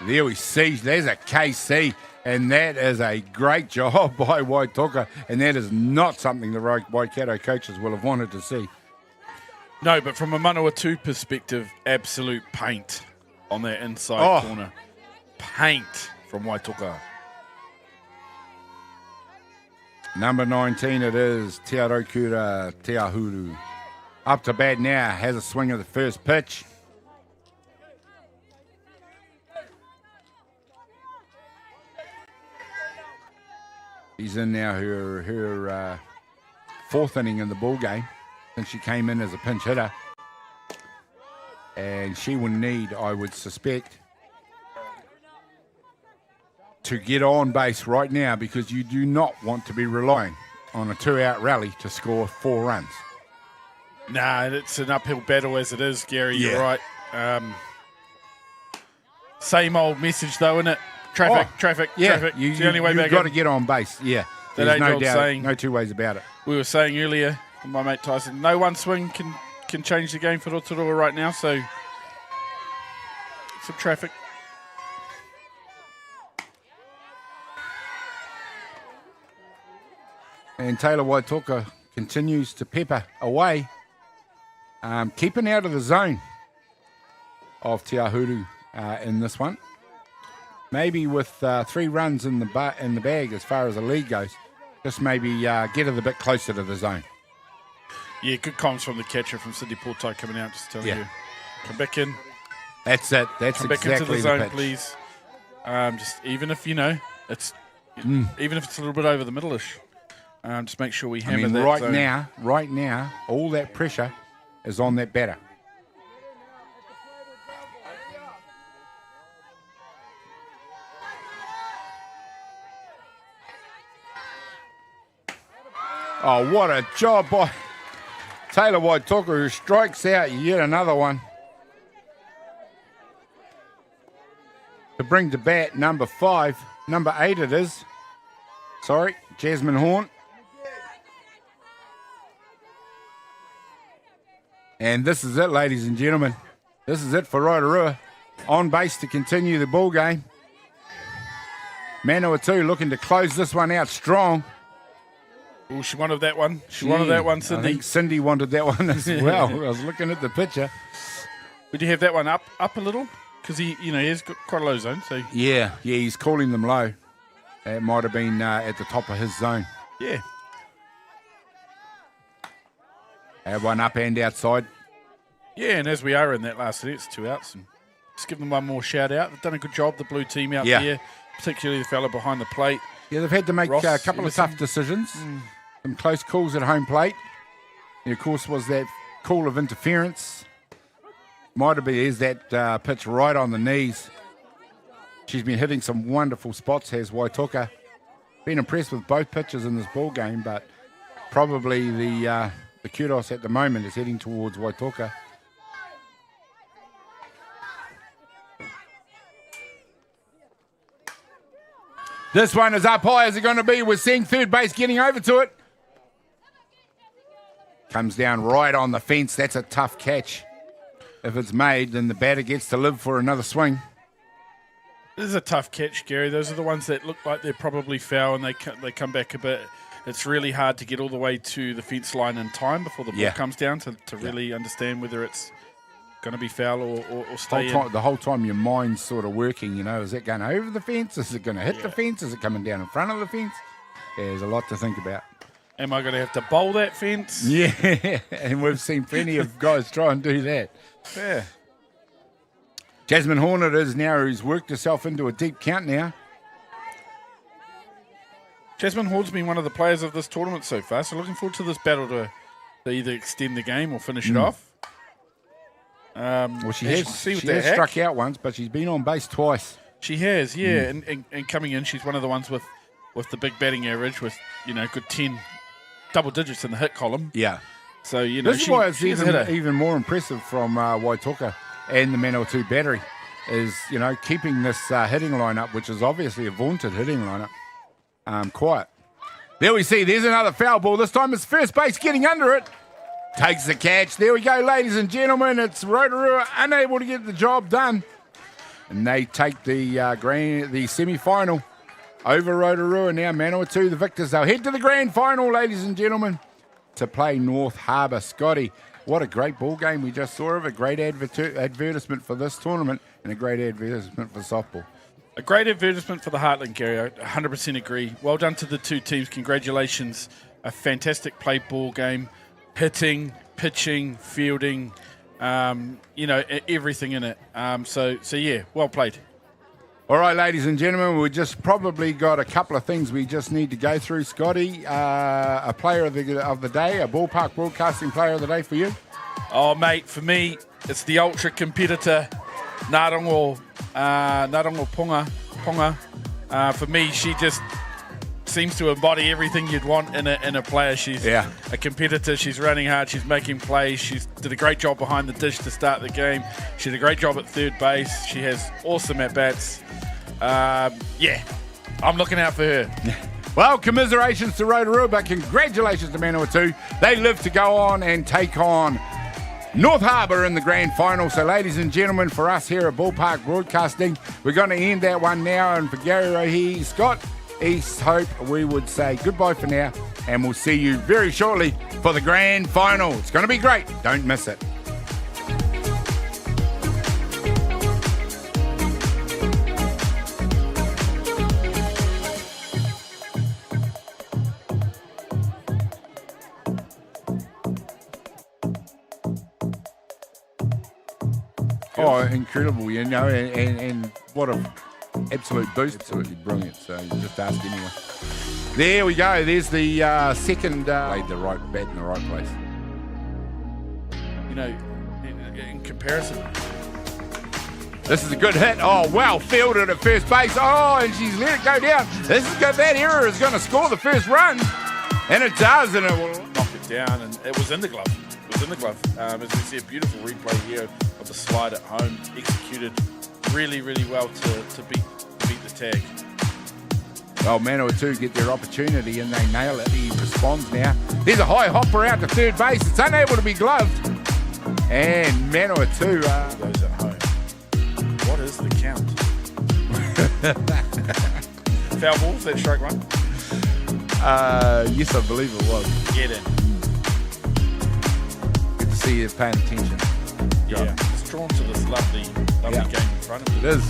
There we see, there's a KC. And that is a great job by Waitoka, and that is not something the Waikato coaches will have wanted to see.
No, but from a Manawatū perspective, absolute paint on that inside corner. Paint from Waitoka.
Number 19 it is, Te Arokura Te Ahuru. Up to bat now, has a swing of the first pitch. She's in now her fourth inning in the ball game since she came in as a pinch hitter. And she will need, I would suspect, to get on base right now because you do not want to be relying on a 2-out rally to score 4 runs.
Nah, it's an uphill battle as it is, Gary. You're right. Same old message, though, isn't it? Traffic. Traffic.
It's
the only way back.
You've got to get on base, yeah.
That
There's no
age-old
doubt,
saying.
no two ways about it.
We were saying earlier, my mate Tyson, no one swing can change the game for Rotorua right now, so some traffic.
And Taylor Waitoka continues to pepper away, keeping out of the zone of Te Ahuru in this one. Maybe with 3 runs in the bag as far as the lead goes, just maybe get it a bit closer to the zone.
Yeah, good comms from the catcher from Sydney Portai coming out, just telling you, come back in.
That's it. That's
come
exactly
back into the zone,
pitch.
please. Just even if it's even if it's a little bit over the middle-ish, just make sure we hammer that zone.
Right now, all that pressure is on that batter. Oh, what a job by Taylor Waitoka, who strikes out yet another one. To bring to bat number 8 it is. Sorry, Jasmine Horn. And this is it, ladies and gentlemen. This is it for Rotorua. On base to continue the ball game. Manawatū looking to close this one out strong.
Oh, she wanted that one. She wanted that one, Cindy.
I think Cindy wanted that one as well. I was looking at the picture.
Would you have that one up a little? Because he's got quite a low zone. So
yeah, he's calling them low. It might have been at the top of his zone.
Yeah.
Have one up and outside.
Yeah, and as we are in that last inning, it's 2 outs. And just give them one more shout out. They've done a good job, the blue team out there, particularly the fella behind the plate.
Yeah, they've had to make a couple of tough decisions. Some close calls at home plate. And of course, was that call of interference. Might have been, is that pitch right on the knees. She's been hitting some wonderful spots, has Waitoka. Been impressed with both pitches in this ball game, but probably the kudos at the moment is heading towards Waitoka. This one is up high. Is it going to be? We're seeing third base getting over to it. Comes down right on the fence. That's a tough catch. If it's made, then the batter gets to live for another swing.
This is a tough catch, Gary. Those are the ones that look like they're probably foul and they come back a bit. It's really hard to get all the way to the fence line in time before the ball comes down to really understand whether it's going to be foul or stay in.
The whole time your mind's sort of working, is it going over the fence? Is it going to hit the fence? Is it coming down in front of the fence? There's a lot to think about.
Am I going to have to bowl that fence?
Yeah, and we've seen plenty of guys try and do that.
Yeah.
Jasmine Horn it is now, who's worked herself into a deep count now.
Jasmine Horn's been one of the players of this tournament so far, so looking forward to this battle to either extend the game or finish it off.
Well, she has struck out once, but she's been on base twice.
She has, yeah, and coming in, she's one of the ones with the big batting average, with good 10 double digits in the hit column.
Yeah.
So
this is why it's even more impressive from Waitoka and the Manawatū battery is keeping this hitting lineup, which is obviously a vaunted hitting lineup, quiet. There we see. There's another foul ball. This time it's first base getting under it. Takes the catch. There we go, ladies and gentlemen. It's Rotorua unable to get the job done. And they take the semi-final over Rotorua. Now Manawatū, the victors. They'll head to the grand final, ladies and gentlemen, to play North Harbour. Scotty, what a great ball game we just saw of a great advertisement for this tournament and a great advertisement for softball.
A great advertisement for the Heartland, Gary. I 100% agree. Well done to the two teams. Congratulations. A fantastic play ball game. Hitting, pitching, fielding, everything in it. So yeah, well played.
All right, ladies and gentlemen, we just probably got a couple of things we just need to go through. Scotty, a player of the day, a Ballpark Broadcasting player of the day for you?
Oh, mate, for me, it's the ultra competitor, Narongo Ponga. For me, she just seems to embody everything you'd want in a player. She's a competitor. She's running hard. She's making plays. She did a great job behind the dish to start the game. She did a great job at third base. She has awesome at-bats. I'm looking out for her.
Well, commiserations to Rotorua, but congratulations to Manawatū. They live to go on and take on North Harbour in the grand final. So, ladies and gentlemen, for us here at Ballpark Broadcasting, we're going to end that one now. And for Gary Rohe, Scott East Hope, we would say goodbye for now, and we'll see you very shortly for the grand final. It's going to be great. Don't miss it. Oh, incredible, and what a absolute boost. Absolutely brilliant. So you just ask anyone. There we go. There's the second. Laid the right bat in the right place.
In comparison.
This is a good hit. Oh, well fielded at first base. Oh, and she's let it go down. That error is going to score the first run. And it does, and it will
knock it down. And it was in the glove. As we see a beautiful replay here of the slide at home, executed really, really well to beat the tag.
Well, Manawatū get their opportunity and they nail it. He responds now. There's a high hopper out to third base. It's unable to be gloved. And Manawatū
goes at home. What is the count? Foul ball, is that strike one?
Yes, I believe it was.
Get in.
Good to see you paying attention.
Yeah, it's drawn to this lovely game in front of you.
It is.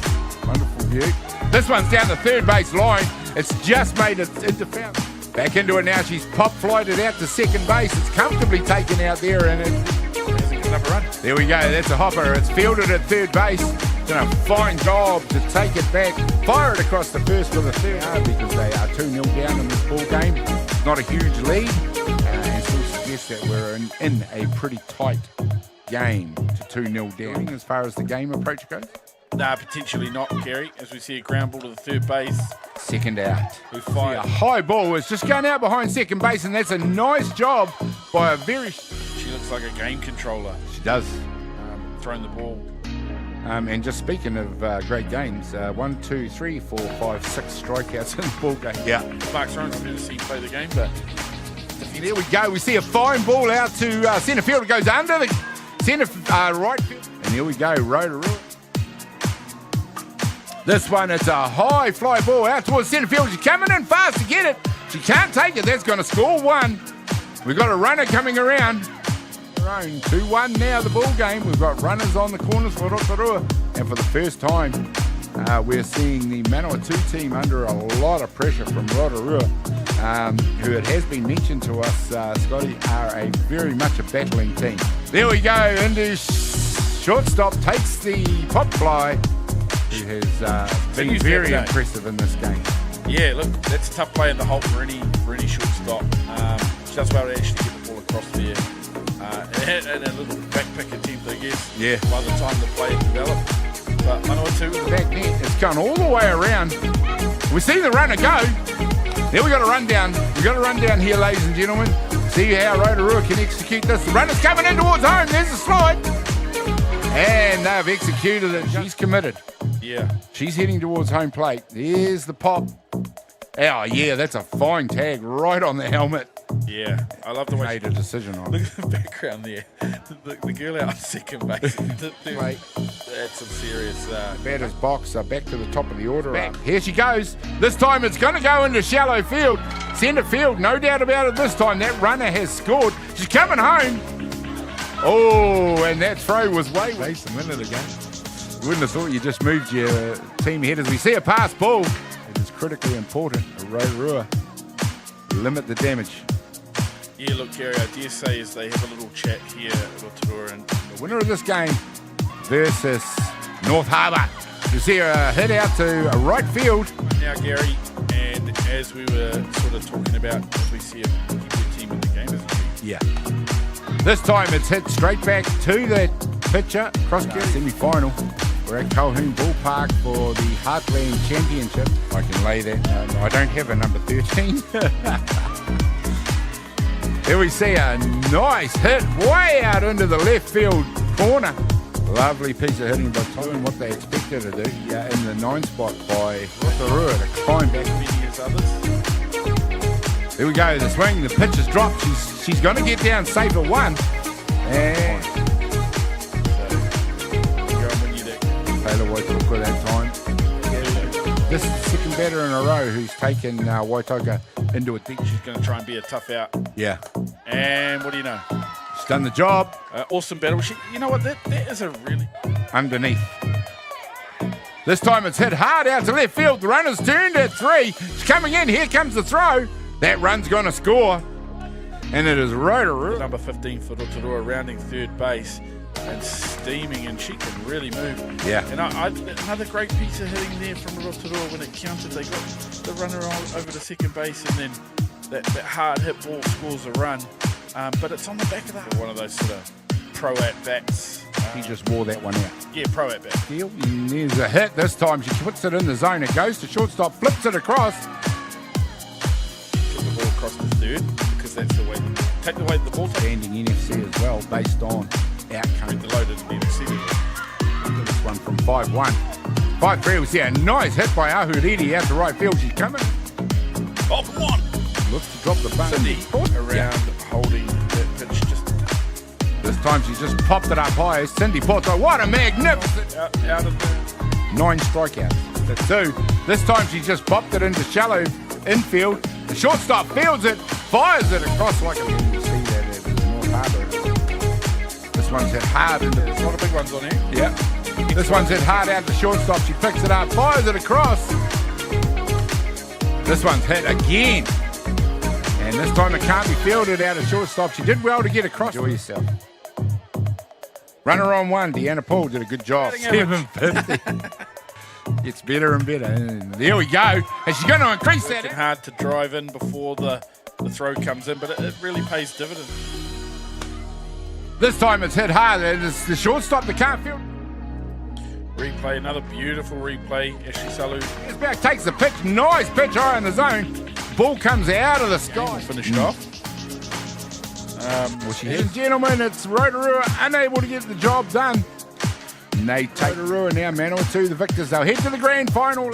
Wonderful view. This one's down the third base line. It's just made it into foul. Back into it now. She's pop-flied it out to second base. It's comfortably taken out there, and
it another run.
There we go. That's a hopper. It's fielded at third base. Done a fine job to take it back, fire it across the first for the third, because they are 2-0 down in this ball game. Not a huge lead, and still suggests that we're in a pretty tight game to 2-0 down as far as the game approach goes.
Nah, potentially not, Gary, as we see a ground ball to the third base.
Second out.
We fire.
A high ball is just going out behind second base, and that's a nice job by a very...
She looks like a game controller.
She does.
Throwing the ball.
And just speaking of great games, 1, 2, 3, 4, 5, 6 strikeouts in the ball game. Yeah.
Mark Sorensen, I've never seen play the game, but...
There we go. We see a fine ball out to centre field. It goes under the centre right field. And here we go, Rotorua. This one, it's a high fly ball out towards centre field. She's coming in fast to get it. She can't take it. That's going to score one. We've got a runner coming around. 2-1 now, the ball game. We've got runners on the corners for Rotorua. And for the first time, we're seeing the Manawatū team under a lot of pressure from Rotorua, who it has been mentioned to us, Scotty, are a very much a battling team. There we go. Into shortstop, takes the pop fly, who has been very impressive in this game.
Yeah, look, that's a tough play in the hole for any shortstop. She does well to actually get the ball across there. And a little back pick attempt, I guess, by the time the play developed. But Manawatū,
back net, it's gone all the way around. We see the runner go. There we got a run down. We got a run down here, ladies and gentlemen. See how Rotorua can execute this. The runner's coming in towards home. There's the slide. And they've executed it. She's committed.
Yeah.
She's heading towards home plate. There's the pop. Oh, yeah, that's a fine tag right on the helmet.
Yeah, I love the way
made a decision on
look
it.
at the background there. The girl out on second base.
Mate.
That's some serious.
Batters box are back to the top of the order. Back. Here she goes. This time it's going to go into shallow field. Centre field, no doubt about it this time. That runner has scored. She's coming home. Oh, and that throw was way waste a minute ago. You wouldn't have thought you just moved your team ahead. As we see a pass ball, it is critically important. A Rotorua limit the damage.
Yeah, look, Gary, I dare say is they have a little chat here at Rotorua, and
The winner of this game versus North Harbour. You see a hit out to a right field.
now Gary, and as we were sort of talking about, we see a good team in the game, isn't it?
Yeah. This time it's hit straight back to the pitcher. Cross semi-final. We're at Colquhoun Ballpark for the Heartland Championship. I can lay that. I don't have a number 13. Here we see a nice hit way out into the left field corner. Lovely piece of hitting by Tom, doing what they expected to do. Yeah, in the 9 spot by Rotorua to climb back.
Many as others.
Here we go, the swing, the pitch is dropped. She's going to get down safe at 1. And Taylor Waitoka that time. This is the second batter in a row who's taken Waitoka into a deep.
She's going to try and be a tough out.
Yeah.
And what do you know?
She's done the job.
Awesome battle. You know what? That is a really...
Underneath. This time it's hit hard out to left field. The runner's turned at 3. She's coming in. Here comes the throw. That run's going to score. And it is Rotorua.
Number 15 for Rotorua, rounding third base and steaming, and she can really move.
Yeah.
And another great piece of hitting there from Rotorua when it counted. They got the runner over to second base, and then that hard hit ball scores a run. But it's on the back of that. One of those sort of pro at bats.
He just wore that one out.
Yeah, pro at bat.
Deal. And there's a hit this time. She puts it in the zone. It goes to shortstop, flips it across.
Get the ball across the third, because that's the way. Take the way the ball's
Standing NFC as well, based on outcome.
the loaded NFC.
Look at this one from 5-1. 5-3 was a nice hit by Ahuriri out to right field. She's coming.
Oh, come on!
Looks to drop the button.
Cindy around holding that pitch just
This time she's just popped it up high. Cindy Porto, what a magnificent
out of the...
9 strikeouts. That's 2. This time she just popped it into shallow infield. The shortstop fields it, fires it across like a... You can see that at North Harbour. This one's hit hard into...
There's a lot of big ones on here.
Yeah. This one's hit hard out to shortstop. She picks it up, fires it across. This one's hit again. And this time it can't be fielded out of shortstop. She did well to get across. Enjoy yourself. Runner on 1. Deanna Paul did a good job. 750. It's better and better. And there we go. And she's going to increase that.
Working hard to drive in before the throw comes in, but it really pays dividends.
This time it's hit hard. It's the shortstop that can't field.
Replay, another beautiful replay. Ashley Salu
It's back, takes the pitch. Nice pitch high in the zone. Ball comes out of the sky.
finished off.
Ladies and gentlemen, it's Rotorua unable to get the job done. And they take Rotorua now, Manawatū, the victors. They'll head to the grand final.